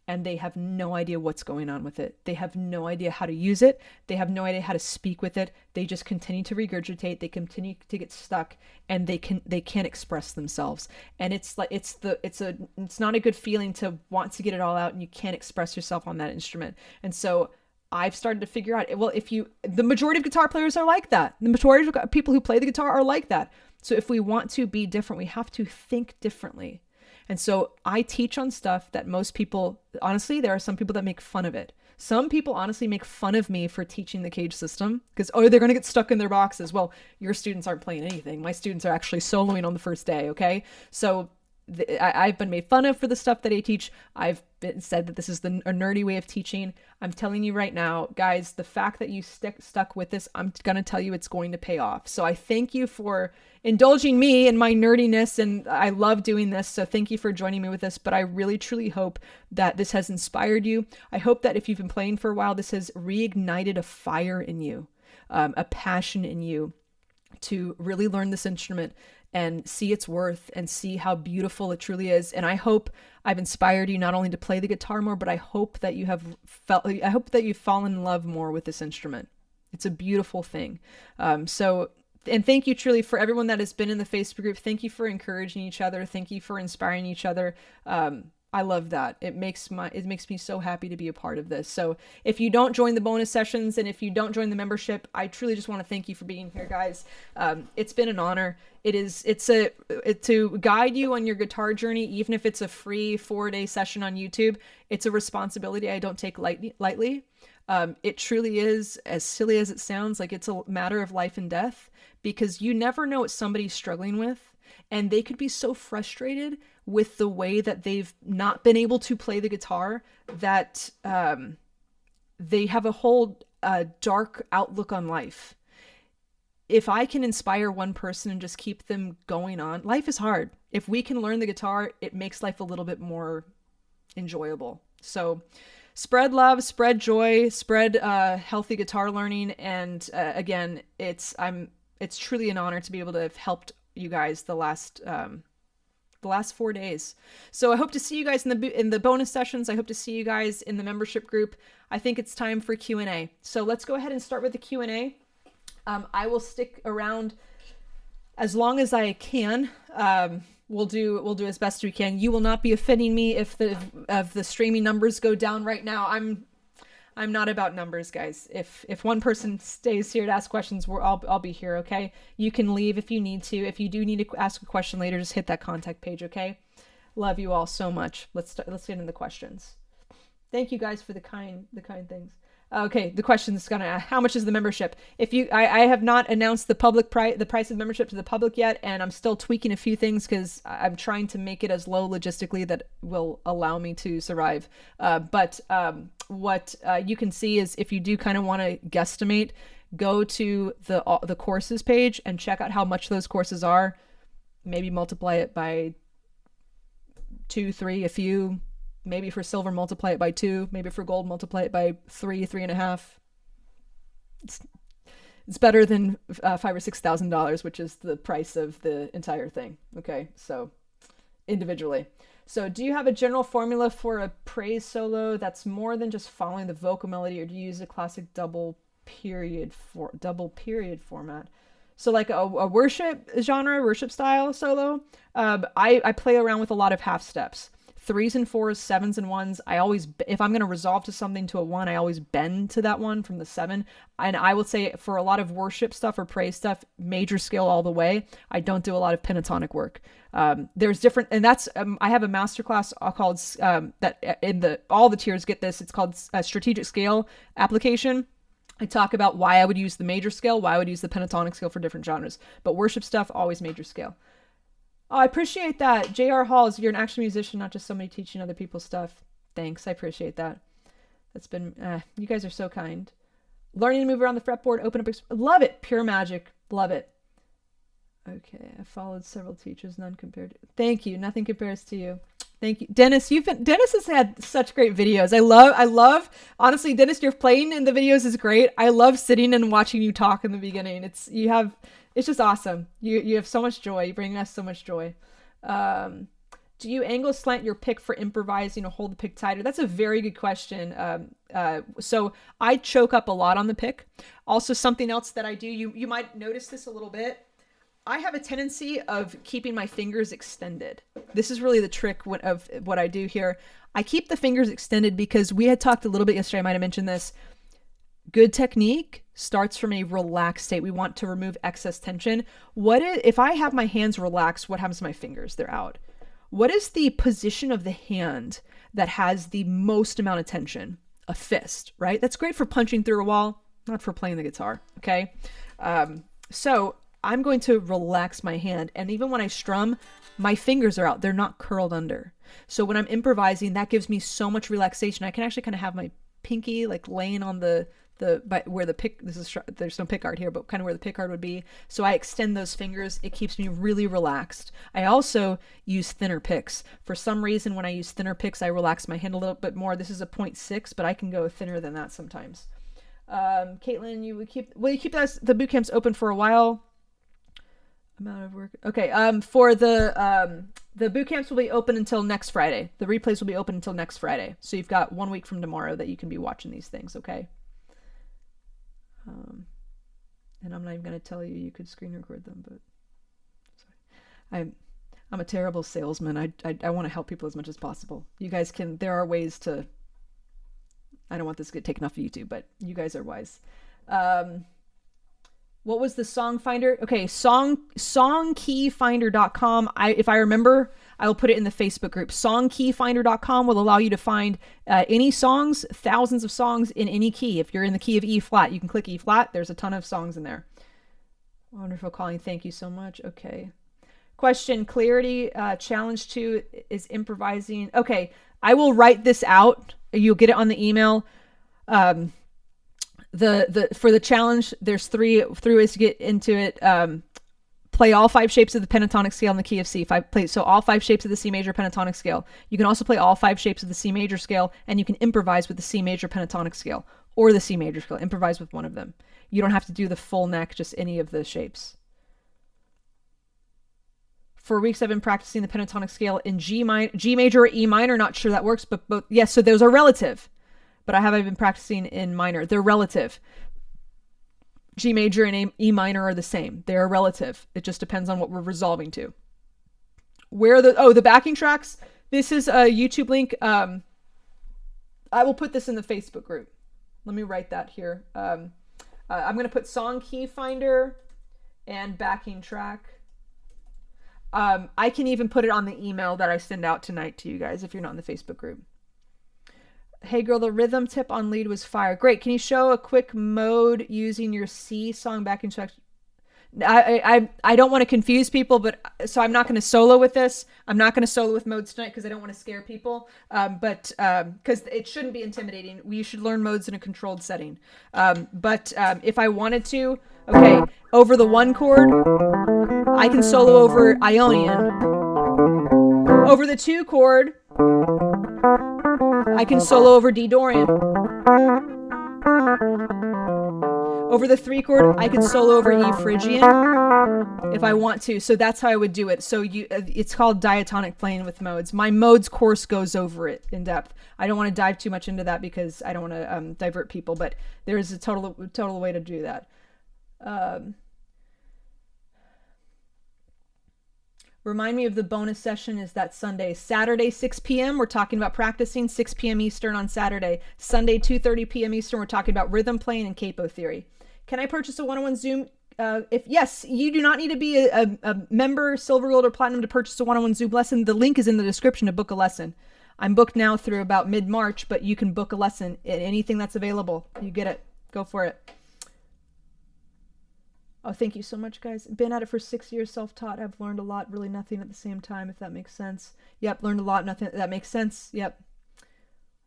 and they have no idea what's going on with it. They have no idea how to use it. They have no idea how to speak with it. They just continue to regurgitate. They continue to get stuck, and they can't express themselves. And it's not a good feeling to want to get it all out and you can't express yourself on that instrument. And so I've started to figure out, well, the majority of guitar players are like that. The majority of people who play the guitar are like that. So if we want to be different, we have to think differently. And so I teach on stuff that most people, honestly, there are some people that make fun of it. Some people honestly make fun of me for teaching the cage system because, they're going to get stuck in their boxes. Well, your students aren't playing anything. My students are actually soloing on the first day, okay? So I've been made fun of for the stuff that I teach. I've been said that this is a nerdy way of teaching. I'm telling you right now, guys, the fact that you stuck with this, I'm going to tell you it's going to pay off. So I thank you for indulging me in my nerdiness, and I love doing this. So thank you for joining me with this. But I really, truly hope that this has inspired you. I hope that if you've been playing for a while, this has reignited a fire in you, a passion in you to really learn this instrument and see its worth and see how beautiful it truly is. And I hope I've inspired you not only to play the guitar more, but I hope that you've fallen in love more with this instrument. It's a beautiful thing. And thank you truly for everyone that has been in the Facebook group. Thank you for encouraging each other. Thank you for inspiring each other. I love that. It makes me so happy to be a part of this. So if you don't join the bonus sessions and if you don't join the membership, I truly just want to thank you for being here, guys. It's been an honor. It's to guide you on your guitar journey, even if it's a free 4-day session on YouTube. It's a responsibility I don't take lightly. It truly is, as silly as it sounds, like it's a matter of life and death, because you never know what somebody's struggling with. And they could be so frustrated with the way that they've not been able to play the guitar that they have a whole dark outlook on life. If I can inspire one person and just keep them going on, life is hard. If we can learn the guitar, it makes life a little bit more enjoyable. So spread love, spread joy, spread healthy guitar learning. And again, it's truly an honor to be able to have helped you guys the last 4 days. So I hope to see you guys in the bonus sessions. I hope to see you guys in the membership group. I think it's time for Q&A. So let's go ahead and start with the Q&A. I will stick around as long as I can. We'll do as best we can. You will not be offending me if the streaming numbers go down right now. I'm not about numbers, guys. If one person stays here to ask questions, I'll be here, okay? You can leave if you need to. If you do need to ask a question later, just hit that contact page, okay? Love you all so much. Let's get into the questions. Thank you guys for the kind things. Okay, the question is gonna how much is the membership? If you, I have not announced the public price, the price of membership to the public yet, and I'm still tweaking a few things because I'm trying to make it as low logistically that will allow me to survive. But what you can see is if you do kind of want to guesstimate, go to the courses page and check out how much those courses are. Maybe multiply it by 2, 3, a few. Maybe for silver, multiply it by 2. Maybe for gold, multiply it by 3, 3.5. It's better than $5,000 or $6,000, which is the price of the entire thing. Okay, so individually. So do you have a general formula for a praise solo that's more than just following the vocal melody, or do you use a classic double period format? So like a worship genre, worship style solo, I play around with a lot of half steps. 3s and 4s, 7s and 1s. I always, if I'm going to resolve to something to a 1, I always bend to that 1 from the 7. And I would say for a lot of worship stuff or praise stuff, major scale all the way. I don't do a lot of pentatonic work. There's different, and that's, I have a masterclass called, that in all the tiers get this. It's called Strategic Scale Application. I talk about why I would use the major scale, why I would use the pentatonic scale for different genres. But worship stuff, always major scale. Oh, I appreciate that. J.R. Halls, you're an actual musician, not just somebody teaching other people stuff. Thanks. I appreciate that. That's been, you guys are so kind. Learning to move around the fretboard, open up, love it. Pure magic. Love it. Okay. I followed several teachers, none compared to, thank you. Nothing compares to you. Thank you. Dennis, Dennis has had such great videos. I love, honestly, Dennis, your playing in the videos is great. I love sitting and watching you talk in the beginning. It's just awesome. You have so much joy. You bring us so much joy. Do you angle slant your pick for improvise, hold the pick tighter? That's a very good question. So I choke up a lot on the pick. Also, something else that I do, you might notice this a little bit. I have a tendency of keeping my fingers extended. This is really the trick of what I do here. I keep the fingers extended because we had talked a little bit yesterday. I might have mentioned this. Good technique starts from a relaxed state. We want to remove excess tension. If I have my hands relaxed, what happens to my fingers? They're out. What is the position of the hand that has the most amount of tension? A fist, right? That's great for punching through a wall, not for playing the guitar, okay? So I'm going to relax my hand. And even when I strum, my fingers are out. They're not curled under. So when I'm improvising, that gives me so much relaxation. I can actually kind of have my pinky like laying on where the pick, there's no pick guard here, but kind of where the pick guard would be. So I extend those fingers. It keeps me really relaxed. I also use thinner picks. For some reason, when I use thinner picks, I relax my hand a little bit more. This is a 0.6, but I can go thinner than that sometimes. Caitlin, you keep the boot camps open for a while? I'm out of work. Okay. For the boot camps will be open until next Friday. The replays will be open until next Friday. So you've got 1 week from tomorrow that you can be watching these things. Okay. And I'm not even going to tell you could screen record them, but sorry. I'm a terrible salesman. I want to help people as much as possible. You guys can, there are ways to, I don't want this to get taken off of YouTube, but you guys are wise. What was the song finder? Okay, songkeyfinder.com. If I remember, I will put it in the Facebook group. Songkeyfinder.com will allow you to find any songs, thousands of songs in any key. If you're in the key of E flat, you can click E flat. There's a ton of songs in there. Wonderful calling. Thank you so much. Okay. Question, clarity, challenge 2 is improvising. Okay, I will write this out. You'll get it on the email. For the challenge, there's three ways to get into it. Play all 5 shapes of the pentatonic scale in the key of C. So all 5 shapes of the C major pentatonic scale. You can also play all 5 shapes of the C major scale, and you can improvise with the C major pentatonic scale or the C major scale. Improvise with one of them. You don't have to do the full neck, just any of the shapes. For weeks, I've been practicing the pentatonic scale in G major or E minor. Not sure that works, but both. Yes, so those are relative. But I've been practicing in minor. They're relative. G major and E minor are the same. They're relative. It just depends on what we're resolving to. Where the backing tracks. This is a YouTube link. I will put this in the Facebook group. Let me write that here. I'm going to put song key finder and backing track. I can even put it on the email that I send out tonight to you guys if you're not in the Facebook group. Hey girl, the rhythm tip on lead was fire. Great. Can you show a quick mode using your C song backing track? I don't want to confuse people, but so I'm not going to solo with this. I'm not going to solo with modes tonight because I don't want to scare people. But because it shouldn't be intimidating, we should learn modes in a controlled setting. But if I wanted to, okay, over the 1 chord, I can solo over Ionian. Over the 2 chord, I can solo over D Dorian. Over the 3 chord, I can solo over E Phrygian if I want to. So that's how I would do it. So it's called diatonic playing with modes. My modes course goes over it in depth. I don't want to dive too much into that because I don't want to divert people, but there is a total way to do that. Remind me of the bonus session is that Sunday. Saturday, 6 p.m., we're talking about practicing, 6 p.m. Eastern on Saturday. Sunday, 2:30 p.m. Eastern, we're talking about rhythm playing and capo theory. Can I purchase a one-on-one Zoom? If yes, you do not need to be a member, silver, gold, or platinum to purchase a one-on-one Zoom lesson. The link is in the description to book a lesson. I'm booked now through about mid-March, but you can book a lesson in anything that's available. You get it. Go for it. Oh, thank you so much, guys. Been at it for 6 years, self-taught. I've learned a lot, really nothing at the same time, if that makes sense. Yep, learned a lot, nothing. That makes sense. Yep.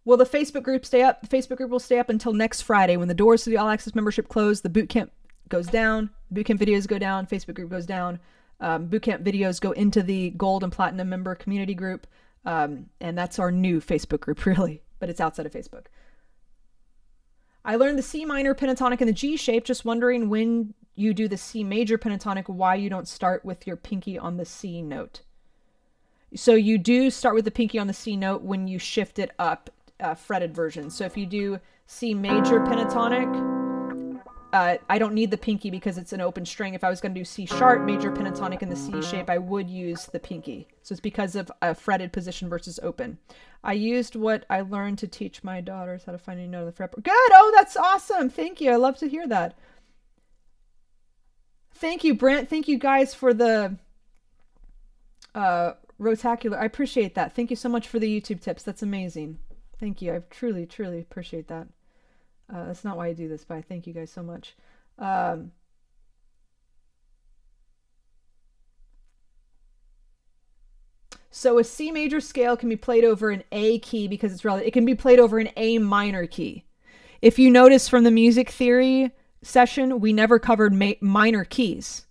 Will the Facebook group stay up? The Facebook group will stay up until next Friday when the doors to the All Access membership close. The bootcamp goes down. The bootcamp videos go down. Facebook group goes down. Bootcamp videos go into the gold and platinum member community group. And that's our new Facebook group, really. But it's outside of Facebook. I learned the C minor pentatonic and the G shape. Just wondering when you do the C major pentatonic, why you don't start with your pinky on the C note. So you do start with the pinky on the C note when you shift it up, fretted version. So if you do C major pentatonic, I don't need the pinky because it's an open string. If I was going to do C sharp major pentatonic in the C shape, I would use the pinky. So it's because of a fretted position versus open. I used what I learned to teach my daughters how to find a note on the fretboard. Good. Oh, that's awesome. Thank you. I love to hear that. Thank you, Brent. Thank you guys for the rotacular. I appreciate that. Thank you so much for the YouTube tips. That's amazing. Thank you. I truly, truly appreciate that. That's not why I do this, but I thank you guys so much. So a C major scale can be played over an A key because it's relative. It can be played over an A minor key. If you notice from the music theory session, we never covered minor keys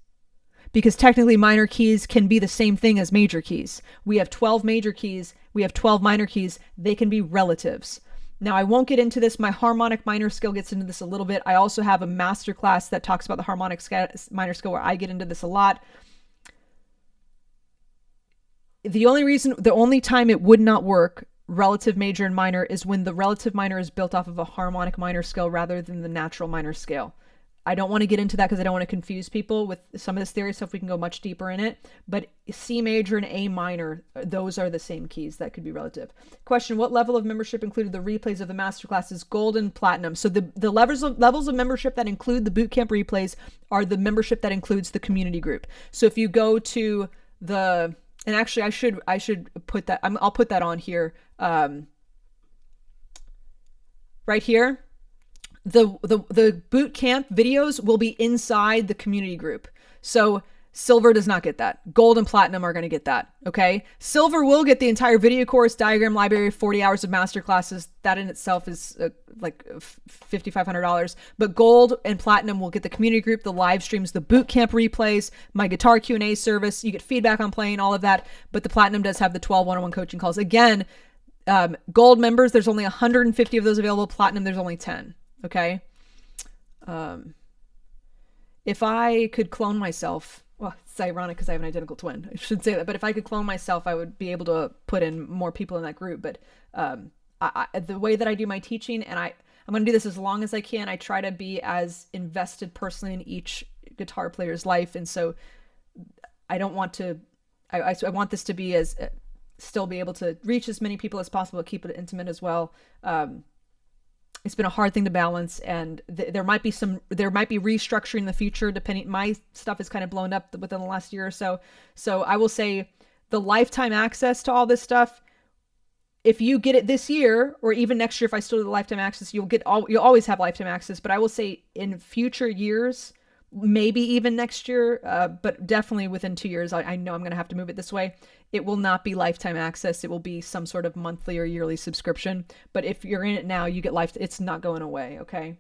because technically minor keys can be the same thing as major keys. We have 12 major keys. We have 12 minor keys. They can be relatives. Now, I won't get into this. My harmonic minor scale gets into this a little bit. I also have a master class that talks about the harmonic minor scale where I get into this a lot. The only time it would not work, relative major and minor, is when the relative minor is built off of a harmonic minor scale rather than the natural minor scale. I don't want to get into that because I don't want to confuse people with some of this theory stuff. We can go much deeper in it, but C major and A minor, those are the same keys that could be relative. Question, what level of membership included the replays of the masterclasses, gold and platinum? So the levels of membership that include the bootcamp replays are the membership that includes the community group. So if you go to the, and actually I should put that, I'll put that on here, right here. The boot camp videos will be inside the community group. So silver does not get that. Gold and platinum are going to get that. Okay. Silver will get the entire video course, diagram library, 40 hours of master classes. That in itself is like $5,500. But gold and platinum will get the community group, the live streams, the boot camp replays, my guitar Q&A service. You get feedback on playing, all of that. But the platinum does have the 12 one-on-one coaching calls. Again, gold members, there's only 150 of those available. Platinum, there's only 10. Okay. If I could clone myself, well, it's ironic because I have an identical twin. I should say that, but if I could clone myself, I would be able to put in more people in that group. But the way that I do my teaching, and I'm going to do this as long as I can, I try to be as invested personally in each guitar player's life. And so I don't want to, I want this to be as, still be able to reach as many people as possible, keep it intimate as well. It's been a hard thing to balance, and there might be restructuring in the future. Depending, my stuff is kind of blown up within the last year or so. So I will say the lifetime access to all this stuff if you get it this year, or even next year, if I still do the lifetime access, you'll always have lifetime access. But I will say in future years, maybe even next year, but definitely within 2 years, I know I'm going to have to move it this way. It will not be lifetime access. It will be some sort of monthly or yearly subscription. But if you're in it now, you get it's not going away. Okay.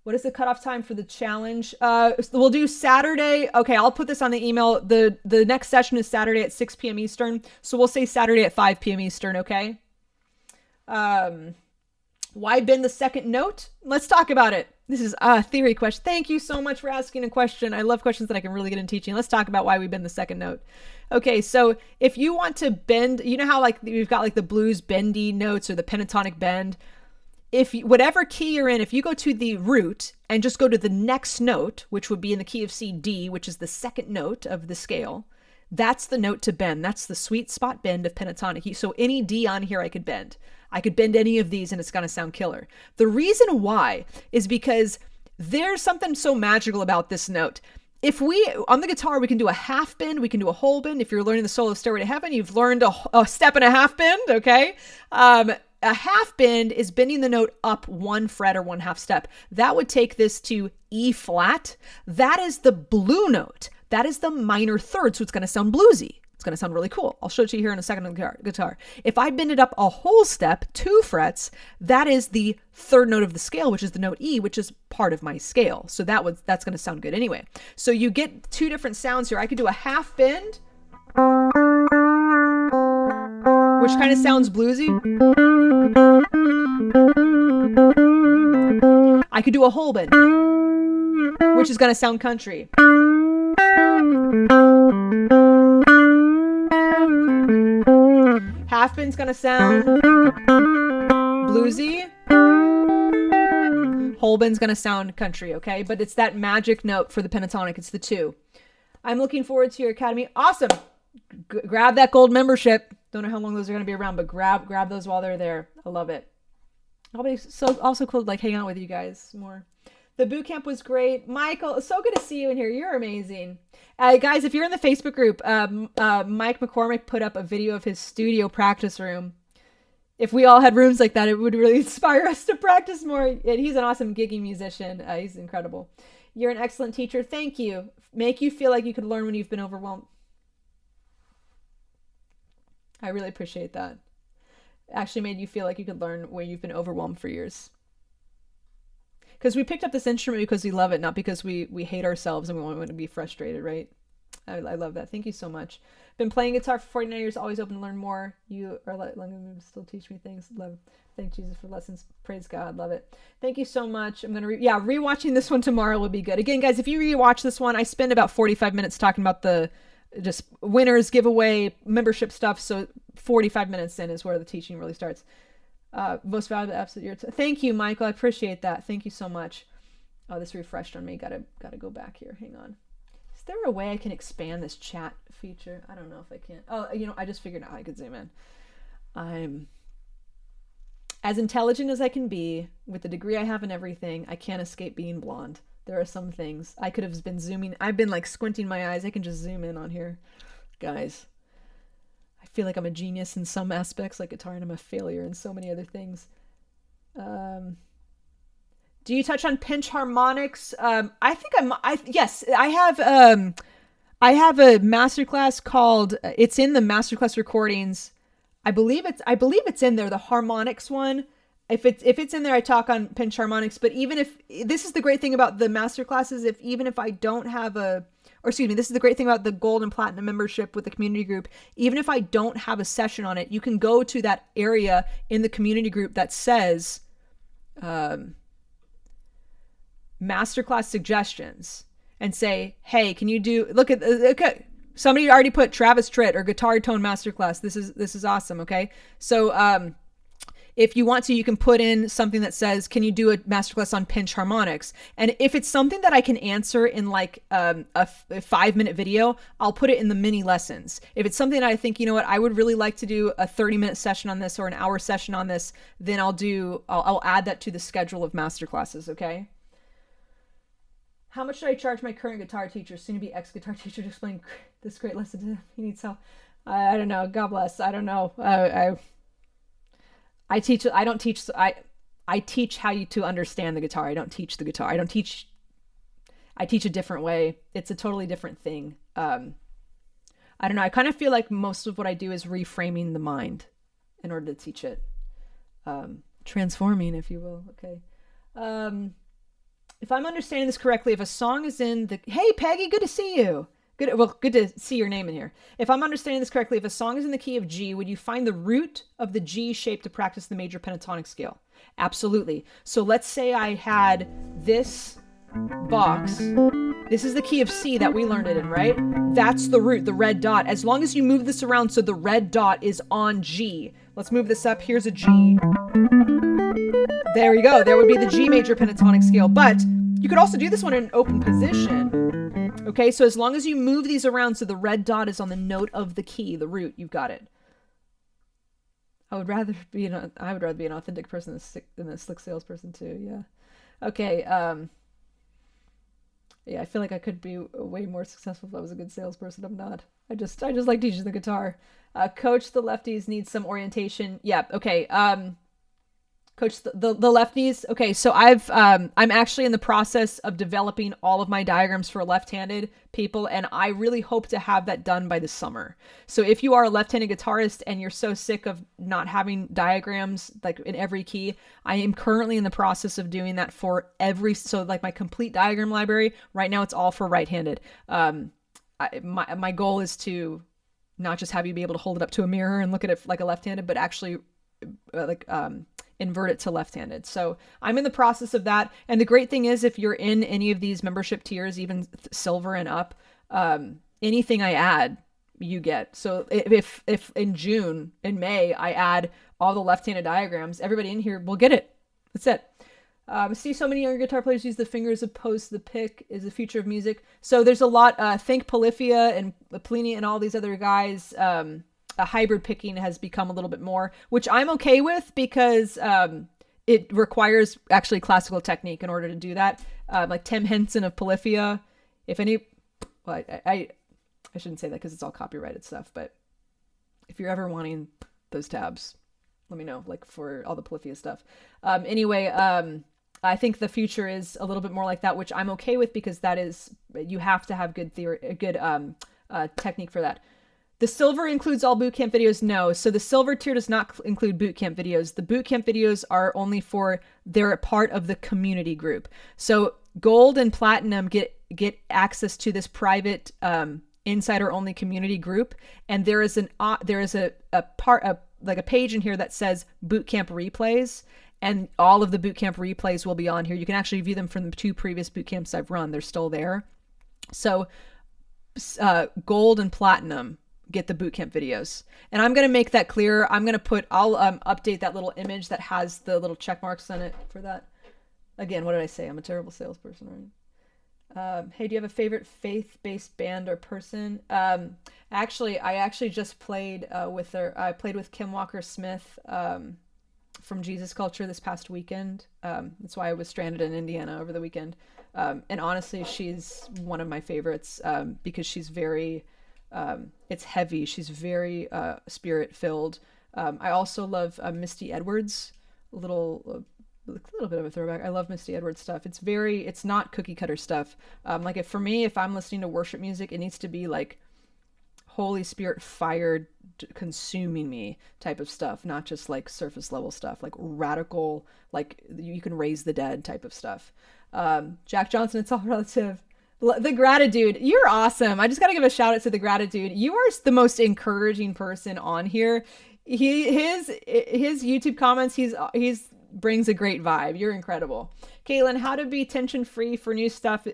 What is the cutoff time for the challenge? We'll do Saturday. Okay, I'll put this on the email. The next session is Saturday at 6 p.m. Eastern. So we'll say Saturday at 5 p.m. Eastern, okay? Why bend the second note? Let's talk about it. This is a theory question. Thank you so much for asking a question. I love questions that I can really get in teaching. Let's talk about why we bend the second note. Okay, so if you want to bend, you know how like we've got like the blues bendy notes or the pentatonic bend? If whatever key you're in, if you go to the root and just go to the next note, which would be in the key of C, D, which is the second note of the scale, that's the note to bend. That's the sweet spot bend of pentatonic. So any D on here I could bend. I could bend any of these and it's going to sound killer. The reason why is because there's something so magical about this note. If on the guitar, we can do a half bend, we can do a whole bend. If you're learning the solo Stairway to Heaven, you've learned a step and a half bend, okay? A half bend is bending the note up 1 fret or 1/2 step. That would take this to E flat. That is the blue note. That is the minor third, so it's going to sound bluesy. It's going to sound really cool. I'll show it to you here in a second on the guitar. If I bend it up a whole step, 2 frets, that is the third note of the scale, which is the note E, which is part of my scale. So that's going to sound good anyway. So you get 2 different sounds here. I could do a half bend, which kind of sounds bluesy. I could do a whole bend, which is going to sound country. Half bend's going to sound bluesy. Whole bend's going to sound country, okay? But it's that magic note for the pentatonic. It's the 2. I'm looking forward to your academy. Awesome. Grab that gold membership. Don't know how long those are going to be around, but grab those while they're there. I love it. I'll be also cool to like hang out with you guys more. The boot camp was great. Michael, it's so good to see you in here. You're amazing. Guys, if you're in the Facebook group, Mike McCormick put up a video of his studio practice room. If we all had rooms like that, it would really inspire us to practice more. He's an awesome gigging musician. He's incredible. You're an excellent teacher. Thank you. Make you feel like you could learn when you've been overwhelmed. I really appreciate that. Actually made you feel like you could learn where you've been overwhelmed for years. Because we picked up this instrument because we love it, not because we hate ourselves and we want to be frustrated, right? I love that. Thank you so much. Been playing guitar for 49 years, always open to learn more. You are letting me still teach me things. Love. Thank Jesus for lessons. Praise God. Love it. Thank you so much. I'm going to, rewatching this one tomorrow will be good. Again, guys, if you rewatch this one, I spend about 45 minutes talking about the just winners, giveaway, membership stuff. So 45 minutes in is where the teaching really starts. Most valuable absolute. Thank you, Michael. I appreciate that. Thank you so much. Oh, this refreshed on me. Gotta go back here. Hang on. Is there a way I can expand this chat feature? I don't know if I can. Oh, I just figured out how I could zoom in. I'm as intelligent as I can be with the degree I have in everything. I can't escape being blonde. There are some things I could have been zooming. I've been like squinting my eyes. I can just zoom in on here, guys. I feel like I'm a genius in some aspects, like guitar, and I'm a failure in so many other things. Do you touch on pinch harmonics? Yes, I have a masterclass called, it's in the masterclass recordings. I believe it's in there, the harmonics one. If it's in there, I talk on pinch harmonics, but this is the great thing about the masterclasses, this is the great thing about the gold and platinum membership with the community group. Even if I don't have a session on it, you can go to that area in the community group that says masterclass suggestions and say, hey, can you okay, somebody already put Travis Tritt or guitar tone masterclass. This is awesome. Okay. So, if you want to, you can put in something that says, can you do a masterclass on pinch harmonics? And if it's something that I can answer in like a 5-minute video, I'll put it in the mini lessons. If it's something that I think, I would really like to do a 30-minute session on this or an hour session on this, then I'll add that to the schedule of masterclasses. Okay. How much should I charge my current guitar teacher, soon to be ex-guitar teacher, to explain this great lesson to him? He needs help. I don't know. God bless. I don't know. I teach how to understand the guitar. I don't teach the guitar. I teach a different way. It's a totally different thing. I don't know. I kind of feel like most of what I do is reframing the mind in order to teach it. Transforming, if you will. Okay. If I'm understanding this correctly, if a song is in the, hey Peggy, good to see you. Good to see your name in here. If I'm understanding this correctly, if a song is in the key of G, would you find the root of the G shape to practice the major pentatonic scale? Absolutely. So let's say I had this box. This is the key of C that we learned it in, right? That's the root, the red dot. As long as you move this around so the red dot is on G. Let's move this up. Here's a G. There we go. There would be the G major pentatonic scale. But you could also do this one in an open position. Okay, so as long as you move these around so the red dot is on the note of the key, the root, you've got it. I would rather be an authentic person than a slick salesperson too. Yeah. Okay. Yeah, I feel like I could be way more successful if I was a good salesperson. I'm not. I just like teaching the guitar. Coach, the lefties need some orientation. Yeah. Okay. Coach, the lefties. Okay, so I'm actually in the process of developing all of my diagrams for left-handed people, and I really hope to have that done by the summer. So if you are a left-handed guitarist and you're so sick of not having diagrams like in every key, I am currently in the process of doing that for so like my complete diagram library. Right now, it's all for right-handed. My goal is to not just have you be able to hold it up to a mirror and look at it like a left-handed, but actually invert it to left-handed. So I'm in the process of that. And the great thing is if you're in any of these membership tiers, even silver and up, anything I add, you get. So if in May, I add all the left-handed diagrams, everybody in here will get it. That's it. I see so many younger guitar players use the finger as opposed to the pick is the future of music. So there's a lot, think Polyphia and Plini and all these other guys, hybrid picking has become a little bit more, which I'm okay with because it requires actually classical technique in order to do that. Like Tim Henson of Polyphia, I shouldn't say that because it's all copyrighted stuff, but if you're ever wanting those tabs, let me know, like for all the Polyphia stuff. Anyway, I think the future is a little bit more like that, which I'm okay with because that is, you have to have good technique for that. The silver includes all bootcamp videos? No. So the silver tier does not include bootcamp videos. The bootcamp videos are only they're a part of the community group. So gold and platinum get access to this private insider only community group. And there is a page in here that says bootcamp replays. And all of the bootcamp replays will be on here. You can actually view them from the 2 previous bootcamps I've run. They're still there. So gold and platinum get the bootcamp videos. And I'm going to make that clear. I'll update that little image that has the little check marks on it for that. Again, what did I say? I'm a terrible salesperson, right? Hey, do you have a favorite faith-based band or person? I actually just played I played with Kim Walker-Smith from Jesus Culture this past weekend. That's why I was stranded in Indiana over the weekend. And honestly, she's one of my favorites because she's very... it's heavy. She's very spirit filled. I also love Misty Edwards, a little bit of a throwback. I love Misty Edwards stuff. It's not cookie cutter stuff. If I'm listening to worship music, it needs to be like Holy Spirit fired, consuming me type of stuff, not just like surface level stuff, like radical, like you can raise the dead type of stuff. Jack Johnson, it's all relative. The Gratitude, you're awesome. I just got to give a shout out to the Gratitude. You are the most encouraging person on here. His YouTube comments, he's brings a great vibe. You're incredible. Caitlin, how to be tension free for new stuff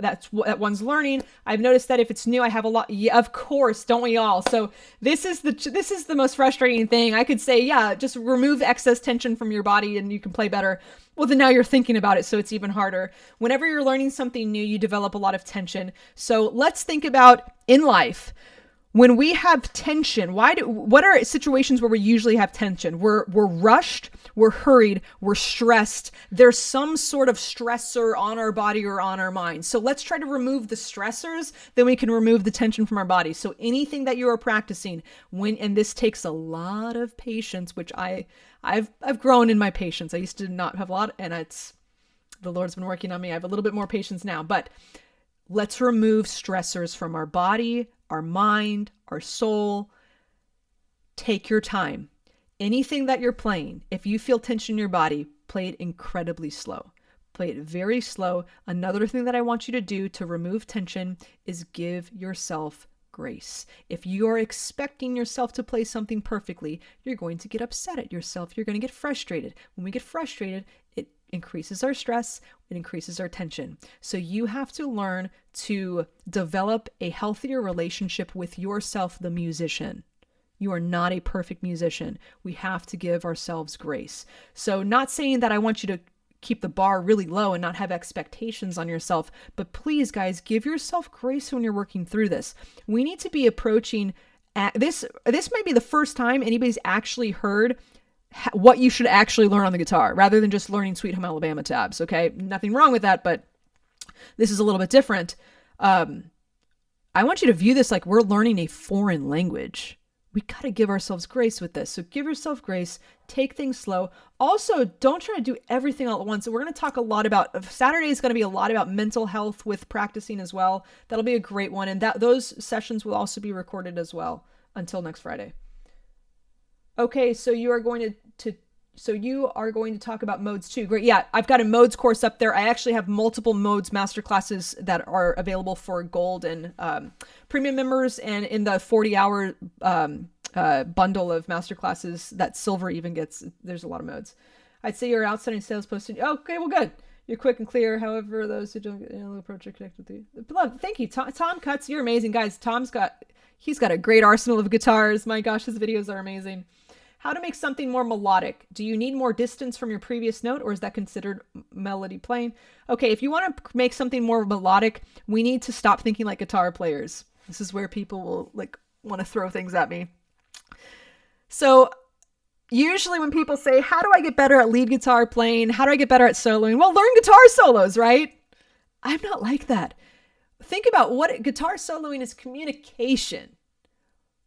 that one's learning. I've noticed that if it's new, I have a lot. Yeah, of course, don't we all? So this is the most frustrating thing. I could say, yeah, just remove excess tension from your body and you can play better. Well, then now you're thinking about it, so it's even harder. Whenever you're learning something new, you develop a lot of tension. So let's think about in life. when we have tension, what are situations where we usually have tension? We're rushed, we're hurried, we're stressed. There's some sort of stressor on our body or on our mind. So let's try to remove the stressors, then we can remove the tension from our body. So anything that you are practicing and this takes a lot of patience, which I've grown in my patience. I used to not have a lot, and the Lord's been working on me. I have a little bit more patience now, but let's remove stressors from our body, our mind, our soul. Take your time. Anything that you're playing, if you feel tension in your body, play it incredibly slow. Play it very slow. Another thing that I want you to do to remove tension is give yourself grace. If you are expecting yourself to play something perfectly, you're going to get upset at yourself. You're going to get frustrated. When we get frustrated, it increases our stress, it increases our tension. So you have to learn to develop a healthier relationship with yourself, the musician. You are not a perfect musician. We have to give ourselves grace. So not saying that I want you to keep the bar really low and not have expectations on yourself, but please, guys, give yourself grace when you're working through this. We need to be approaching this might be the first time anybody's actually heard what you should actually learn on the guitar rather than just learning Sweet Home Alabama tabs. Okay. Nothing wrong with that, but this is a little bit different. I want you to view this like we're learning a foreign language. We got to give ourselves grace with this. So give yourself grace, take things slow. Also, don't try to do everything all at once. So we're going to talk a lot about, Saturday is going to be a lot about mental health with practicing as well. That'll be a great one. And those sessions will also be recorded as well until next Friday. Okay, so you are going to talk about modes too. Great. Yeah, I've got a modes course up there. I actually have multiple modes masterclasses that are available for gold and premium members, and in the 40-hour bundle of masterclasses that silver even gets, there's a lot of modes. I'd say you're outstanding sales posting. Okay, well, good. You're quick and clear. However, those who don't get an approach are connected with you. Love, thank you, Tom Cuts. You're amazing, guys. He's got a great arsenal of guitars. My gosh, his videos are amazing. How to make something more melodic. Do you need more distance from your previous note, or is that considered melody playing? Okay, if you want to make something more melodic, we need to stop thinking like guitar players. This is where people will want to throw things at me. So usually when people say, how do I get better at lead guitar playing? How do I get better at soloing? Well, learn guitar solos, right? I'm not like that. Think about what guitar soloing is: communication.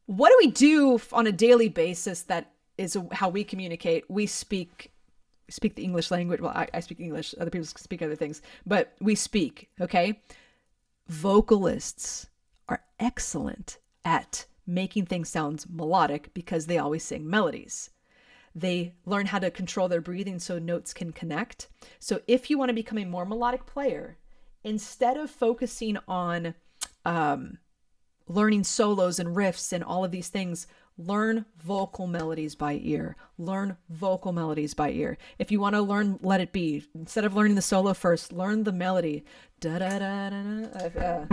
What do we do on a daily basis that is how we communicate? We speak the English language. Well, I speak English. Other people speak other things, but we speak, okay? Vocalists are excellent at making things sound melodic because they always sing melodies. They learn how to control their breathing so notes can connect. So if you want to become a more melodic player, instead of focusing on learning solos and riffs and all of these things, learn vocal melodies by ear. Learn vocal melodies by ear. If you want to learn Let It Be, instead of learning the solo first, learn the melody. Da, da, da, da, da.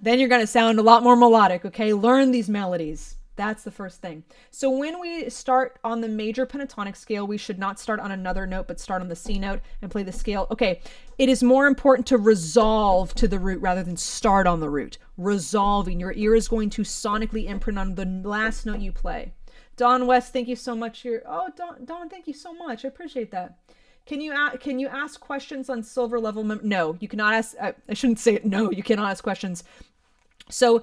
Then you're going to sound a lot more melodic, okay? Learn these melodies. That's the first thing. So when we start on the major pentatonic scale, we should not start on another note, but start on the C note and play the scale. Okay, it is more important to resolve to the root rather than start on the root. Resolving. Your ear is going to sonically imprint on the last note you play. Don West, thank you so much. Oh, Don, thank you so much. I appreciate that. Can you ask questions on silver level? No, you cannot ask. I shouldn't say it. No, you cannot ask questions. So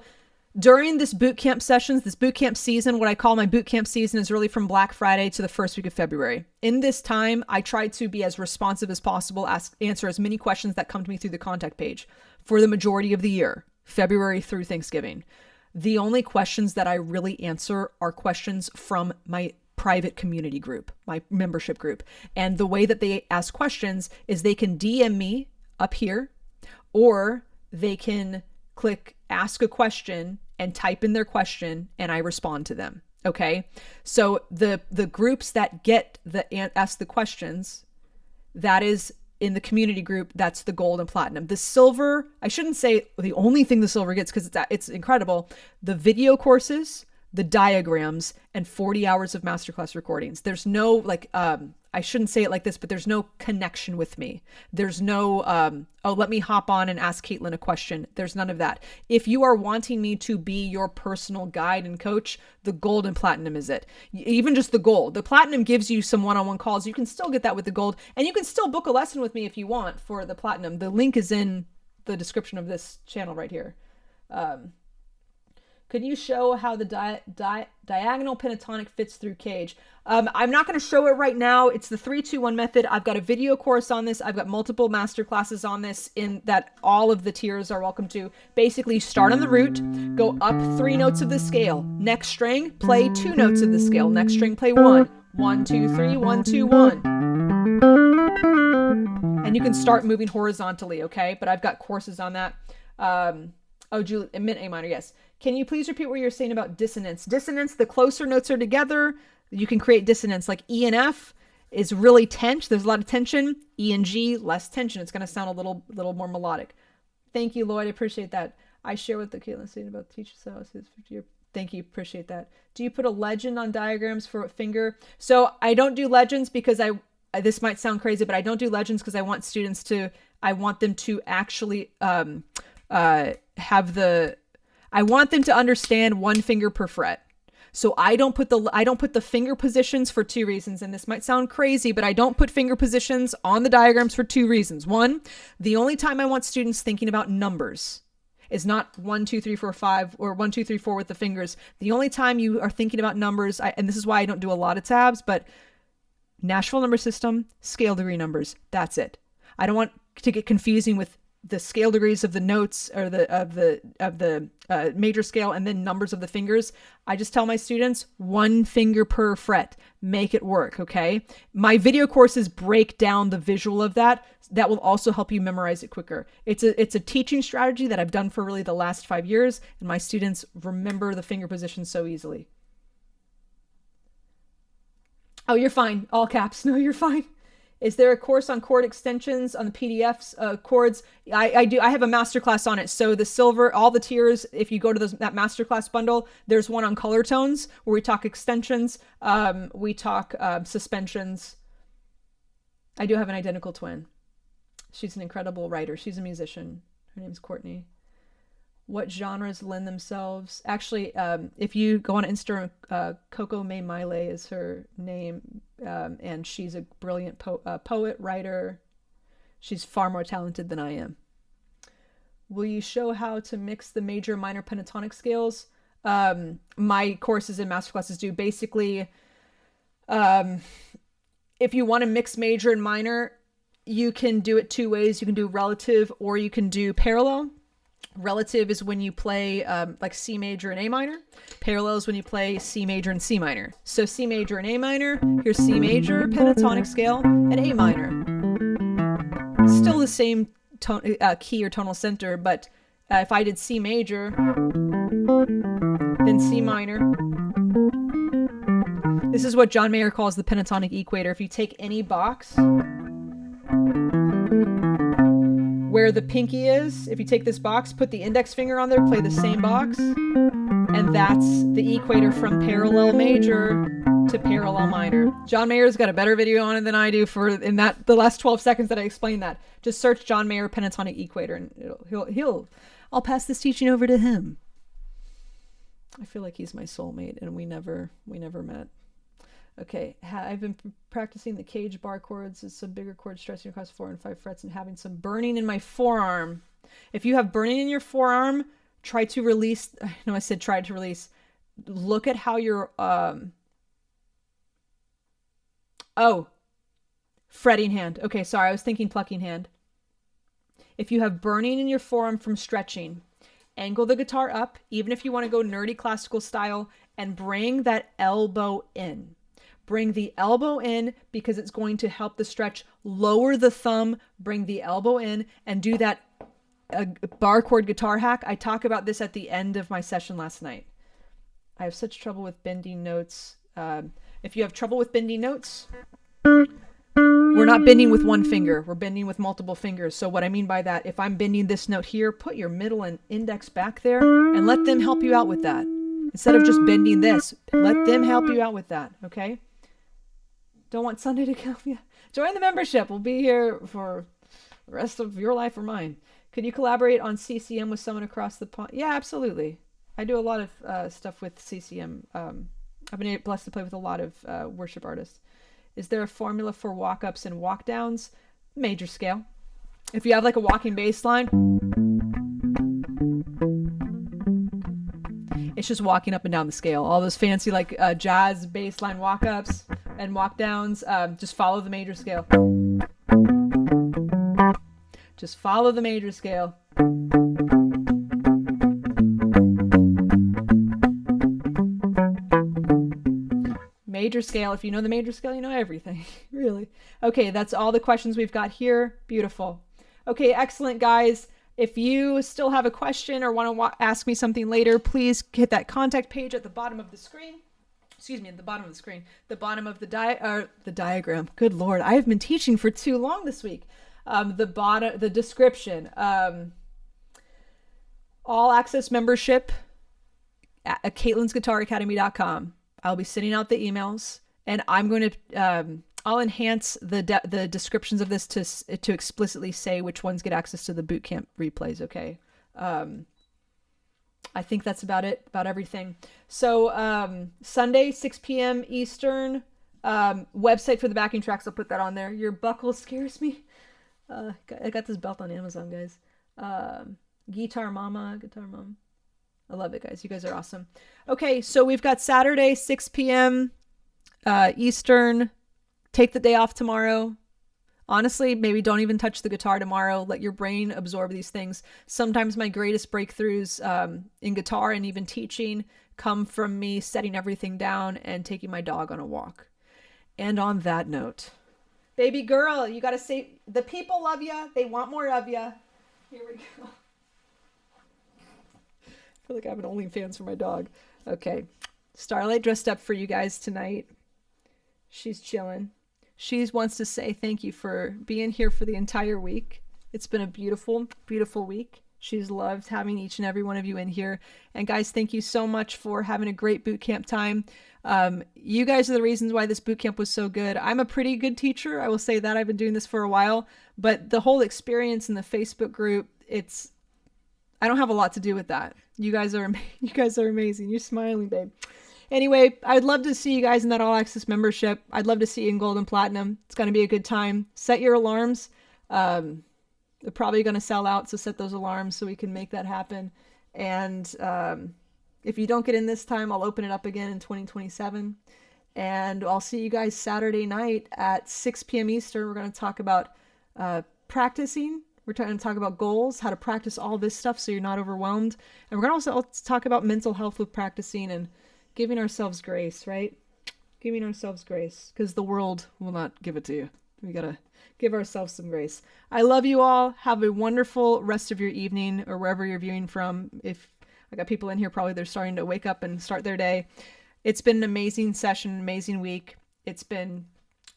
during this bootcamp sessions, this bootcamp season, what I call my bootcamp season is really from Black Friday to the first week of February. In this time, I try to be as responsive as possible, answer as many questions that come to me through the contact page for the majority of the year, February through Thanksgiving. The only questions that I really answer are questions from my private community group, my membership group. And the way that they ask questions is they can DM me up here, or they can click ask a question and type in their question and I respond to them. Okay. So the groups that get ask the questions, that is in the community group, that's the gold and platinum. The silver, I shouldn't say the only thing the silver gets because it's incredible. The video courses, the diagrams, and 40 hours of masterclass recordings. There's no I I shouldn't say it like this, but there's no connection with me. There's no, oh, let me hop on and ask Caitlin a question. There's none of that. If you are wanting me to be your personal guide and coach, the gold and platinum is it. Even just the gold. The platinum gives you some one-on-one calls. You can still get that with the gold, and you can still book a lesson with me if you want for the platinum. The link is in the description of this channel right here. Could you show how the diagonal pentatonic fits through cage? I'm not going to show it right now. It's the 3-2-1 method. I've got a video course on this. I've got multiple master classes on this in that all of the tiers are welcome to. Basically, start on the root, go up 3 notes of the scale. Next string, play 2 notes of the scale. Next string, play 1. 1, 2, 3, 1, 2, 1. And you can start moving horizontally, okay? But I've got courses on that. Oh, Julie, mint A minor, yes. Can you please repeat what you're saying about dissonance? Dissonance, the closer notes are together, you can create dissonance. Like E and F is really tense. There's a lot of tension. E and G, less tension. It's going to sound a little more melodic. Thank you, Lloyd. I appreciate that. I share what the Caitlin saying about teacher cells. Thank you. Appreciate that. Do you put a legend on diagrams for what finger? So I don't do legends because this might sound crazy, but I don't do legends because I want I want them to actually I want them to understand 1 finger per fret. So I don't put the finger positions for 2 reasons. And this might sound crazy, but I don't put finger positions on the diagrams for 2 reasons. 1, the only time I want students thinking about numbers is not 1, 2, 3, 4, 5 or 1, 2, 3, 4 with the fingers. The only time you are thinking about numbers, and this is why I don't do a lot of tabs, but Nashville number system, scale degree numbers. That's it. I don't want to get confusing with the scale degrees of the notes or of the major scale and then numbers of the fingers. I just tell my students 1 finger per fret, make it work. Okay. My video courses break down the visual of that. That will also help you memorize it quicker. It's a teaching strategy that I've done for really the last 5 years. And my students remember the finger position so easily. Oh, you're fine. All caps. No, you're fine. Is there a course on chord extensions on the PDFs, chords? I do. I have a masterclass on it. So the silver, all the tiers, if you go to that masterclass bundle, there's one on color tones where we talk extensions. We talk suspensions. I do have an identical twin. She's an incredible writer. She's a musician. Her name's Courtney. What genres lend themselves? Actually, if you go on Instagram, Coco May Miley is her name, and she's a brilliant poet, writer. She's far more talented than I am. Will you show how to mix the major, minor pentatonic scales? My courses and masterclasses do. Basically, if you want to mix major and minor, you can do it 2 ways. You can do relative or you can do parallel. Relative is when you play like C major and A minor. Parallel is when you play C major and C minor. So C major and A minor, here's C major, pentatonic scale, and A minor. Still the same tone, key or tonal center, but if I did C major, then C minor. This is what John Mayer calls the pentatonic equator. If you take any box where the pinky is, if you take this box, put the index finger on there, play the same box, and that's the equator from parallel major to parallel minor. John Mayer's got a better video on it than I do the last 12 seconds that I explained that. Just search John Mayer pentatonic equator and I'll pass this teaching over to him. I feel like he's my soulmate and we never met. Okay, I've been practicing the cage bar chords. It's some bigger chords stretching across 4 and 5 frets and having some burning in my forearm. If you have burning in your forearm, try to release. I know I said try to release. Look at how your fretting hand. Okay, sorry, I was thinking plucking hand. If you have burning in your forearm from stretching, angle the guitar up, even if you want to go nerdy classical style, and bring that elbow in. Bring the elbow in because it's going to help the stretch. Lower the thumb, bring the elbow in, and do that bar chord guitar hack. I talk about this at the end of my session last night. I have such trouble with bending notes. If you have trouble with bending notes, we're not bending with 1 finger. We're bending with multiple fingers. So what I mean by that, if I'm bending this note here, put your middle and index back there and let them help you out with that. Instead of just bending this, let them help you out with that, okay? Don't want Sunday to come. Yeah. Join the membership. We'll be here for the rest of your life or mine. Could you collaborate on CCM with someone across the pond? Yeah, absolutely. I do a lot of stuff with CCM. I've been blessed to play with a lot of worship artists. Is there a formula for walk-ups and walk-downs? Major scale. If you have like a walking bass line, it's just walking up and down the scale. All those fancy like jazz bass line walk-ups and walk-downs, just follow the major scale. Just follow the major scale. Major scale. If you know the major scale, you know everything. Really. Okay, that's all the questions we've got here. Beautiful. Okay, excellent, guys. If you still have a question or want to ask me something later, please hit that contact page at the bottom of the screen. Excuse me, at the bottom of the screen. The bottom of the diagram. Good Lord, I have been teaching for too long this week. The description. All access membership at Caitlin'sGuitarAcademy.com. I'll be sending out the emails, and I'm going to I'll enhance the descriptions of this to explicitly say which ones get access to the bootcamp replays. Okay, I think that's about it, about everything. So Sunday, 6 p.m. Eastern. Website for the backing tracks. I'll put that on there. Your buckle scares me. I got this belt on Amazon, guys. Guitar Mama. I love it, guys. You guys are awesome. Okay, so we've got Saturday, 6 p.m. Eastern. Take the day off tomorrow. Honestly, maybe don't even touch the guitar tomorrow. Let your brain absorb these things. Sometimes my greatest breakthroughs in guitar and even teaching come from me setting everything down and taking my dog on a walk. And on that note, baby girl, you got to say, the people love you. They want more of you. Here we go. I feel like I have an OnlyFans for my dog. Okay. Starlight dressed up for you guys tonight. She's chilling. She wants to say thank you for being here for the entire week. It's been a beautiful, beautiful week. She's loved having each and every one of you in here. And guys, thank you so much for having a great boot camp time. You guys are the reasons why this boot camp was so good. I'm a pretty good teacher. I will say that. I've been doing this for a while. But the whole experience in the Facebook group, I don't have a lot to do with that. You guys are amazing. You're smiling, babe. Anyway, I'd love to see you guys in that all access membership. I'd love to see you in gold and platinum. It's going to be a good time. Set your alarms. They're probably going to sell out, so set those alarms so we can make that happen. And if you don't get in this time, I'll open it up again in 2027. And I'll see you guys Saturday night at 6 p.m. Eastern. We're going to talk about practicing. We're trying to talk about goals, how to practice all this stuff so you're not overwhelmed. And we're going to also talk about mental health with practicing and giving ourselves grace, right? Giving ourselves grace, because the world will not give it to you. We got to give ourselves some grace. I love you all. Have a wonderful rest of your evening or wherever you're viewing from. If I got people in here, probably they're starting to wake up and start their day. It's been an amazing session, amazing week. It's been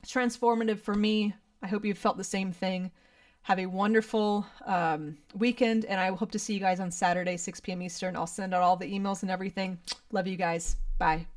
transformative for me. I hope you've felt the same thing. Have a wonderful weekend, and I hope to see you guys on Saturday, 6 p.m. Eastern. I'll send out all the emails and everything. Love you guys. Bye.